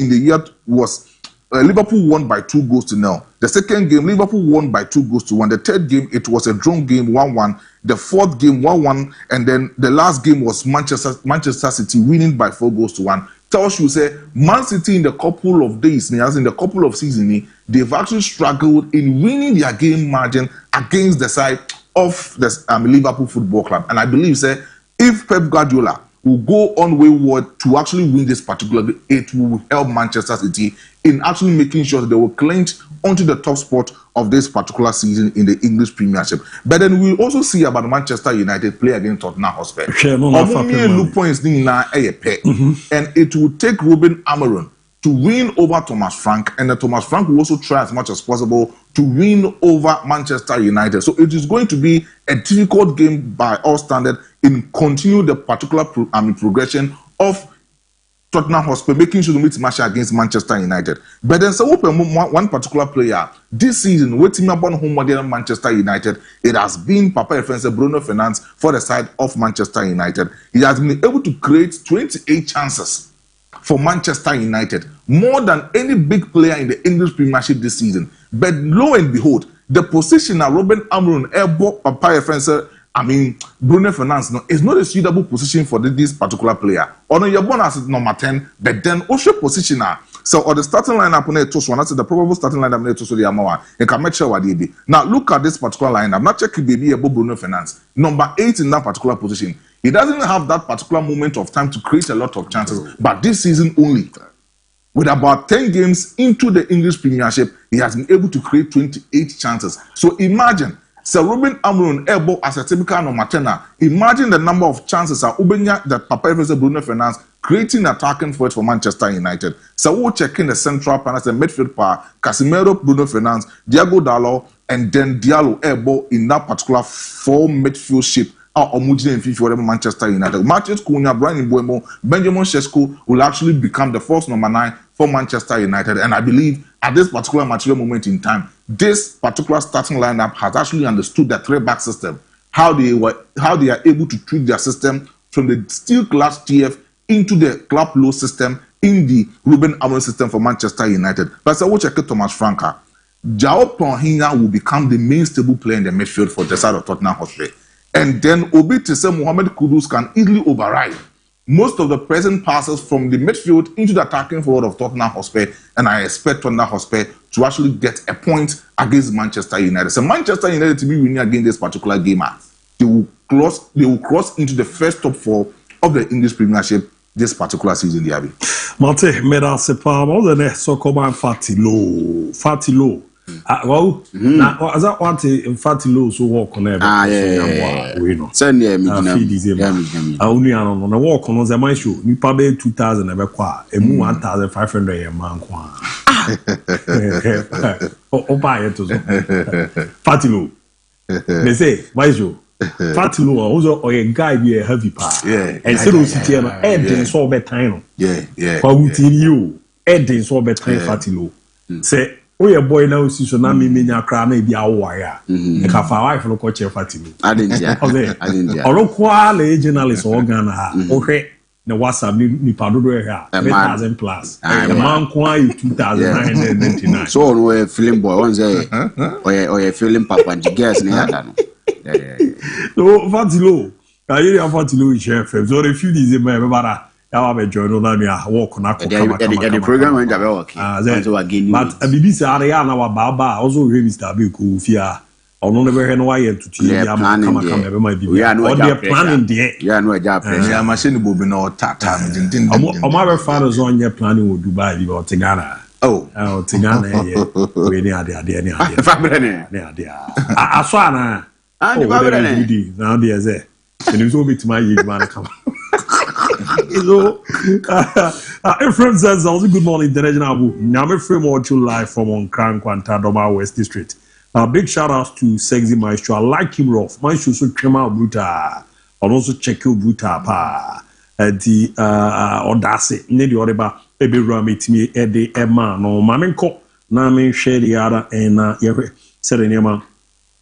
the year was Liverpool won by 2-0. The second game, Liverpool won by 2-1. The third game, it was a drawn game, 1-1. The fourth game, 1-1. And then the last game was Manchester City winning by 4-1. Tells you, say, Man City in the couple of days, in the couple of seasons, they've actually struggled in winning their game margin against the side of the Liverpool Football Club. And I believe, say, if Pep Guardiola will go on wayward to actually win this particular game, it will help Manchester City in actually making sure that they will clinch onto the top spot of this particular season in the English Premiership. But then we'll also see about Manchester United play against Tottenham Hotspur. And it will take Ruben Amorim to win over Thomas Frank, and Thomas Frank will also try as much as possible to win over Manchester United. So it is going to be a difficult game by all standards in continue the particular progression of Tottenham Hotspur, making sure to meet match against Manchester United. But then so one particular player this season, waiting upon home modern Manchester United, it has been Papa Efense Bruno Fernandes for the side of Manchester United. He has been able to create 28 chances for Manchester United, more than any big player in the English Premiership this season. But lo and behold, the position that Ruben Amorim, Papa Efense, Bruno Fernandes, is not a suitable position for this particular player. Or you're born as number 10, but then also position. So, or the starting lineup on the probable starting lineup on the Amawa, you can make sure what DIABY. Now, look at this particular lineup. Not checking baby about Bruno Fernandes, number 8 in that particular position. He doesn't have that particular moment of time to create a lot of chances, but this season only, with about 10 games into the English Premiership, he has been able to create 28 chances. So imagine, Sir Ruben Amorim able as a typical number 10. Imagine the number of chances that Papa Efense Bruno Fernandes creating attacking forward for Manchester United. So we'll check in the central panels, the midfield power, Casemiro, Bruno Fernandes, Diego Dalot, and then Diallo able in that particular 4 midfield shape. Manchester United. Matheus Cunha, Brian Mbeumo, Benjamin Sesko will actually become the first number 9 for Manchester United. And I believe at this particular material moment in time, this particular starting lineup has actually understood the 3-back system, how they are able to tweak their system from the steel class TF into the club low system in the Ruben Amorim system for Manchester United. But so we'll check Thomas Franka. João Paulinho will become the main stable player in the midfield for the side of Tottenham Hotspur. And then Obi Tese Mohamed Kudus can easily override most of the present passes from the midfield into the attacking forward of Tottenham Hotspur. And I expect Tottenham Hotspur to actually get a point against Manchester United. So Manchester United to be winning against this particular game, they will cross into the first top 4 of the English Premiership this particular season, DIABY. Mate, meda se pa mo de so koma Fatilo. Well, now as I want to Fatilo so walk on every we know. Send me only on the walk on the my show. You pay 2,000 ever qua, a 1,500 a man qua. Oh, buy it to Fatilo. They say, why show? Fatilo also or a guy be a heavy part. Yeah. And so city and so bedtime. Yeah. What would you? Ed so bedtime Fatilo. Say, oh, your boy now see so now me nya kra na bia wo ya. E ka fa wife no ko che Fatilo. I didn't. Oro kwa le journalist o Ghana ha. O hwe na WhatsApp ni padodo e ha 3,000 plus. The man kwa you 2,999. So we film boy one say oh film papa and guess na ya no. So Fatilo, I hear Fatilo is chef. So if you is my brother, I have join on me walk na ko kama. The program when they work. So again. But BBC area na wa baba also we Mr. Abiku fia. Ono never hear no why to tea kama be my bibi. Or they planning there. Yeah, no job. Yeah, machine bo be no tata. O my fathers on your planning with Dubai or Ghana. Oh, Ghana we ni ade. Family Aswana. And now there's and it's all bit my age, man. Come on. So, Ephraim says, also good morning, International Abu. Now, Ephraim watching live from on Kran Kwanta, Doma West District. Big shout out to Sexy Maestro. I like him rough. Maestro so trema bruta. And also check your bruta pa. The Odase, Nedi Odeba, Ebe Ramitimi, Ede Emma, no Mamenko, Name share the other, and Yere Serenema.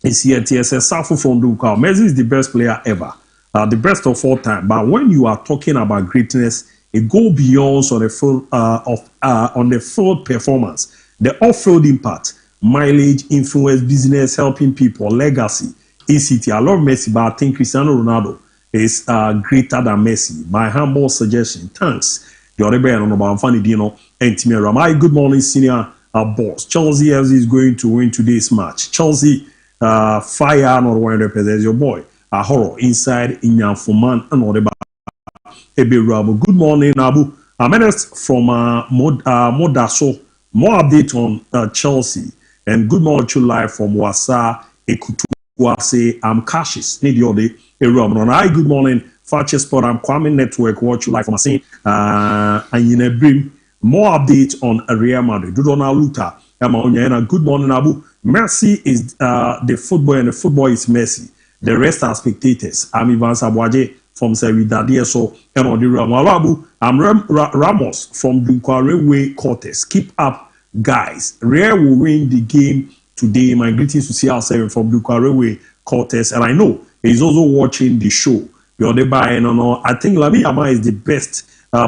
It's here, TSS Safu from Duka. Messi is the best player ever. The best of all time. But when you are talking about greatness, it goes beyond on the field on the field performance, the off-field impact, mileage, influence, business, helping people, legacy, ECT. I love Messi, but I think Cristiano Ronaldo is greater than Messi. My humble suggestion. Thanks. The other band on about Fanny Dino and Timera. My good morning, senior boss. Chelsea FC is going to win today's match. Chelsea fire not one represents your boy. A horror inside in Yanfuman and whatever. Good morning, Abu. I'm Ernest from Modaso. More update on Chelsea. And good morning to live from Wasa Ekutuwase. I'm Cassius. Need your day. Hi, good morning. Fakye Sport. I'm Kwame Network. Watch you live from Asin. And in a brim. More updates on Real Madrid. Ronaldo. Good morning, Abu. Messi is the football, and the football is Messi. The rest are spectators. I'm Ivan Sabwaje from Sevidade, so and on the Ramalabu. I'm Ramos from Dunkwa Railway Quarters. Keep up, guys. Real will win the game today. My greetings to CR7 from Dunkwa Railway Quarters, and I know he's also watching the show. You're the buy, no. I think Lamine Yamal is the best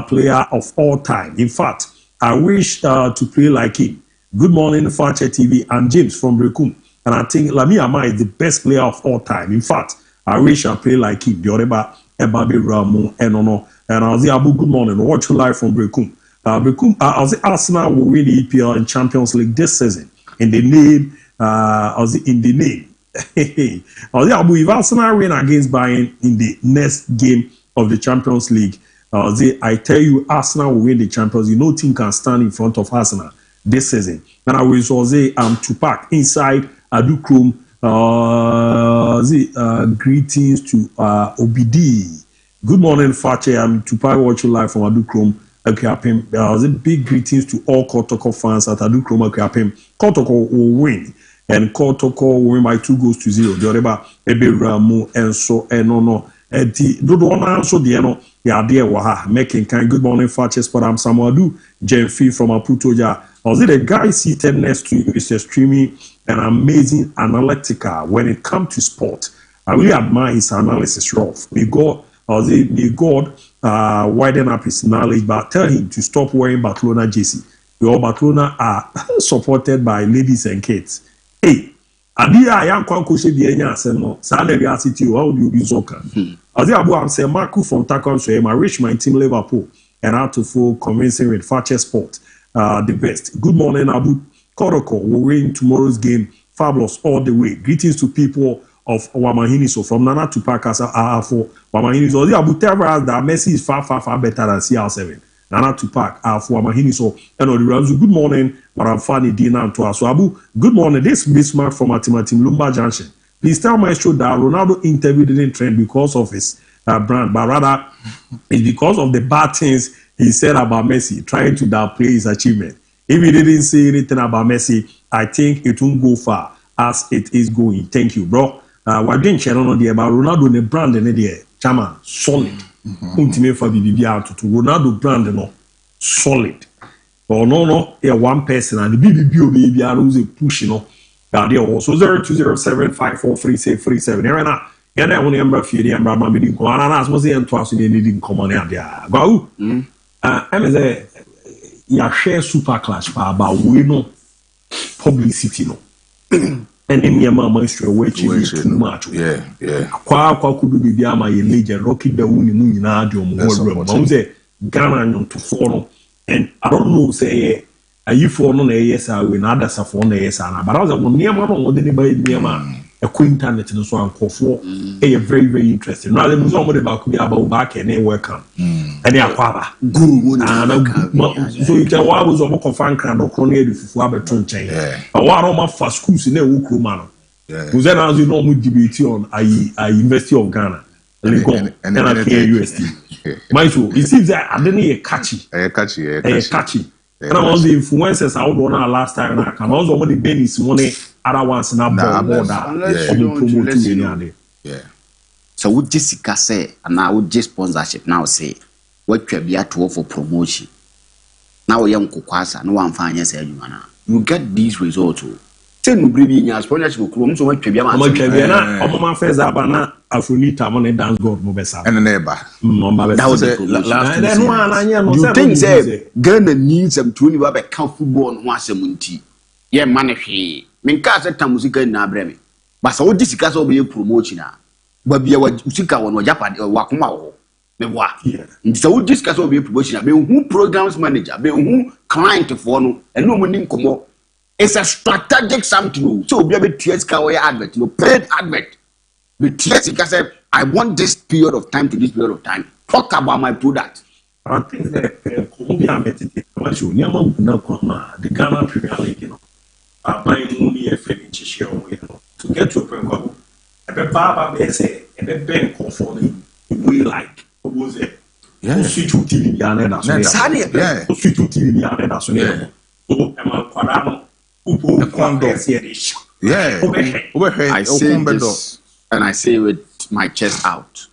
player of all time. In fact, I wish to play like him. Good morning, Fakye TV. I'm James from Brekum. And I think Lamine Yamal is the best player of all time. In fact, I wish I play like him. The Oreba, Ebabe Ramu, and no. And I was the Abu, good morning. Watch live from Brekum. I was the Arsenal will win the EPL and Champions League this season. In the name, I was in the name. I was the Abu, if Arsenal win against Bayern in the next game of the Champions League, I tell you, Arsenal will win the Champions League. No team can stand in front of Arsenal this season. And I will also say, Tupac inside Adukrum, greetings to OBD. Good morning, Fakye. I'm Tupac watching live from Adukrum. Big greetings to all Kotoko fans at Adukrum. Kotoko will win, and Kotoko will win by 2-0. The other Ebe Ramu and so and no. Do one answer the no. Yeah, dear Waha making kind. Good morning, Fakye Sport. I'm Samuadu Jenfi from Aputoja. I was the guy seated next to you is extremely and amazing analytical when it comes to sport. I really admire his analysis, rough. May God widen up his knowledge, but tell him to stop wearing Barcelona jersey. Your Barcelona are supported by ladies and kids. Hey, I am quite close to the Enya. Saturday, how do you use soccer? As I'm saying, Marco from Takon, so I reach my team Liverpool and how to full convincing with Fakye Sport. The best. Good morning, Abu. Koroko will win tomorrow's game. Fabulous all the way. Greetings to people of Wamahini. So from Nana to Pakas for Wamahini. So the Abu tell us that Messi is far better than CR7. Nana to Park for Wamahini. So and on the rounds. Good morning, Maramfani Dina and Toa. So Abu, good morning. This Bismarck from Atimatim Lumba Junction. Please tell Maestro that Ronaldo interview didn't trend because of his brand, but rather it's because of the bad things he said about Messi, trying to downplay his achievement. If he didn't say anything about Messi, I think it won't go far as it is going. Thank you, bro. We're doing channel on the about Ronaldo the brand in the chairman solid. Ultimate for the BBR to Ronaldo brand no solid. Or no, one person and the BBR who's a push, you know. There also 0207543637. Here now. Yeah, that only number few the number maybe didn't come. And I was saying twice they didn't come on there. Go. I'm say ya share super clash for about we know publicity no. And then your mama straight away too much. Yeah. Kwa kudu bibi ama ye legend Rocky the win mu nyina ade omo room. Say Ghana on to follow. And I don't know say you for no yes I win others for no yes and but I was on near mama on the by a internet and so on for very very interesting. Now them somebody about back and welcome. And they are kwaba. Good. So you can wa was on ko fan kan do kro na edufufu abeton chen. But wa no ma fa schools na wo kro ma no. Yeah. Because then as you know we debate on I University of Ghana. Lincoln and I hear USD. Maestro, it seems that I didn't hear catchy. Catchy. And I was the influencers out on our last time. I can also want the Benny's money other ones in our promote. Yeah. So would Jessica say, and I would just sponsorship now say, what you be at to for promotion. Now young Kukwasa, no one finds you get these results. Ten bring in your sponsorship, so much to be a man. First, Afronita money dance god Mobesa. And a neighbor. That was the last one. You think say Ghana needs some 20 rubber count football once a month. Yeah, man, Minka said Tamusika in Abremi. But so this is also be a promotion. But be a Usika one or Japan or Wakumao. So this is also be a promotion. Be who programs manager, be who client for no, and no money come up. It's a strategic something. So be a bit TSK advert, paid advert. But yes, because I want this period of time to this period of time. Talk about my product. I think that the Ghana Premier League, are buying only a furniture share to get to a point. A say, and a bank for me, we like. What was it? Yeah, switch to TV. Yeah, switch to TV. So, I'm a Quadano. Yeah, I say this. And I say with my chest out,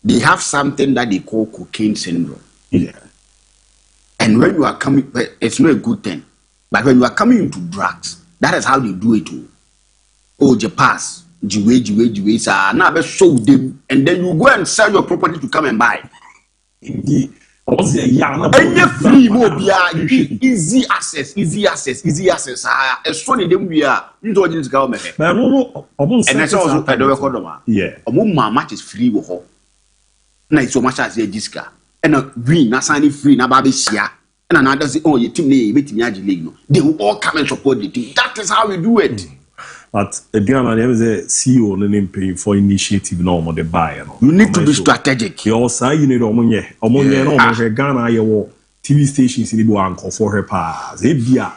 they have something that they call cocaine syndrome. Yeah. And when you are coming, it's not a good thing. But when you are coming into drugs, that is how they do it too. Oh, you pass, you wait, now show them, and then you go and sell your property to come and buy. And you free mobile, easy access. As funny them we are. You don't just go, man. And that's also I don't record. Yeah. Much is free with her. Now so much as a disca. And a green, na signing free, na baby share. And another say, oh, you team name, they will all come and support the team. That is how we do it. But again, there is a CEO name paying for initiative normal the buyer. You need to be strategic. You also you need omonye no Ghana ye TV stations in the anchor for her pass. Ebia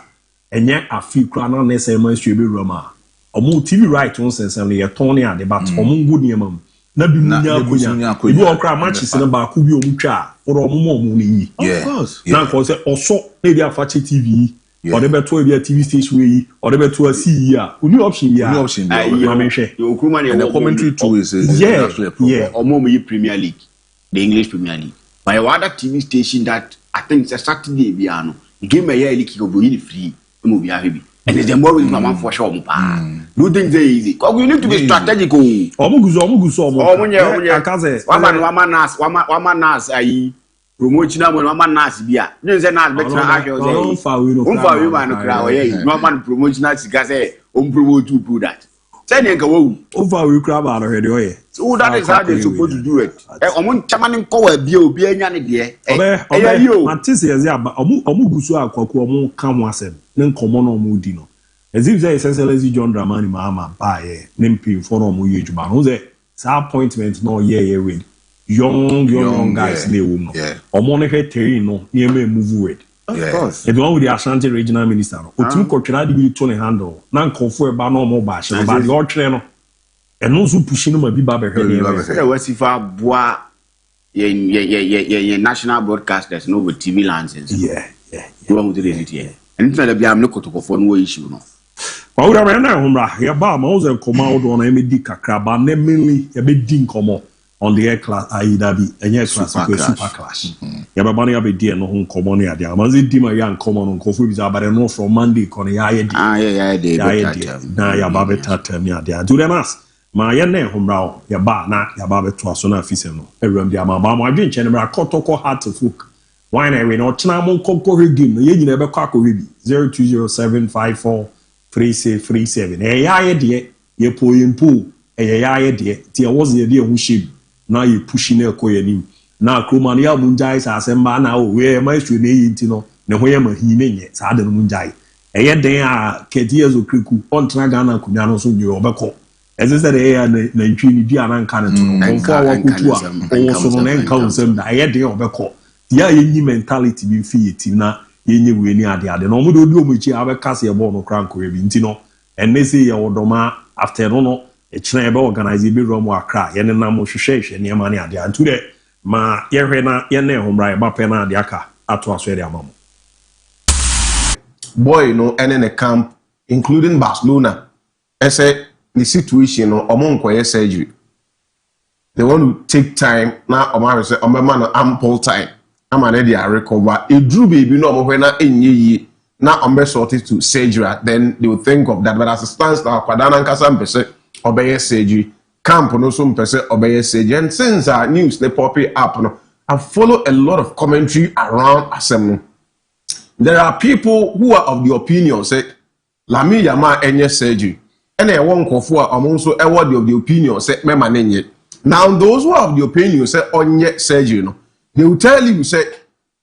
enye afi kra na nese mainstream be roma. Omo TV right on sense and ye turn ya but omo good niam na bi munya kunya. Ibi okra matches na ba ku bi omu twa for omo ni. Of course. Na ko say oso na dia Fakye TV. Or the better be a TV station or the better see ya. New option ya. New option. And the commentary too is actually a problem. Or more Premier League, the English Premier League. By other TV station that I think it's a Saturday piano. You give me a year league of really free. Movie heavy. And it's the more with my for sure. Do things very easy. Because we need to be strategic. Omuguso. Waman nas ayi. Promotion na one nas bia. You say nas better argue say. We man crowd yeah. No man promotion na sika say promote to do that. Say nka wo. Over we crowd already oh yeah. So that is how they supposed to do it. Omon chairman nko wa bia obi anya ne de. Eh yo. Matisse ya ba omuguso akwaku omo kan wasem. Ne nkomo na omo di no. As if say Excellency John Dramani Mahama ba ye. Ne mpi for omo ye djuma. No say appointment no yeah with. Young guys they will know. Omone Terry no near me move with. Of course. The one with the Ashanti regional minister. Otim Kotradi will turn a handle. Nan confer about no more bash. But your trainer. And no so pushing my be barber. What's if I bois ye national broadcasters no with TV licenses. Yeah. You want to do it here. And it's not a be am look to for no issue no. Well, we are now home. Ya ba ma uze komao do na emedi kakra ba na mainly ya be din komo. On the air class, DIABY, and yes, super class. Yababani abedi no home common ya dia. Manzi di ma ya common on kofu biza bare no from Monday kon ya ye di. Na ya ba beta tem ya dia. Julianas, ma ye na home raw ya ba na ya ba beto aso na afise no. Ewram dia ma ma adwen che ne bra kotoko heart to folk. Why na we no tena mon kokko game ye nyina be kwa ko rebi 0207543637. Ya ye de ye po yimpo ya ye de ti e was ye de hu shebe. Now you pushing a coyanim. Now, Kromania Munjai says, and man, now where my street no, no way am he name Sadan Munjai. And yet they are Ketias of Kriku, on Tragana, Kunanos, and your Bako. As I said, they are Nantrini Diana Canton, and forward also on Encounter, I had the Bako. The Ayi mentality be Fiatina, Yeni Winnia, the other. No, we do which you have a Cassia Bono Cranko, Vintino, and they say your Doma after no. Echina ebe organize bi rom Accra ye ne nam hwehwehwe ne ma ne ade antu de ma ye hwe na ye na ehomra ba pe na ade aka ato aso ere amamo boy no ene ne camp including Barcelona ese the situation no omonkoye surgery they want to take time na omare say omema no ample time ama na dey recover edru baby no omohwe na enye yi na ombe sorted to surgery then they will think of that but as it stands now kwadana nkasa mpese obeye surgery camp no so mpese obeye surgery and since our news they pop it up no I follow a lot of commentary around asem. There are people who are of the opinion say Lami Yama enye surgery and a one kofo also a word of the opinion say mema nenye. Now those who are of the opinion say onye surgery no they will tell you say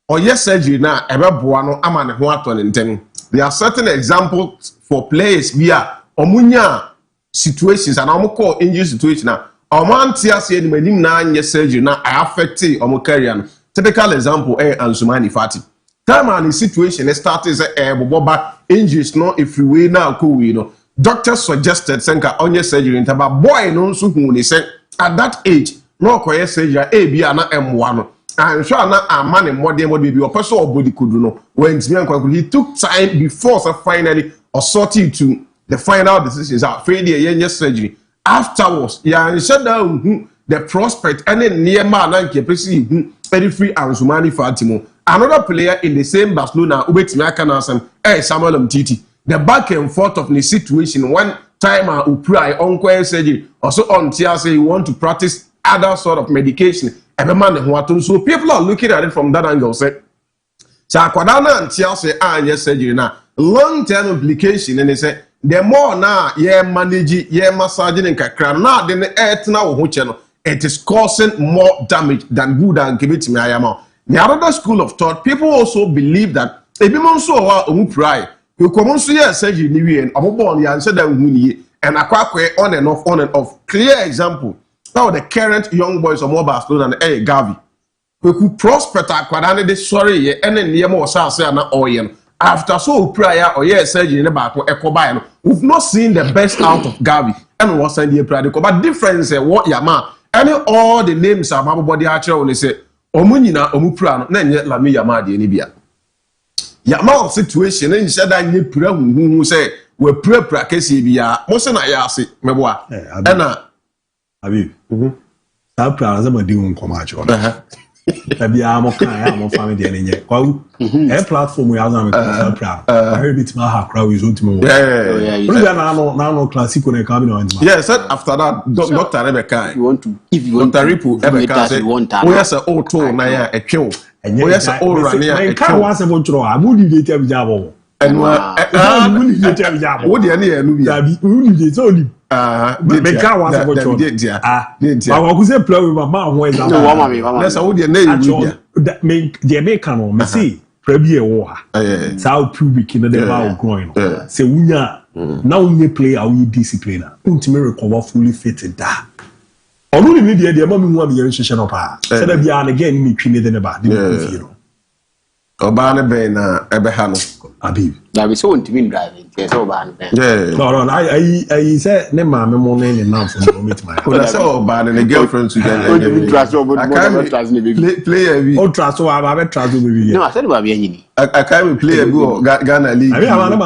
oye surgery na ebe boa no ama ne ho ato ntem. There are certain examples for players via omunya situations and I'm call injury situation na omantia say ni manim na anye surgery na affect omo career no. Typical example Ansumani Fati. Time and the situation started say boboba injuries no if you way now ko we no. Doctors suggested senka onye surgery ntaba boy no so hu ni say at that age no koye surgery e bia na M1 no. I'm sure na amane modern baby or person or body could no when he took time before so finally sorting to the final decisions out failure yenye surgery afterwards yeah shut down the prospect and then near man and kepesi very free Ansumani Fatimo another player in the same Barcelona ubetimi aka na asem Samuel Umtiti the back and forth of the situation one time uprai onko surgery also on tia say you want to practice other sort of medication. So people are looking at it from that angle. Say, Sakwadana and Tia say, yes, surgery now. Long-term implication, and they say, the more now, manage, massaging and kakra, now then the earth now, it is causing more damage than good and give it to me. I am. The other school of thought, people also believe that if you want to MON-FRI, you come on to surgery, and I'm born, and said that and on and off. Clear example. Now the current young boys of Barcelona and Gavi. We could prosper Kwadane de sorry and then near more say na oyen. After so prior or surgery in the back or we've not seen the best out of Gavi and was in the pradical. But difference what Yama and all the names are my body archer only say Omunina Omuprano, then yet Lami Yama the Nibia. Yama situation and said I need who say we pray practice bia most na yasi meboa and Abi. Sa pra za madi un komacho. Tabi am kan am family de nenye. Kwa platform we have am sa pra. I heard it ma ha crowd is ultimo. Yeah. Na no classic on come no antima. Yeah, said after that Dr. Rebecca you want to if you want Dr. Ripu Rebecca say we yes o to na ya etwe. We yes o run ya etwe. Kan wa se bonchro a mu di dey jabo. And mu di dey jabo. Wo de na ya nu bia. Tabi mu di dey so li me can't want to go to I was a play with my mom. Where's that? That's how the name that mean the American Messi, Premier War. South pubic in the devour growing. Say, we are now we play our discipline. Ultimately recover fully fitted that. Although the media, the moment we have the institution of her, said that we are again in the than about the Obana Bena Ebehano Abi. That we so to driving. Yes, Obana. Yeah. No, I said, never mind, my name and now for meet my. That's all bad and a girlfriend together. Play a oh, trust so I have trust with no, I said about me. I can't play a go Ghana League. I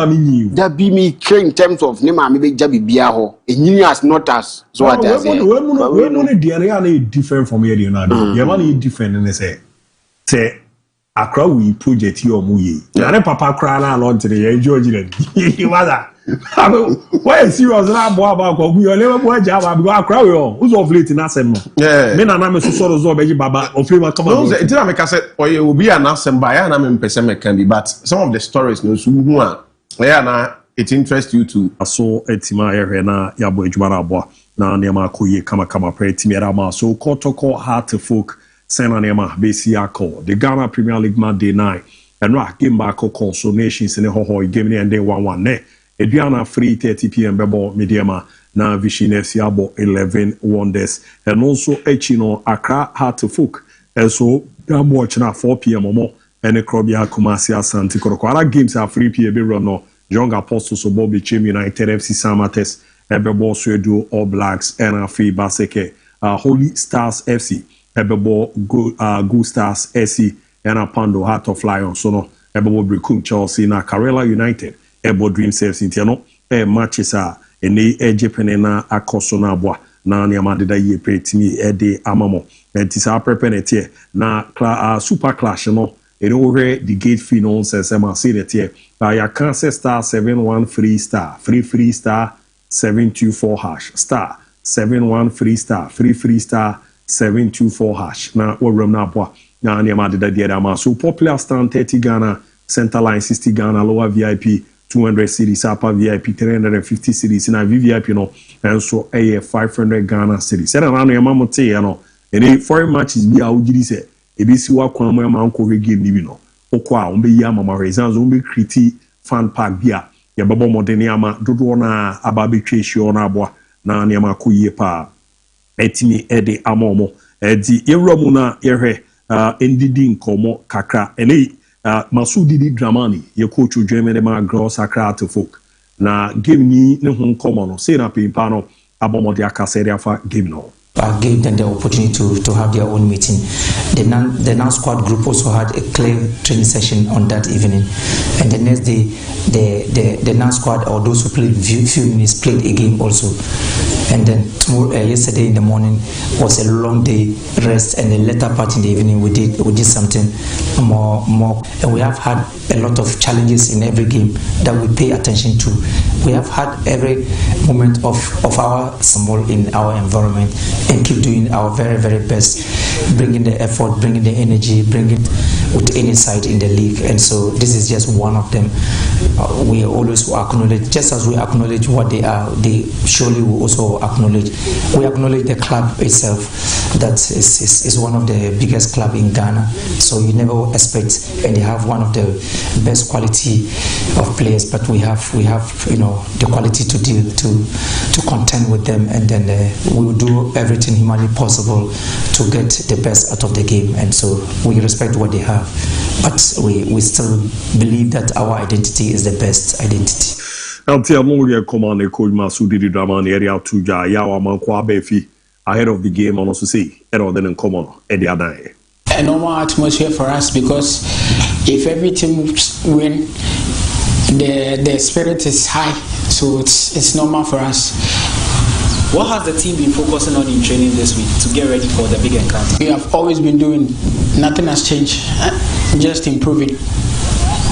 mean, that be me in terms of name, I may Jabi Biaho. And you as not us. So what I say, we're only different from here, you know. Your money different, and they say. Accra we project your muye. Na papa cry na long today enjoy it. You mother. Why serious na boy about ko we never boy jaba because Accra we on. Who's of late na asem no. Yeah. Me na me so so beji baba of ma come on. No, it na me ka say oye obi an asem ba ya na me pese me can be but some of the stories no so hu a. Yeah na it interests you to so etima ehwe na ya boy adwuma na boa na ne ma koye kama pre timiera ma so kotoko heart folk Senanema Besiako, the Ghana Premier League man day 9, and Rock game back also nations in the whole game and day 1-1 ne. Ediana free 30 p.m. Bebo Mediama na Vision FC abo 11 wonders and also Echino Accra Heart Folk. And so I'm watching at 4 p.m. or more and the Krobia Kumasi Asante Koroko. Other games are 3 p.m. run no Young Apostles of Bobby Chim United FC Samates Ebebo Swedo All Blacks NFA Baseke Holy Stars FC Ebebo Go Stars SC and Pando Heart of Lions so no Ebebo Brekum Chelsea na Karela United Ebo Dreams FC Tiano matches ene Japan akoso na abwa na niamadeda ye pretimi ede amamo tisa prepenete na super clash no ene ohwe the gate fee no sesema say the ya can say star 713 star free star 724 hash star 713 star free star 724 hash na worum na abwa na niamadeda de ama so popular stand 30 Ghana center line 60 Ghana lower VIP 200 cities, upper VIP 350 cities, na VVIP no, and so a 500 Ghana cities. And around your mama say, you know, and foreign matches be out. You say, if you see what come my uncle game, you know, okwa umbe yama ma reasons umbe kriti fan park bia ya babo modern yama dodo na ababe chesho na abwa na nyama kuye pa etimi ede amomo edi yewromu na yehwe ndidi nkomo kakra ene Masudi Dramani, your coach who Germany ma gross akra to folk. Na game ni ne hun komono. Say na pimpano abomo dia kaseria fa game no. I gave them the opportunity to have their own meeting. The non-squad group also had a clear training session on that evening. And the next day, the non-squad or those who played few minutes played a game also. And then yesterday in the morning was a long day rest, and the later part in the evening we did something more. And we have had a lot of challenges in every game that we pay attention to. We have had every moment of our small in our environment, and keep doing our very, very best, bringing the effort, bringing the energy, bringing it with any side in the league. And so this is just one of them. We always acknowledge, just as we acknowledge what they are, they surely will also acknowledge. We acknowledge the club itself, that is one of the biggest club in Ghana. So you never expect, and they have one of the best quality of players, but we have the quality to deal to contend with them, and then we will do everything humanly possible to get the best out of the game. And so we respect what they have, but we still believe that our identity is the best identity. Eltiamoria command coach Masudi Dramani area to Yawa Mankwa Befi ahead of the game, and also say other than common at the other. A normal atmosphere for us, because if every team win, the spirit is high, so it's normal for us. What has the team been focusing on in training this week to get ready for the big encounter? We have always been doing, nothing has changed, just improving.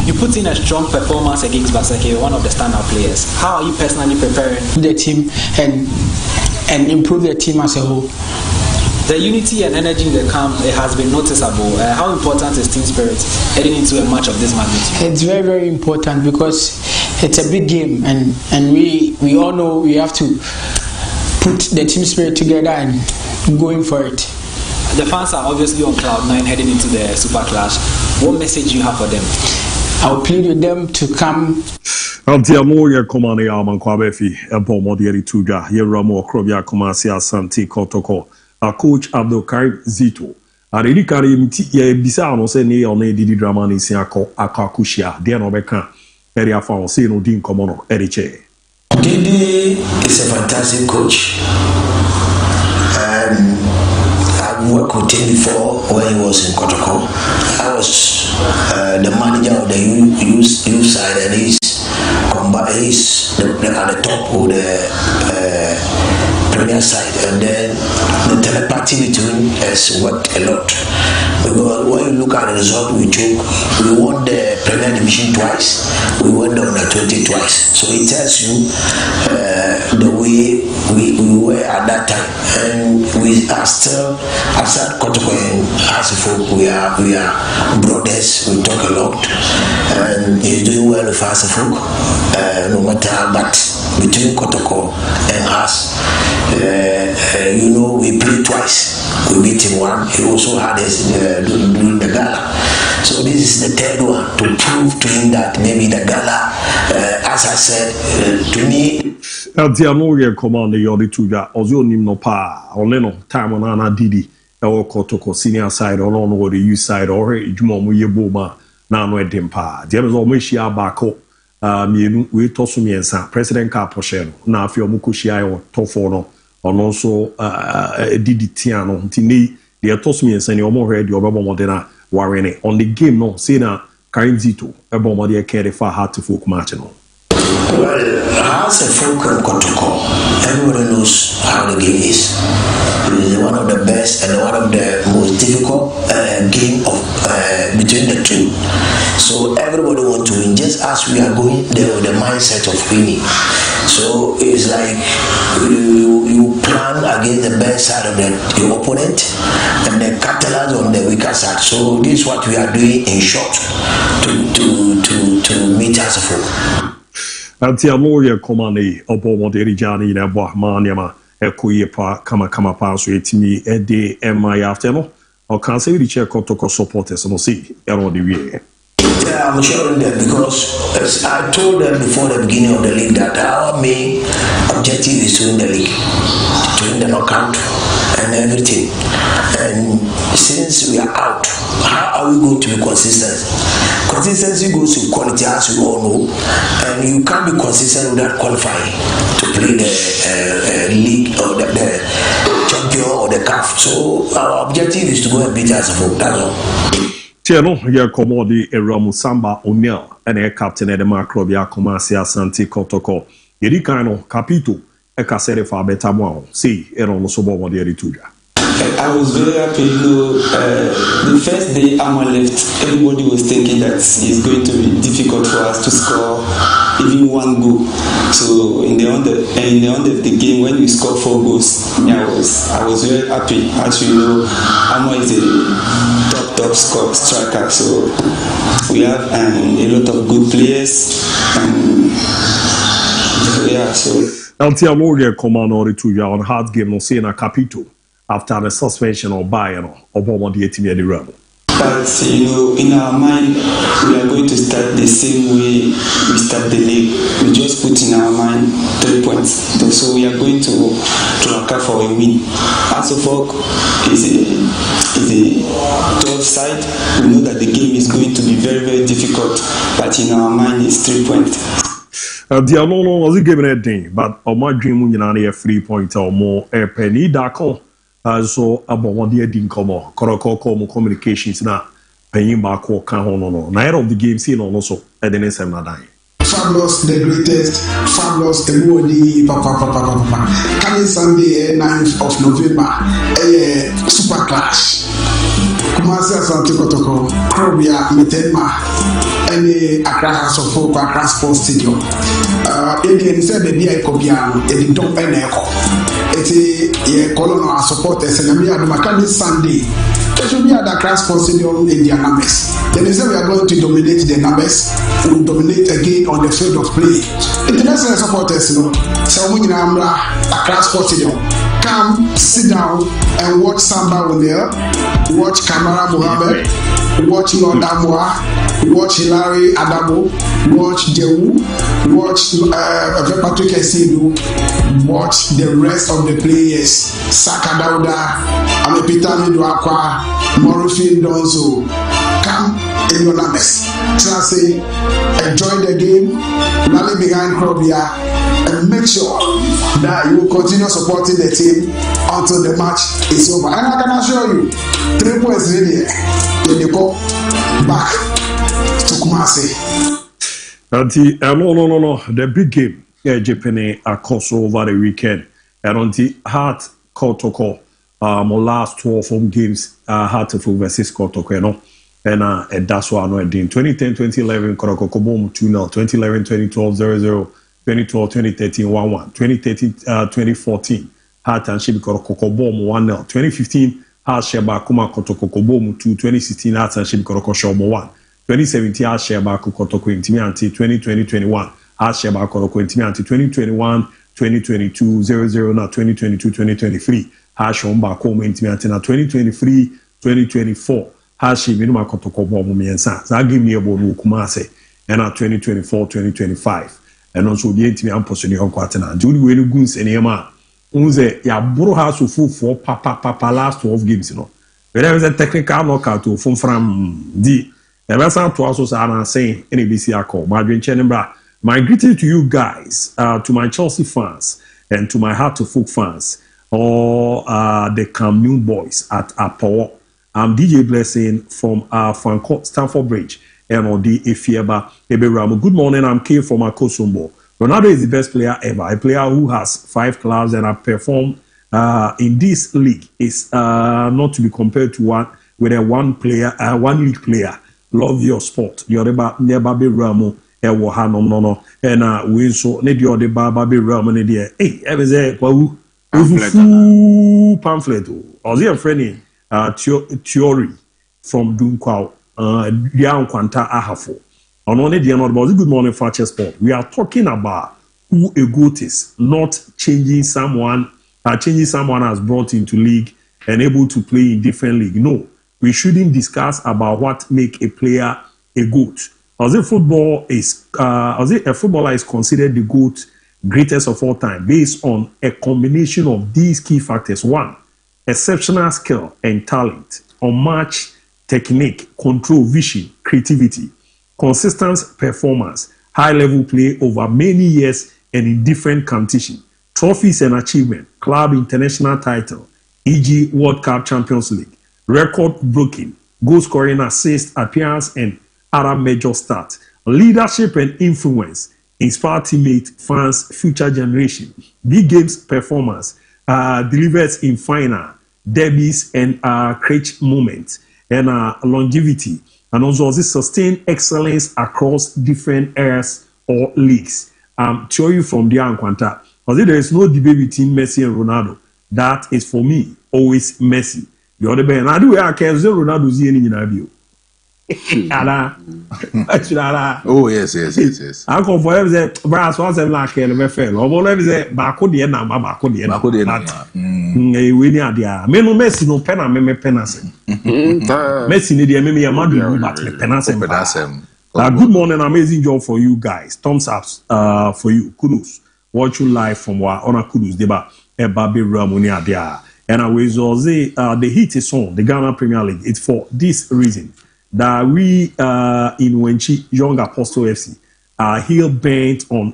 You put in a strong performance against Fakye, one of the standout players. How are you personally preparing the team and improve the team as a whole? The unity and energy in the camp, it has been noticeable. How important is team spirit heading into a match of this magnitude? It's very, very important, because it's a big game, and we all know we have to put the team spirit together and going for it. The fans are obviously on cloud 9 heading into the Super Clash. What message do you have for them? I'll plead with them to come. Antiamoria Komane Yaman Kwabefi, Ebo Modieri Tuja, Yeramo Krobia Komasia Santi Kotoko, a coach Abdul Karim Zito. A redicari Bisano Sene on Didi Dramani Siako Akakushia, Dianobeka, Area Found Sino Din Komono, Eriche. Didi is a fantastic coach. I've worked with him before when he was in Kotoko. I was the manager of the youth side, and he's at the top of the Premier side, and then the telepathy between us worked a lot. Because when you look at the result we took, we won the Premier Division twice, we won the Under-20 twice. So it tells you the way we were at that time, and we are still outside Kotoko and Asifo. We are brothers. We talk a lot, and he's doing well with Asifo. No matter, but between Kotoko and us, we played twice. We beat him one. He also had his during the gala. So this is the third one to prove to him that maybe the gala, as I said, to me. Antiamoria command the Yodi Tuga, Ozo Nimno Pa, Oleno, time on Anna Didi, or Kotoko senior side, or on the youth side, or Jumomu Yeboma, Nano Edimpa. There was almost Bako, mienu we toso miensa president ka posheno na afi omukoshia yo tofo no ono so didi tiano ntini de toso miensa ni omo hwe de obebo modena warene on the game no say na Karim Zito ebo mode care for hard to folk match no. Well, as a fulcrum protocol, everybody knows how the game is. It is one of the best and one of the most difficult game of between the two. So everybody wants to win, just as we are going there with the mindset of winning. So it's like you plan against the best side of your opponent and then capitalize on the weaker side. So this is what we are doing in short to meet us full. Anti amoye komane obo moderi jani na bo maniama ekoye pa kama pa so etimi ede ema ya after no o kan say we check to supporters no see ero the way. Yeah, I'm sure that because as I told them before the beginning of the league that our main objective is to win the league, to win the knockout and everything. And since we are out, how are we going to be consistent? Consistency goes to quality, as we all know, and you can't be consistent without qualifying to play the league or the champion or the CAF. So our objective is to go and beat us. That's all. Tiano, ya komodi Eramu Samba O'Neil, and a captain at the Macrobia Commercia Santi Kotoko. Yerikano, Capito, a cassette for Betamwao. See, Eron Sobo de Rituja. I was very happy, the first day Amma left, everybody was thinking that it's going to be difficult for us to score even one goal. So in the end of the game, when we scored 4 goals, I was very happy. As you know, Amma is a top striker, so we have a lot of good players. Anti-Amoria command to on hard game no say na Capito. After the suspension or Bayern or Bombardier team at the run. But in our mind, we are going to start the same way we start the league. We just put in our mind 3 points. So we are going to work out for a win. Asofok is a tough side. We know that the game is going to be very, very difficult. But in our mind, it's 3 points. The Anono was a game at day, but on my dream, you know, a 3 point or more a penny dark. So about what they didn't come on, Koroko communications now, paying back or can no. Night of the game seen also at the next time. Fabulous, the greatest, fabulous, the Modi, papa. Coming Sunday, 9th of November, a super clash. Kumasi Asante Kotoko, Krobia, Metema, and Accra House of Folk, Accra Sports Stadium. Again, said the BI Kobiano, and the Dom Echo. It's a colonel supporters, and we are the Maccabi Sunday. There should be at the Accra Sports Stadium in their numbers. Then they say we are going to dominate the numbers. We will dominate again on the field of play. International supporters, so we are Accra Sports Stadium. Come, sit down, and watch Samba O'Neil, watch Kamara Mohammed, watch Lord Amwa, watch Hilary Adamo, watch Jewu, watch Patrick Esidu, watch the rest of the players, Saka Dauda, Amepita Miduakwa, Morufin Donzo. Come in your numbers. So I say, enjoy the game, rally behind Krobia, and make sure that you will continue supporting the team until the match is over. And I can assure you, 3 points really, then you go back to Kumasi. No. The big game, Japan across over the weekend. And on the hard Kotoko, my last 12 home games, hard to versus Kotoko, and that's why I know it in 2010, 2011, Koroko Boom 2-0, 2011, 2012, 0-0, 2012, 2013, 1-1, 2013, 2014, Hart and Shibi Koroko Boom 1-0, 2015, Hart Sheba Kuma Kotoko Boom 2, 2016, Hart and Shibi Koroko Shomo 1, 2017, Hart Sheba Kotoko Intimianti, 2020-21, Hart Sheba Koroko Intimianti, 2021, 2022, 0-0, now 2022, 2023, Hart Shomba Koma Intimianti, now 2023, 2024, Hashi minuma kotoko bomu miensa. Za give me a bomu kumase. And 2024-2025. And also the intimi amposoni honkwatena. Juli wenu guns enema. Unze ya buru hasu fu papa last 12 games, But there was a technical knockout to from the Emerson to also say NBC ako. Madrin Chenembra My greeting to you guys, to my Chelsea fans, and to my Heart to Folk fans, or the Cameroon boys at ABOU. I'm DJ Blessing from Stamford Bridge, and on the Efieba Eberamu. Good morning, I'm K from Akosombo. Ronaldo is the best player ever, a player who has 5 clubs and have performed in this league. Is not to be compared to one league player. Love your sport. You're about never be Ramu. No. And we so need your the Baby Ramu. Hey, ever say, pamphlet. Or the friend theory from Dunkwao, Dian Quanta Ahafo. On only the other good morning, Fakye Sport. We are talking about who a goat is, not changing someone. Changing someone has brought into league and able to play in different league. No, we shouldn't discuss about what make a player a goat. As a footballer is considered the GOAT, greatest of all time, based on a combination of these key factors. 1, exceptional skill and talent, unmatched technique, control, vision, creativity, consistent performance, high-level play over many years and in different competitions, trophies and achievement, club international title, e.g. World Cup Champions League, record breaking, goal scoring, assist, appearance, and other major stats, leadership and influence, inspire teammates, fans, future generation, big games performance, delivers in final, derbies and clutch moments, and longevity, and also this sustained excellence across different areas or leagues. Theory from Dian Quanta. There is no debate between Messi and Ronaldo. That is for me always Messi. The other band, I do. I can't say Ronaldo is in the Oh yes. I come for every brass was a black and a fair. Or whatever say Bacodia na Bacodia. We near the men Messi no pen and me penance. Messi need the me a madu but penance. Good morning, amazing job for you guys. Thumbs ups for you. Kudos. Watch you live from Ona Kudos deba e Baby Ramoni adia. And I will say the hit is on the Ghana Premier League. It's for this reason that we in Wenchi Young Apostle FC are here bent on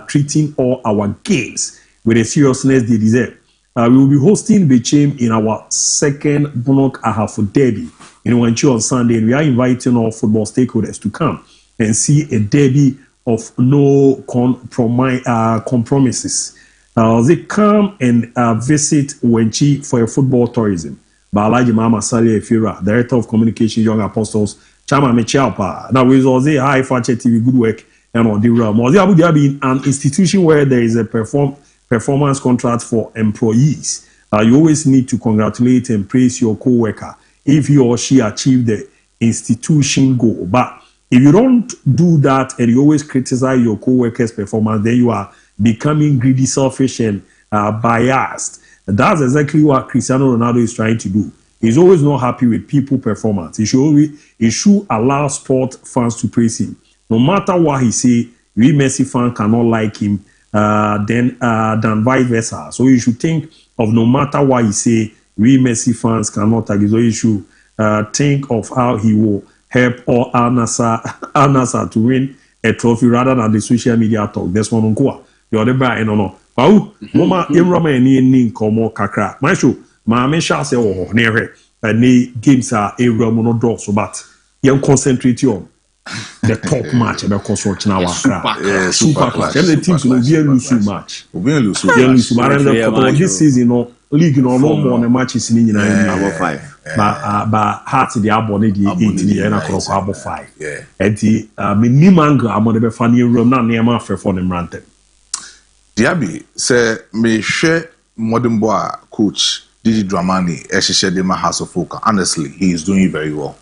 treating all our games with the seriousness they deserve. We will be hosting Bechem in our second Bunok Ahafo derby in Wenchi on Sunday, and we are inviting all football stakeholders to come and see a derby of no compromises. They come and visit Wenchi for a football tourism. Balaji Mama Sali Efira, Director of Communication, Young Apostles, Chama Mechiapa. Now, we also say, hi, Fakye TV, good work, and on the realm. Abu Dhabi, an institution where there is a performance contract for employees. You always need to congratulate and praise your co-worker if he or she achieved the institution goal. But if you don't do that and you always criticize your co-worker's performance, then you are becoming greedy, selfish, and biased. That's exactly what Cristiano Ronaldo is trying to do. He's always not happy with people's performance. He should allow sport fans to praise him. No matter what he say, we Messi fans cannot like him than vice versa. So you should think of no matter what he say, we Messi fans cannot like him. So you should think of how he will help all Al Nassr to win a trophy rather than the social media talk. That's one on the other by no. Wow, Mama, Roma ni komo kakra. My show, my shall say, oh, near any games are a Roman draw, so but you concentrate on the top match and the construction our super class. Every teams will be a lose match. We'll lose. This season, no league, no more matches in about 5. But heart the abonne the 8 and across about 5. Yeah. And the minimum among the funny room, not near my for them ranted. DIABY say me share modern boy coach Didi Dramani share the House of Folk. Honestly, he is doing very well.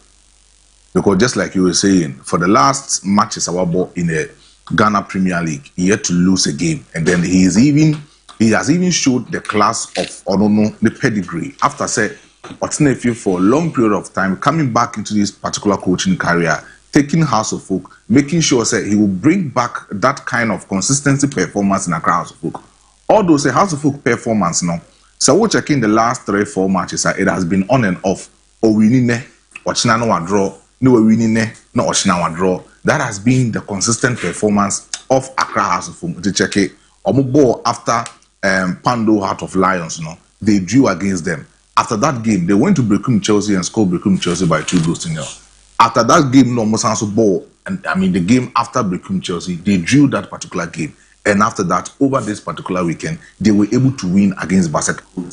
Because just like you were saying, for the last matches our ball in the Ghana Premier League, he had to lose a game. And then he has even showed the class of Onono, the pedigree. After say alternative for a long period of time, coming back into this particular coaching career, taking House of Folk, making sure that he will bring back that kind of consistency performance in a House of Folk. Although say House of Folk performance now, so we're checking the last 3-4 matches, it has been on and off. Or winning watching no draw, no winning no watching draw. That has been the consistent performance of Accra House of Folk to check it. Ball after Pando Heart of Lions, they drew against them. After that game, they went to Brekum Chelsea and scored Brekum Chelsea by 2-0. After that game, Mosanso ball, and the game after Brekum Chelsea, they drew that particular game. And after that, over this particular weekend, they were able to win against Barcelona.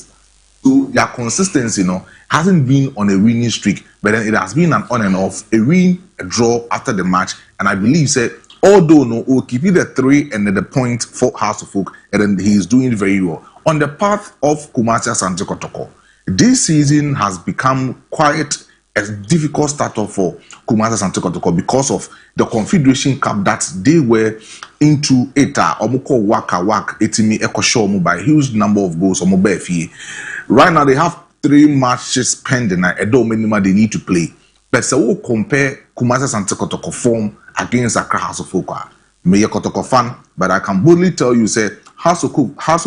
So their consistency, hasn't been on a winning streak, but then it has been an on and off, a win, a draw after the match. And I believe although we'll keep it the 3 and the point for House of Folk, and then he is doing very well on the path of Kumasi Asante Kotoko. This season has become quite a difficult starter for Kumasi Asante Kotoko because of the Confederation Cup that they were into. Omoko waka etimi ekosho by a huge number of goals. Right now they have 3 matches pending and minimum they need to play. But so we'll compare Kumasi Asante Kotoko form against Accra House of Folk. Me a Kotoko fan, but I can boldly tell you, House of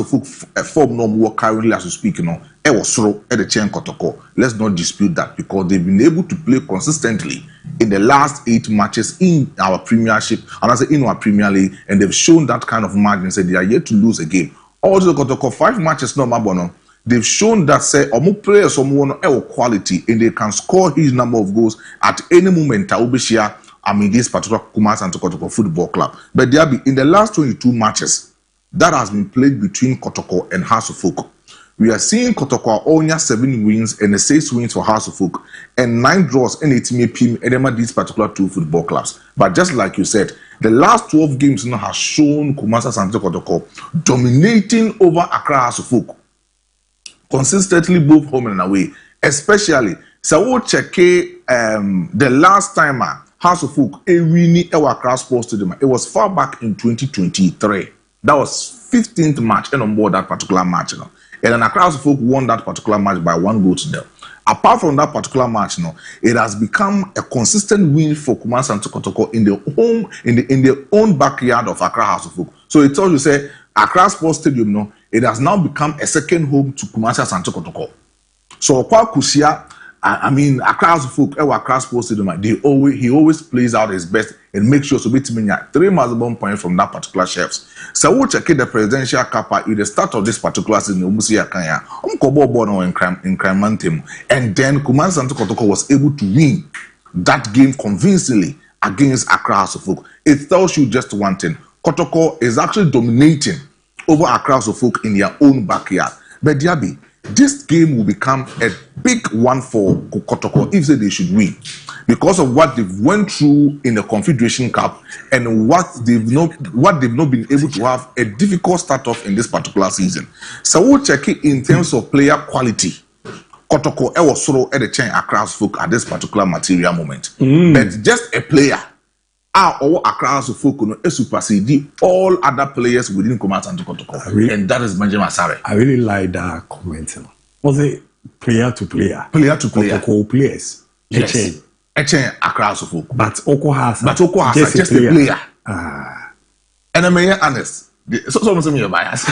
Folk form no more currently as we speak, it was through at the chain Kotoko. Let's not dispute that because they've been able to play consistently in the last 8 matches in our Premiership, and I say in our Premier League, and they've shown that kind of margin. They are yet to lose a game. Also, Kotoko 5 matches no mabono. They've shown that omu players someone quality and they can score huge number of goals at any moment. This particular Kumasi Asante Kotoko Football Club. But in the last 22 matches that has been played between Kotoko and House of Folk, we are seeing Kotoko only 7 wins and 6 wins for House of Folk and 9 draws and 8 PM and these particular 2 football clubs. But just like you said, the last 12 games has shown Kumasi Asante Kotoko dominating over Accra House of Folk consistently both home and away. Especially, so we'll check the last time House of Folk winning Accra Sports Stadium. It was far back in 2023. That was 15th match and on board that particular match. And then Accra House of Folk won that particular match by 1-0. Apart from that particular match, it has become a consistent win for Kumasi Asante Kotoko in the own backyard of Accra House of Folk. So it tells you, Accra Sports Stadium, it has now become a second home to Kumasi Asante Kotoko. So Accra House of Folk, Accra Sports Stadium, he always plays out his best and makes sure to beat me 3 maximum points from that particular chefs. So we'll check the presidential cup at the start of this particular season. And then Kumasi Asante Kotoko was able to win that game convincingly against Accra House of Folk. It tells you just one thing: Kotoko is actually dominating over Accra House of Folk in their own backyard. But DIABY, this game will become a big one for Kotoko if they should win, because of what they've went through in the Confederation Cup and what they've not been able to have a difficult start off in this particular season. So we'll check it in terms of player quality. Kotoko was sort at the chain Accra House of Folk at this particular material moment, but just a player. Or Accra House of Folk supersede all other players within Kumasi Asante Kotoko, and that is Benjamin Asare. I really like that comment. Was it player to player? Player to player. Kotoko players. Yes. Accra House of Folk. But Oko has just a player. And I'm being honest. So some your bias.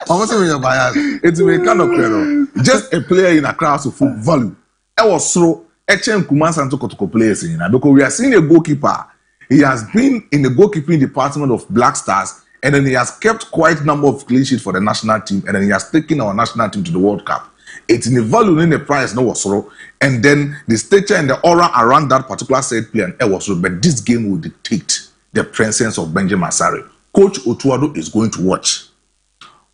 Almost your bias. It's a kind of clear. Just a player in Accra House of Folk value. I was so. Kumasi Asante Kotoko players because we are seeing a goalkeeper. He has been in the goalkeeping department of Black Stars, and then he has kept quite a number of clean sheets for the national team, and then he has taken our national team to the World Cup. It's in the value in the price, no was so, and then the stature and the aura around that particular said player was so. But this game will dictate the presence of Benjamin Asare. Coach Otuado is going to watch.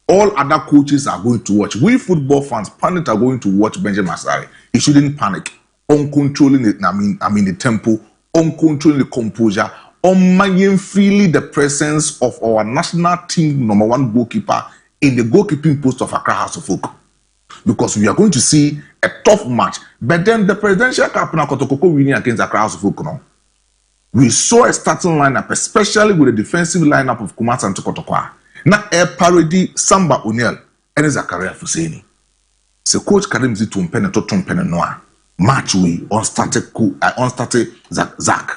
All other coaches are going to watch. We football fans, pundits are going to watch Benjamin Asare. He shouldn't panic. On controlling the tempo, on controlling the composure, on managing freely the presence of our national team number 1 goalkeeper in the goalkeeping post of Accra House of Folk. Because we are going to see a tough match. But then the presidential cup na Kotoko winning against Accra House of Folk. We saw a starting lineup, especially with the defensive lineup of Kumasi Asante Kotoko. Now air parody Samba O'Neil and Zakaria Fuseni. So coach Karim Zitu Mpene to Tumpene Noah. Match we unstarted Zach.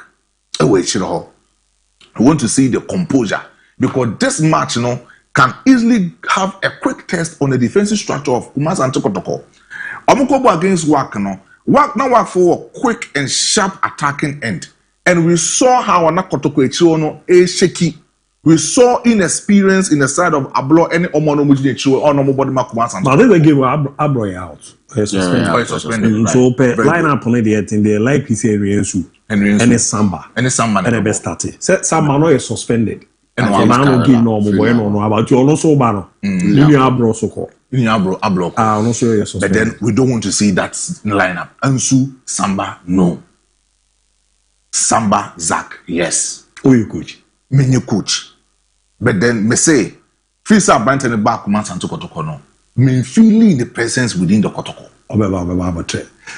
We want to see the composure because this match, can easily have a quick test on the defensive structure of Kumasi Asante Kotoko. Amukobo against work, work for a quick and sharp attacking end. And we saw how Anakotoko Echirono is shaky. We saw inexperience in the side of Ablo any Omono Mujin Echirono or nobody Makumas. But they gave Abro out. Suspended. So line up on it and they like this area and a Samba. And a Samba. And a best started. Samba no is suspended. And I'm not give no more no about you also bano. You Abro so called. Abro. No sure but then we don't want to see that lineup. Ansu, Samba, no. Samba, Zach, yes. Oh, you coach. Menu coach. But then me say, Fisa Branton and back man Santo Kotoko no. Me feeling the presence within the Kotoko.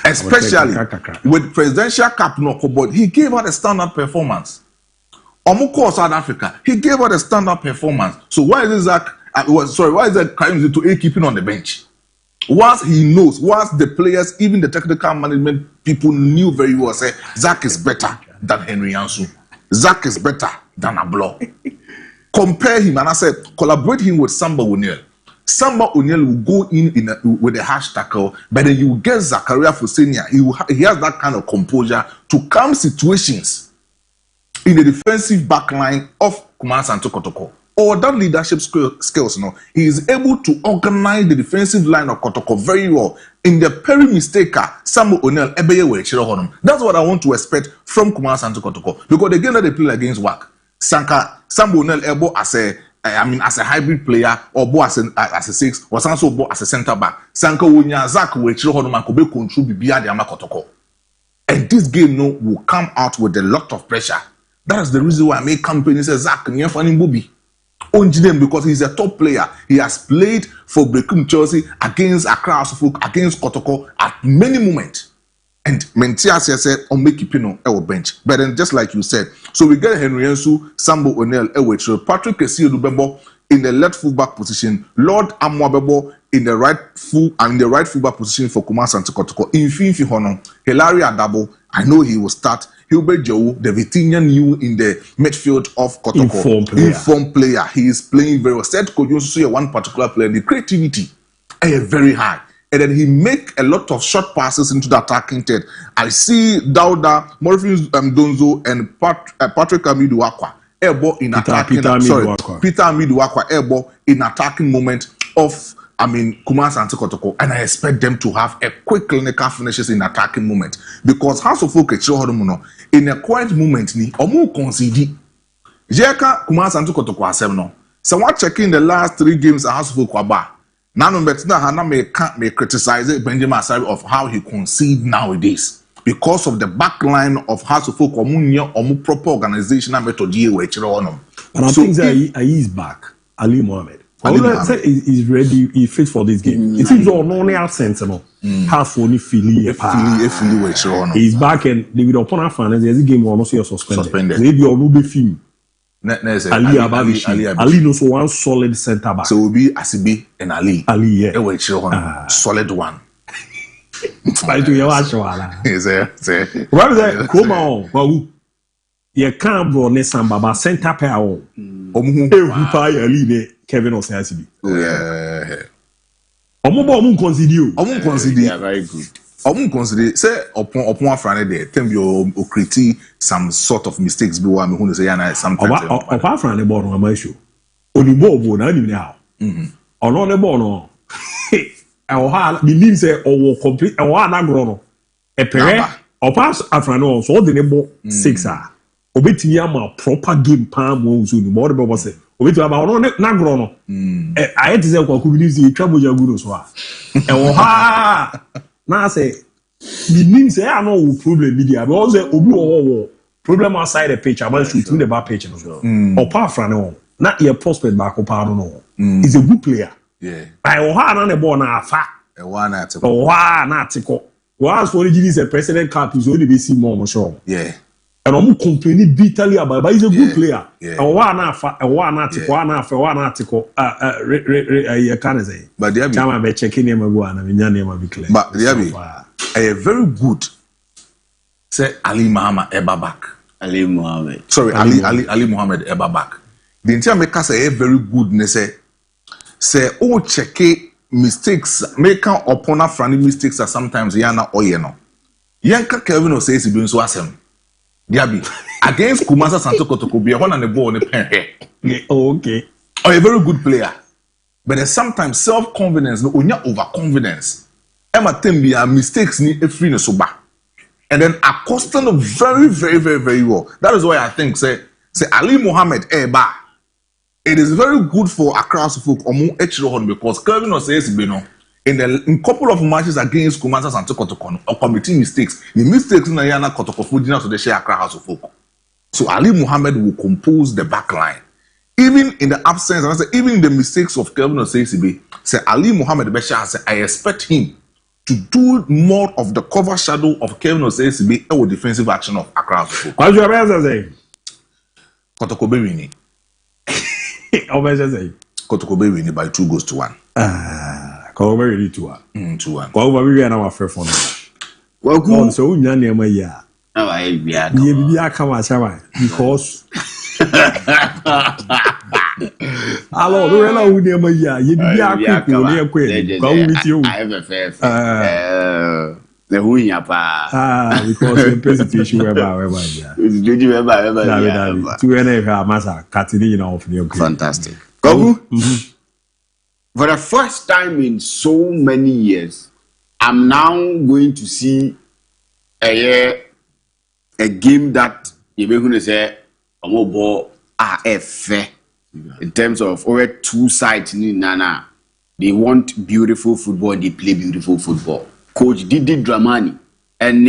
Especially with presidential cap no but he gave her a standard performance. Omuko South Africa, he gave her a standard performance. So why is Zach? Why is that crime to keeping on the bench? Once he knows, once the players, even the technical management people knew very well, say Zach is better than Henry Ansu. Zach is better than Ablo. Compare him, and I said, collaborate him with Samba O'Neal. Samba O'Neal will go with a harsh tackle, but then you will get Zakaria Fusenia. He has that kind of composure to calm situations in the defensive backline of Kumasi Santo Kotoko. Or that leadership skills, he is able to organize the defensive line of Kotoko very well. In the Perry mistaker, Samuel O'Neal, that's what I want to expect from Kumasi Santo Kotoko. Because the game that they play against work, Samuel O'Neal able as a hybrid player, or bo as a six, or also bo as a center back. Sanka Wonya Zach will contribute beyond the Kotoko. And this game will come out with a lot of pressure. That is the reason why I make campaign say Zach Nyefani Bubi. Because he's a top player. He has played for Brekum Chelsea against Accra Folk, against Kotoko at many moments. And Mentia said on make Pino our bench. But then just like you said, so we get Henry Ensu, Sambo O'Neal, Patrick Kessie in the left fullback position, Lord Amwabebo in the right fullback position for Kumasi Santo Kotoko. In Finfi Hono, Hilary Adabo, I know he will start. Hubert Joe, the Vitinha new in the midfield of Kotoko. Informed player. He is playing very well. Said could you see one particular player, the creativity very high. And then he make a lot of short passes into the attacking third. I see Dauda, Morpheus Donzo, and Patrick Amiduakwa. In attacking. Peter Amiduakwa in attacking moment of Kumasi Santo Kotoko, and I expect them to have a quick clinical finishes in attacking moment because House of Folk in a quiet moment ni omu concede. Jeka Kumasi Santo Kotoko asem no. So what checking the last 3 games at House of Folk waba. Nano betina hana may criticize Benjamin Asari of how he concede nowadays because of the back line of House of Folk omu proper organization and method we chiro. But I think that he is back. Ali Mohammed. He's ready, he's fit for this game. It seems all no absence, half only Philly. He's back and they will upon our fans. There's a game where almost suspended. Maybe or will be film. Ali knows one solid center back. So it will be Asibi and Ali. Yeah. Solid one. But you watch wala. What is that? Come on, you can't go ne Samba center pair. Ali Kevin Osasibi. Yeah. Omo consider. Yeah, very good. Consider say upon Friday there, tell me you critique some sort of mistakes be one who say na sometimes. Upon Friday ball no am show. Oni ball na ni how. Ono ne ball no. E o ha believe say o complete e wa na gro no. E pere upon Friday no so the ball 6 ah. Obetimi ama proper game palm wo so ni more be say. Obetimi ama ono na gro no. I had to say kwaku believe say twa moja guru so ah. E o ha na say the means say I know problem media but also obi wo problem outside the pitch about shooting the back pitch as well. Apart from no na your prospect back up no. He's a good player. Yeah. I o ha na the ball na afa. E wa na atiko. O ha na atiko. Once for the GD say president cap is only be see more sure. Yeah. And I'm complaining bitterly about but he's a good player. O wa na afa, o wa na atiko, na afa, wa na atiko. You can say. But DIABY Chama be checking him go na me nya name be clear. But DIABY very good. Say Ali Muhammad Eba back. Ali Muhammad. Sorry, Ali Muhammad Eba back. The entire maker say very good. Ne say check mistakes. Make upon a friendly mistakes are sometimes yana or no. Yanka Kevin or says he been so asem. DIABY against Kumasi Asante Kotoko be one on the ball on the pen. Okay. Or a very good player. But there's sometimes self-confidence, no overconfidence. Emma Tembia mistakes ni free no soba. And then accosting them very, very, very, very well. That is why I think say Ali Mohammed Eba. It is very good for Accra folk because Kelvin was says in a couple of matches against Kumasi Asante Kotoko or committing mistakes. The mistakes in the Yana Kotoko food dinner to the share Accra House of Folk. So Ali Mohammed will compose the back line. Even in the absence, and I say, even in the mistakes of Kelvin Osei, say Ali Mohammed Besha, say I expect him to do more of the cover shadow of Kelvin Osei or defensive action of Accra. What's your answer say? Kotoko be winning. How much say? Kotoko be winning by 2-1. Kotoko be winning 2-1. 2-1. Kotoko be winning our first one. Well, so we need to ya. I be a because. Hello, we are now with them. Yeah, you be a quick one. I have a fair. The who ya pa. Because the presentation whereby. Did you ever? To any massa, cutting off the fantastic. Kogu. For the first time in so many years, I'm now going to see a game that you're going to say. In terms of over two sides in Nana, they want beautiful football, they play beautiful football. Coach Didi Dramani and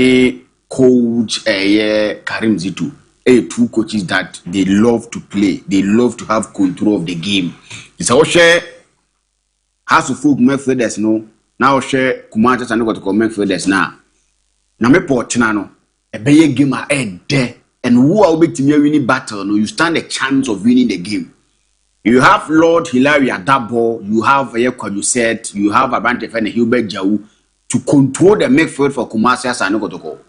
coach Karim Zitu, two coaches that they love to play, they love to have control of the game. It's our share House of Folk Methodist no, now share Kumasi and got to Methodist now. Now me Portinano, a big game are there. And who are making you winning battle? No, you stand a chance of winning the game. You have Lord Hilary Adabo, you have you said, you have Abante Fene Hubert Jau to control the midfield for Kumasi Asante Kotoko.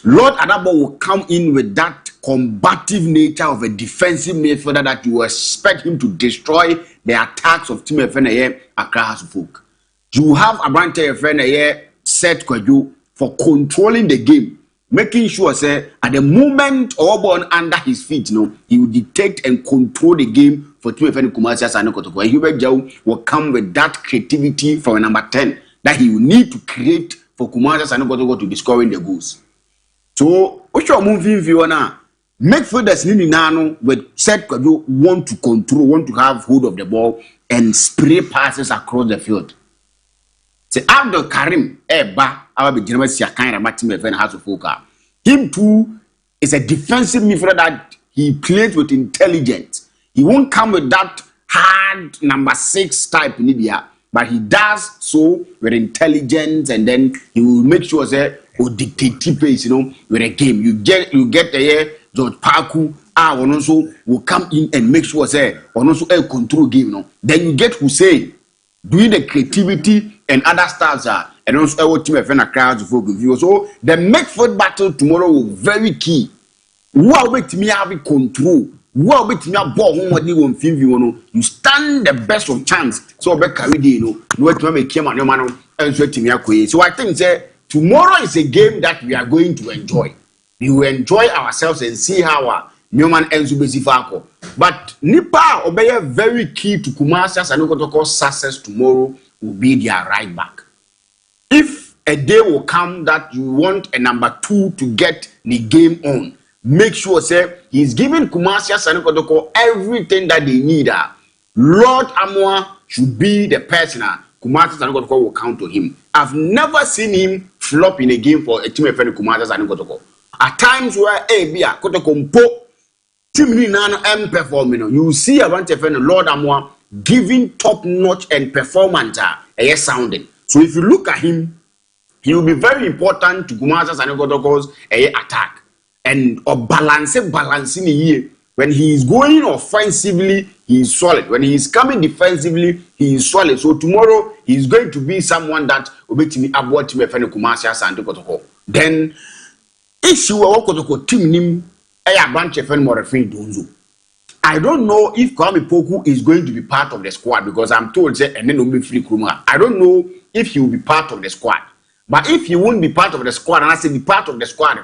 Lord Adabo will come in with that combative nature of a defensive midfielder that you expect him to destroy the attacks of Team Fene Accra House of Folk. You have Abante Fene set Kwajo for controlling the game. Making sure, say, at the moment Auburn under his feet, he will detect and control the game for Team Kumasi Asante Kotoko. And Hubert Jau will come with that creativity from number 10 that he will need to create for Kumasi Asante Kotoko to be scoring the goals. So, what's your moving view now? Make sure that Nino with set want to control, want to have hold of the ball and spray passes across the field. Say Abdul Karim our beginner kind of team House of Folk. Him too is a defensive midfielder that he plays with intelligence. He won't come with that hard number 6 type in Libya, but he does so with intelligence, and then he will make sure that dictate pace, with a game. You get the George Parku also will come in and make sure that also a control game. Then you get Hussein doing the creativity and other stars and also our team of crowds of view. So the midfield battle tomorrow will be very key. Who will make me have control? Who will make me have ball home when you stand the best of chance. So be carry to make him and your man and so So I think that tomorrow is a game that we are going to enjoy. We will enjoy ourselves and see how our Newman ends with But Nipa obey very key to Kumasi Asante Kotoko's success tomorrow will be their right back. If a day will come that you want a number 2 to get the game on, make sure say he's giving Kumasi Asante Kotoko everything that they need. Lord Amwa should be the person. Kumasi Asante Kotoko will count to him. I've never seen him flop in a game for a team of Kumasi Asante Kotoko. At times where ABOU Kotoko Mpo team Nano M performing, you see a bunch of Lord Amwa giving top notch and performance sounding. So if you look at him, he will be very important to Kumasi Asante Kotoko's attack and balancing the year. When he is going offensively, he is solid. When he is coming defensively, he is solid. So tomorrow he is going to be someone that will be to about to Kumasi Asante Kotoko. Then if you are Kotoko team him a bunch of Donzo. I don't know if Kwame Poku is going to be part of the squad because I'm told that and then will be free Kruma. I don't know if he will be part of the squad. But if he won't be part of the squad, and I say be part of the squad,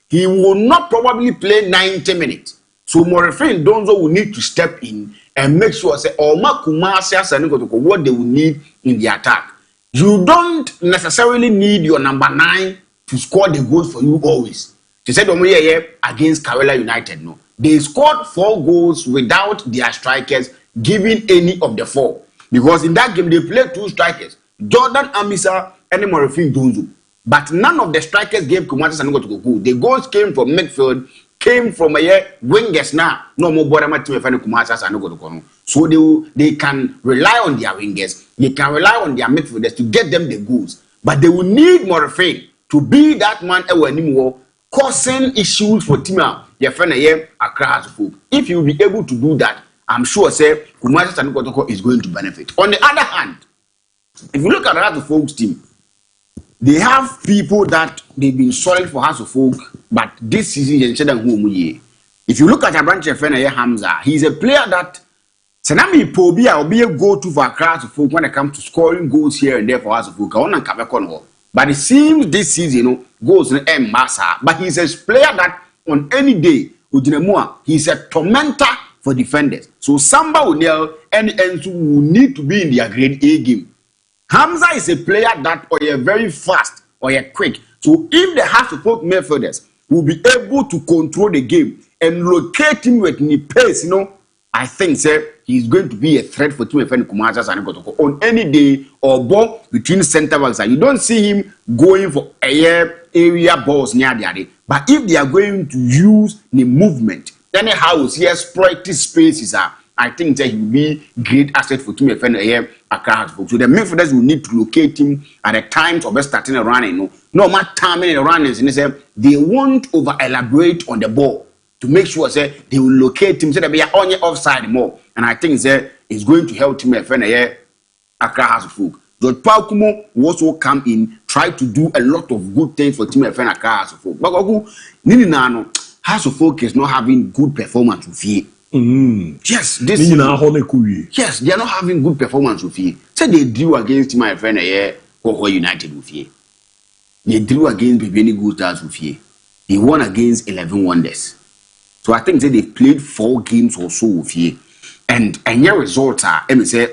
he will not probably play 90 minutes. So MON-FRI and Donzo will need to step in and make sure say Oma Kumasi and what they will need in the attack. You don't necessarily need your number 9 to score the goals for you always. They said against Kerala United, no. They scored 4 goals without their strikers giving any of the 4. Because in that game they played 2 strikers, Jordan Amisa and MON-FRI Donzo. But none of the strikers gave Kumasi and to go. The goals came from midfield, came from wingers now. No more bottom team Kumasi and go. So they can rely on their wingers, they can rely on their midfielders to get them the goals. But they will need MON-FRI to be that man anymore, causing issues for team your friend across the folk. If you will be able to do that, I'm sure say Kumasi Sanukotoko is going to benefit. On the other hand, if you look at the Hearts of Folk's team, they have people that they've been solid for Hearts of Folk, but this season if you look at a branch of friend Hamza, he's a player that Senami Pobia will be a go-to for Hearts of Folk when it comes to scoring goals here and there for Hearts of Folk. But it seems this season, goes in Massa. But he's a player that on any day, he's a tormentor for defenders. So Samba O'Neal and Ensu will need to be in their grade A game. Hamza is a player that or you're very fast or you're quick. So if the Hearts of Folk midfielders will be able to control the game and locate him with the pace, I think he's going to be a threat for Team FN Kumasi and on any day or ball between center backs. You don't see him going for area balls near the other. But if they are going to use the movement, then how he exploit spaces I think that he will be great asset for Team FN across. So the midfielders will need to locate him at the times of starting a running. No matter timing the runnings, they won't over elaborate on the ball to make sure they will locate him so that they are on your offside more. And I think it's going to help Team FN across the folk. George Paukumo will also come in, try to do a lot of good things for Team FN across the folk. But House of Folk is not having good performance with you. Yes, this yes, they are not having good performance with you. So they drew against my friend or United with you. They drew against Bibini Good Stars with you. They won against 11 Wonders. So I think they played 4 games or so with you. And your results are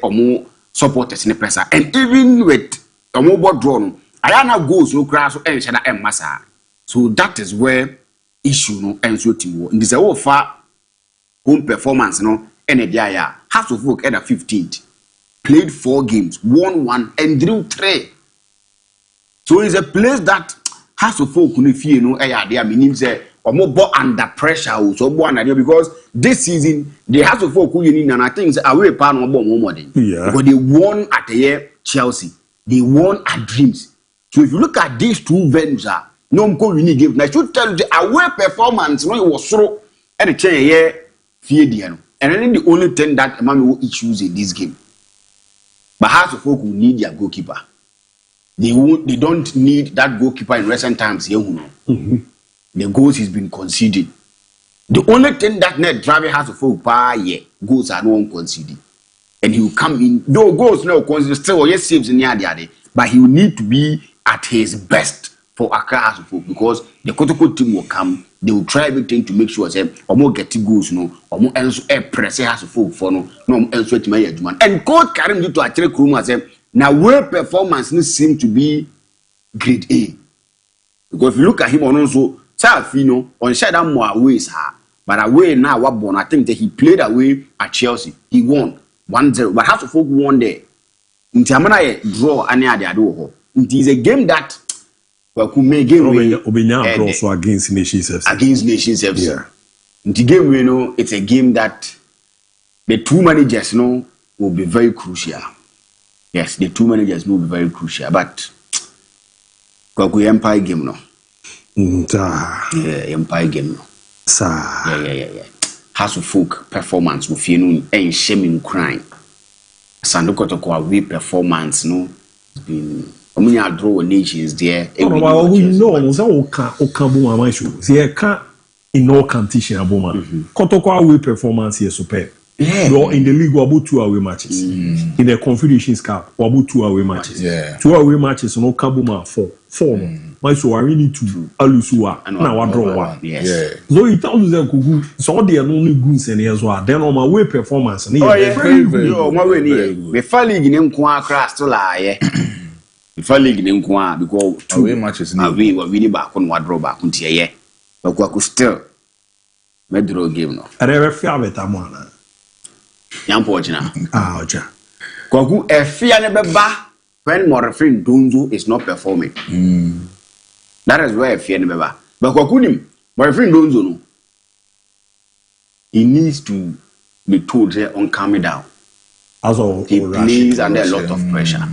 more supporters in the press. And even with a mobile drone, I am now goes no crash and Shana and Massa. So that is where issue and so team. This is all far home performance, and a dia House of Folk at the 15th. Played 4 games, won 1 and drew 3. So it's a place that House of Folk couldn't feel they meaning or more under pressure so because this season the House of Folk and I think away pan or more than because they won at the Chelsea, they won at Dreams. So if you look at these 2 venues, no really give. I should tell you the away performance it was so at the chair and then the only thing that Emmanuel will issues in this game. But House of Folk will need their goalkeeper. They don't need that goalkeeper in recent times here. The goals he's been conceding. The only thing that net driving House of Folk goals are no one conceding. And he will come in, though goals no conceding still yes saves in the other, but he will need to be at his best for Accra House of Folk because the Kotoko team will come. They will try everything to make sure or more get goals, or more press House of Folk for no else to my man. And Coach Karim you to actually Kuruma now where performance seem to be grade A. Because if you look at him on also Fino on side more ways but away now what born I think that he played away at Chelsea. He won 1-0, but House of Folk won there. In Tamana draw any other do. It is a game that could make game also against Nations FC. Against Nations FC. Yeah. In the game, it's a game that the 2 managers will be very crucial. Yes, the 2 managers will be very crucial. But Kwaku Empire game Empire game Yeah. House of Folk performance with and shaming crime. Sandokotoko away performance been draw nations there. In all competition Kotoko away performance here superb. You're in the league about 2 away matches. In the Confederations Cup about 2 away matches. 2 away matches no Kabuma 4. my so I really to alusua na wa draw one. Yes. So it tells you kugu so they are only goods and as well. Then on my way performance. Oh yeah, very good. Oh my way ni. Me fall league ni nko akra still aye. Me fall league ni nko a because away matches ni. Away we win back on wa draw back ntia ye. But ko still me draw game no. Are fear better mo na. Yampo ochina. Ah ocha. Kwaku fear ne beba when MON-FRI Donzo is not performing. That is where fear ne beba. But kwaku nim MON-FRI Donzo no. He needs to be told on calm down. Also, he plays under a lot of pressure.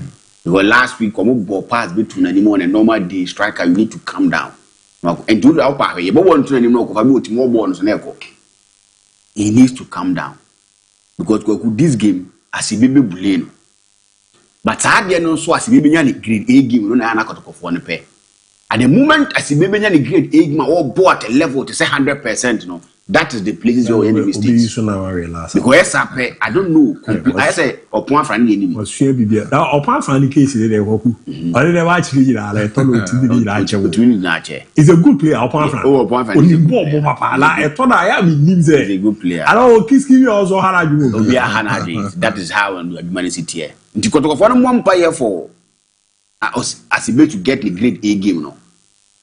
Because last week, come ball pass between anymore on a normal day striker, you need to calm down. And do the upper way, but one to anymore, more balls on echo. He needs to calm down. Because this game, as a baby bullying. But I didn't know so as a baby any grade A game, no, I got to one pair. At the moment, as a baby any grade A game, all ball at a level to say 100%, no. That is the places your enemy stays. Because I don't know. I say, upon friendly enemy. Was sure be there. Now, upon friendly case, they walk. I didn't watch it. I told you to be like it's a good player. Upon friend. Oh, upon friend. I thought I am in him. He's a good player. I don't kiss you also. That is how and the man is here. You got to find one player for as a way to get the grade A game. No,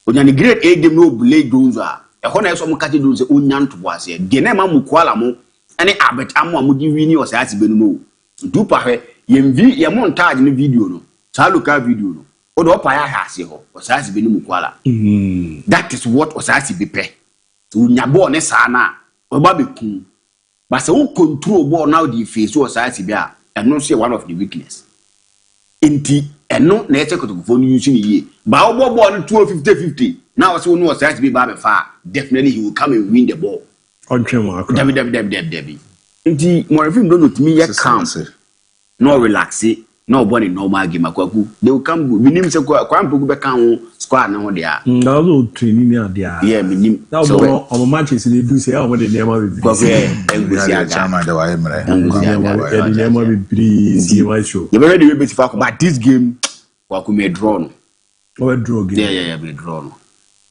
when the grade A game, no blade those are. Ehona eso mo kaje do se onyan to boase de na ma mu kwala mo ene abet amo mo di wini o sa atibenu no du pa hwe ye montage no video no sa local video no o do pa ya ha ase ho o sa atibenu mu kwala that is what o sa atibe pe so nya ball ne sa na o ba be kun but se o control ball now the face o sa atibe a eno so one of the weakness enti eno na eche kotokofo no use ni ye ba o ball no 250-50 now, so no was to be Baba far. Definitely, he will come and win the ball. Debbie. Indeed, MON-FRI don't know to me yet calm. No relax it. No one in normal game. They will come good. Minim se kwa mpoku be kan squad na ho dia. Na zo training na dia. Yeah, minim. Now on matches they do say how the name of it. Engusi aga. Chama de wa emre. The name of it be see my show. You already be for but this game kwaku me draw no. We draw game. Yeah, we draw no.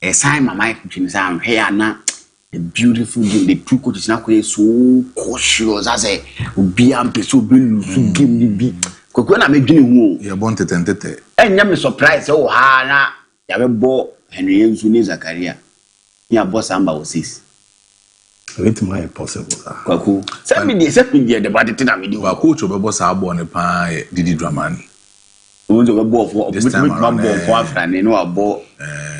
A sign my mic between Sam here na a beautiful game. The two coaches now so cautious as a be am so be lose game ni bi. Koko na me dwene hu. Ya bon tetentete. Enya me surprise o ha na ya be bo Henry Enzu ni Zakaria. Ya boss amba o 6. It might possible. Koko. Say me the bad thing na me do. Wa coach o be boss abo ne pa Didi Dramani. We do ball for Afran no abo.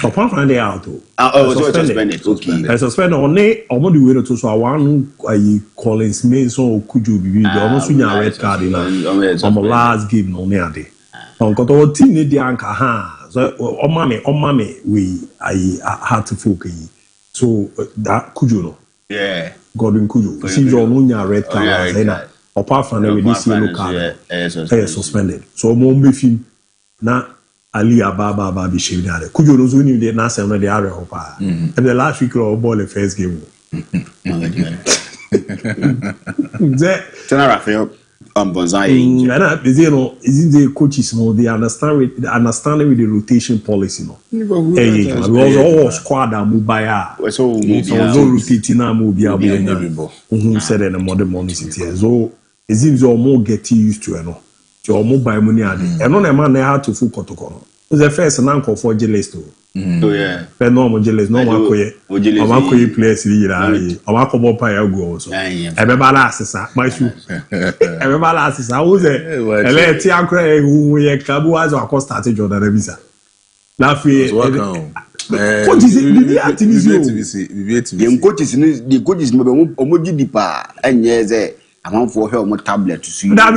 Upon friend they out too. So suspended. Okay. I suspend on the way to so one Collins Mason Kuju be the almost win a red card in on the last game no near day. On got all team the anchor ha. So on mommy we I had to focus. So that Kuju no. Yeah. Gordon Kuju. See your no red card. Apart from the this yellow card, suspended. So Mombe film na Ali Ababa be shaved out. Could you know when you not send the area of and the last week of ball the first game? Rafael Bonzai. You know, is it the coaches more they understand with the rotation policy no? Because all squad are mobile. So rotating now mobile. Who said in the modern money city. So it seems you're more getting used to it. You're more by money. And on a man, they had to full protocol. The first and uncle for jealous too. Oh, yeah. But no jealous, no one players. I'm a couple of players go also. Everybody asks, my shoe. Everybody asks, I was a let Uncle who we a club was or cost started Jordan Revisa. Laffy, what is it? The coaches, Omoji Dipa, and yes, I'm for her more tablet to see. Our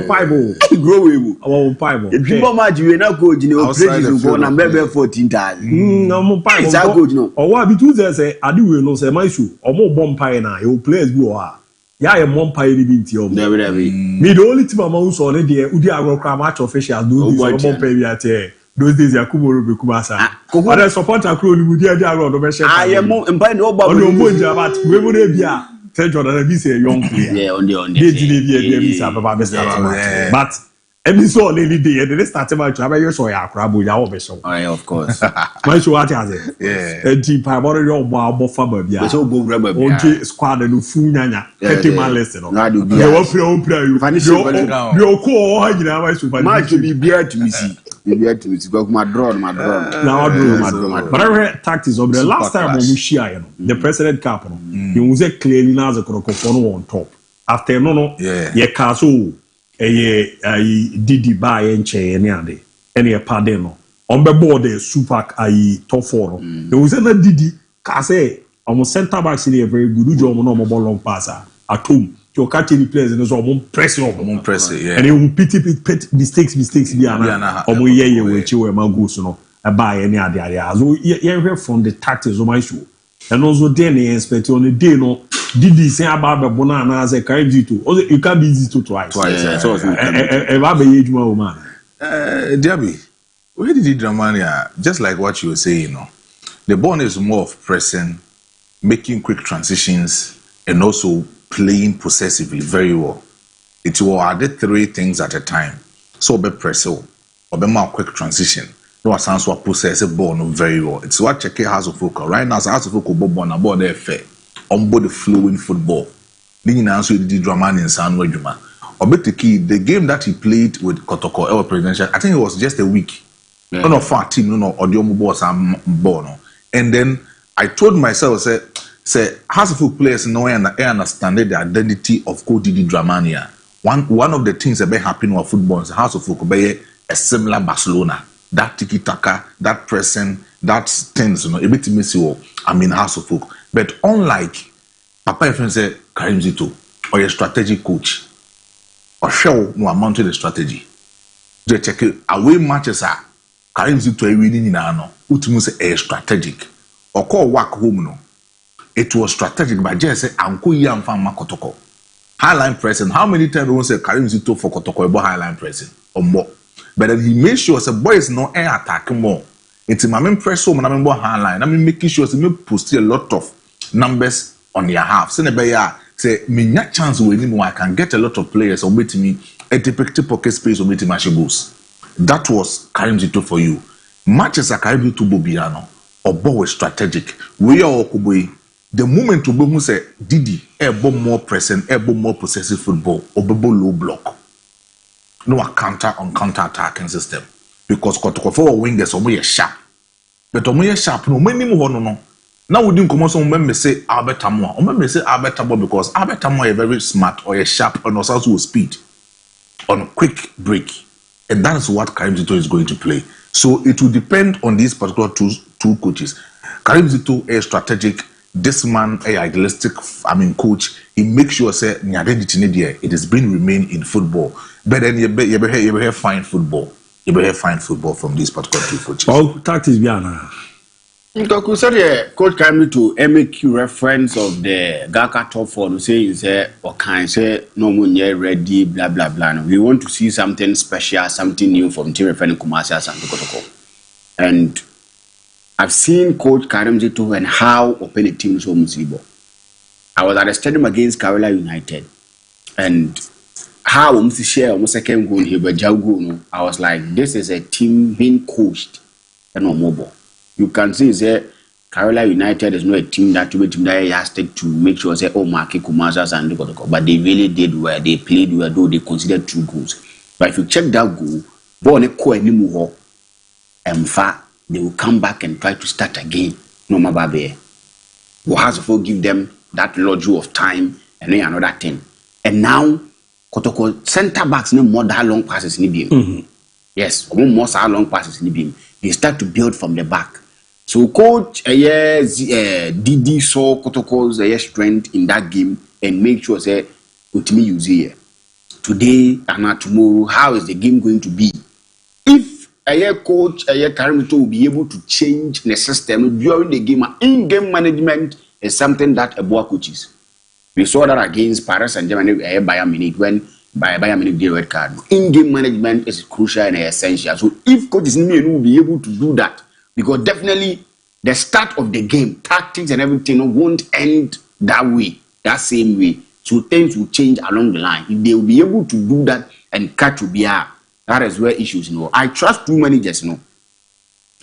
Bible. Grow our Bible. If you match, you are not good, you know, places go number 14 times. No, Bible. Good, no. Or what between say, I do know, say, my shoe, or more bomb pie now, your players go are. Yeah, a MON pie in your me. The only team I'm also on it, Udia match officials do this bomb pay at those days, Yakubo Kubasa. Other supporter crew would hear their road. I am more and by no Bobo, but we would be. Tell Jordan be say young player. Yeah, on the but Every so only day, and then start about to have your soy crabo, ya so. Of course. My show at it. Yeah. And deep, I wanted your wow, farmer, yeah. So go grab a OJ squad and Funyanya, 30 man lesson. I do be a play you. Your core, you know, I should my to be beer to me. You to it, got my draw. Now I do. But I read tactics of the last time when we share, the president capital, you was a clearly now the crocophono on top. After no, yeah, castle. Didi buy and chair any ade any padeno on the board the super top four. There was another Didi say almost center back a very good job on mobile long passer at home. You're catching the players and so press yeah. And he will pity mistakes be or we which you were goes no buy any idea. So you from the tactics of my show. And also then they expect on the day no Didi say about the banana as a carry also you can be easy to twice. So DIABY, where did Dramania just like what you were saying, you know, the ball is more of pressing, making quick transitions, and also playing possessively very well. It will add 3 things at a time. So be press or be more quick transition. No sense what possess a ball no very well. It's what check has of focus. Right now, has of focus ball on board there fair. On board the flowing football. Being answer the Dramani and San Wajuma. Or better key, the game that he played with Kotoko El Presidential, I think it was just a week. Yeah. No far team, no audio mobile Bono. And then I told myself, say House of players know and understand the identity of Coach Didi Dramania. One of the things that may happen in football is House of Folk be a similar Barcelona. That tiki taka, that pressing, that things, you know, a bit messy. I mean House of Folk. But unlike Papa Efren say Karim Zito or a strategic coach, or show no amount of the strategy. They check away matches are Karim Zito a winning in ano, ultimately say a strategic. Or call work home no. It was strategic, but just say Anko Yam Fan Makotoko. Highline pressing. How many times we say Karim Zito for Kotoko about highline pressing or more? But then he made sure the boys no air attack more. It's my main press home and I'm more highline. I mean making sure they post a lot of numbers on their half. Say me not chance winning I can get a lot of players or meet me a typical pocket space or meet match goals. That was Karim Zito for you. Matches are Karim Zito Bobiano or ball strategic. We are Okuboy. The moment to boom say Didi able more pressing, able more possessive football, or low block. No a counter on counter attacking system. Because Kotoko for wingers or sharp. But or sharp no many more no. Now we didn't come on me say Albert Tamoa. Or me say Albert Tamoa because Albert Tamoa is very smart or a sharp and also speed. On quick break. And that is what Karim Zito is going to play. So it will depend on these particular two coaches. Karim Zito is strategic. This man, a idealistic, coach, he makes sure say the identity it is being remain in football. But then you better find football. You better find football from these particular two coaches. Oh, tactics Biana. Because Coach Karim to make reference of the Gaka top 4 saying say or can say no one yet ready, blah blah blah. We want to see something special, something new from Team Referring Kumasi and Kotoko. And I've seen Coach Karim Zito and how open the team is almost able. I was at the stadium against Carolina United, and how almost share almost second goal here, but Jago, I was like, this is a team being coached and no mobile. You can see that Carolina United is not a team that has to make sure say oh Marky Kumasas and Kotoko, but they really did well. They played well, though they considered 2 goals. But if you check that goal, ball ko anymore, in fact, they will come back and try to start again. No matter who has to give them that luxury of time and then another thing. And now, Kotoko center backs no more that long passes in the beam. Yes, more long passes in the beam. They start to build from the back. So Coach Didi saw Kotoko's strength in that game and make sure say ultimately use here. Today and tomorrow, how is the game going to be? If coach Karim Zito will be able to change the system during the game, in-game management is something that ABOU coaches. We saw that against Paris Saint-Germain Bayern Munich when Bayern Munich did red card. In-game management is crucial and essential. So if coaches will be able to do that, because definitely the start of the game, tactics and everything won't end that way, that same way. So things will change along the line. If they will be able to do that and catch Ubia, That is where issues, you know. I trust two managers, you know.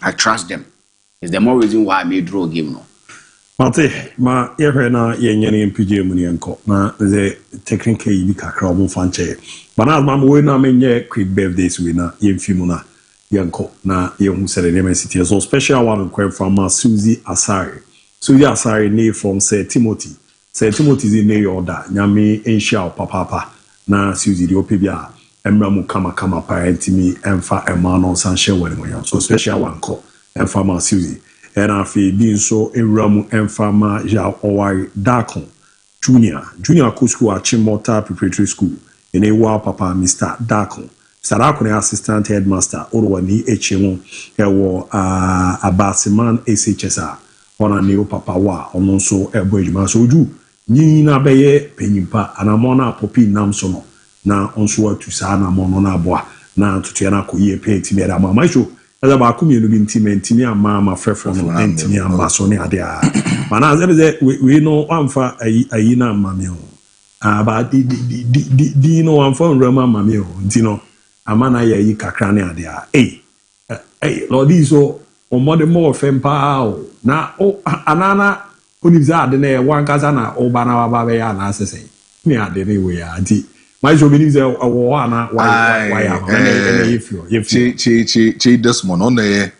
I trust them. It's the more reason why I may draw a game, no. Mate, ma yɛhwɛ na yɛnyɛ MPJ mu ne yɛnkɔ na the technical yi kakra ɔmo fa nkyɛn but na ma wei na menyɛ quick birthdays wei na yɛmfi mu na yɛnkɔ na yɛhu sɛde nneɛma si so special one nkɔ from Suzy Asare ne from Sir Timothy zi ne yɛ ɔda nyame nhyia wo papaapa na Suzy deɛ ɔpɛ bi a ɛmmra mu kama pa ntimi ɛmfa ɛma no nsa nhyɛ wɔ ne so special one kɔ ɛmfa ma Suzy and afi bi nso ewuramu emfama ja owari Dakon junior school at Chimota Preparatory School in Ewa Papa Mr. Dakon assistant headmaster Orwani HMO ewo Abasiman SHSR ona ne papa wa ono so ebo ejuma so ju nyi na beye penyimpa anamona popi nam so no na onso atu sa na mono na aboa na tutu na koye penti me da mama show as about community intimate ama frefo no ntimi amba so ne ade a mana ze we no amfa ayi na mame o aba di no amfa nrama mame o ntino ama na yayi kakra ne ade a lord iso o mode mo fempa o na o anana onibza ade na wan kasa na o bana baba ya na asese ne ade ne we ya di my job is a wana why this one on the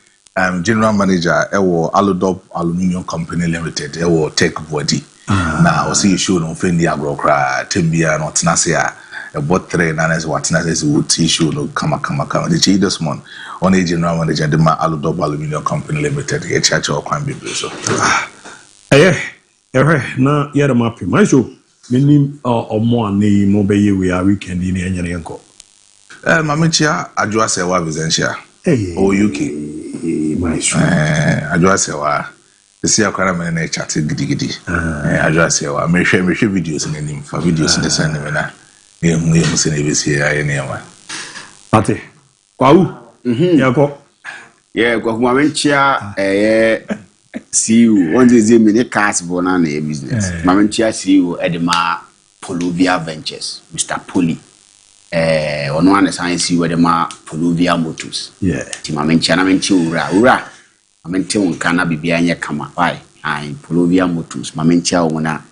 general manager Aludop Aluminium Company Limited Tech Body now see you show no friend the agro cry Timbia not Nasia a bot train and as what Nasia would issue no come the this one on a general manager the Aludop Aluminium Company Limited a church or crime so na yere mapi my show menim omo ani mo beye we are weekend ni enyere enko mamechia adwa sewa vizensia o UK my show adwa sewa esi akwara me na chat gidigidi adwa sewa me hwe videos na nim fa videos de send me na emu se na besi ya ne yawa ate kwawu yako kwa mamechia see you one day me cast bona na business mamechia see you edema Polovia Ventures Mr. Poli ono an science you edema Polovia Motors ti mamechia na menchi ura amente wonka na bibia anya kama why ai Polovia Motors mamechia wo na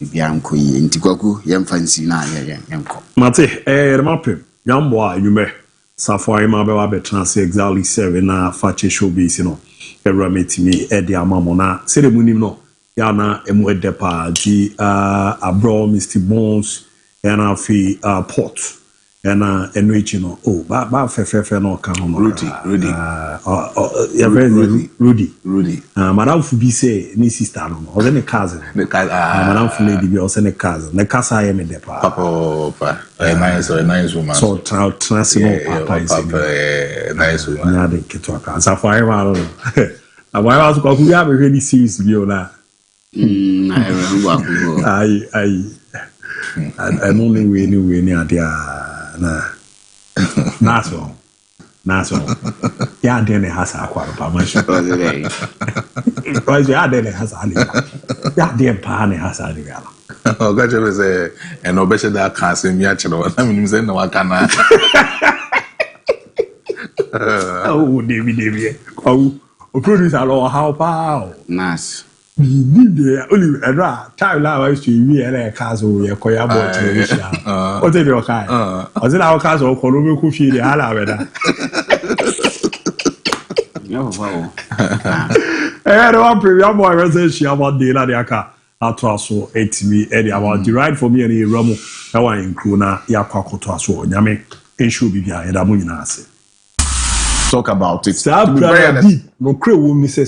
bibia nko yi nti kwaku yemfansi na yemko mate remapem yambo a yume safo ima be wa be transfer exactly 7 na Fakye showbiz no erametimi edi amamona ceremonim no ya na emu edepa di abro Mr. Bones and afi port and enrichi no ba fe no kan no Rudy madam fu bi say ni sister no o ne cousin madam fu lady bi o se ne cousin ne kasa ya me depa papa nice woman so transimo papa nice woman na de keto aka sa fa wa no why was ko ku ya be really serious bi o na I remember I only we ni adia na naso ya de ne hasa akwaro pa ma sho ya de ne hasa ali ya de pa ne hasa ali ala o ga je say en obeshe da kan se mi a chiro na minim se na waka na oh David o producer lo how pa nice Bibi only era time la wa so wi era ka so ye koya bot television o te do kai o se na o ka so ko lo me ku fi de hala beda yo wow no one premier boy research about the la de aka atraso etimi e de about the right for me and Ramu na wa include na ya kwakoto aso nyame ensure bibia e da mo nyina ase talk about it no kre wo mi se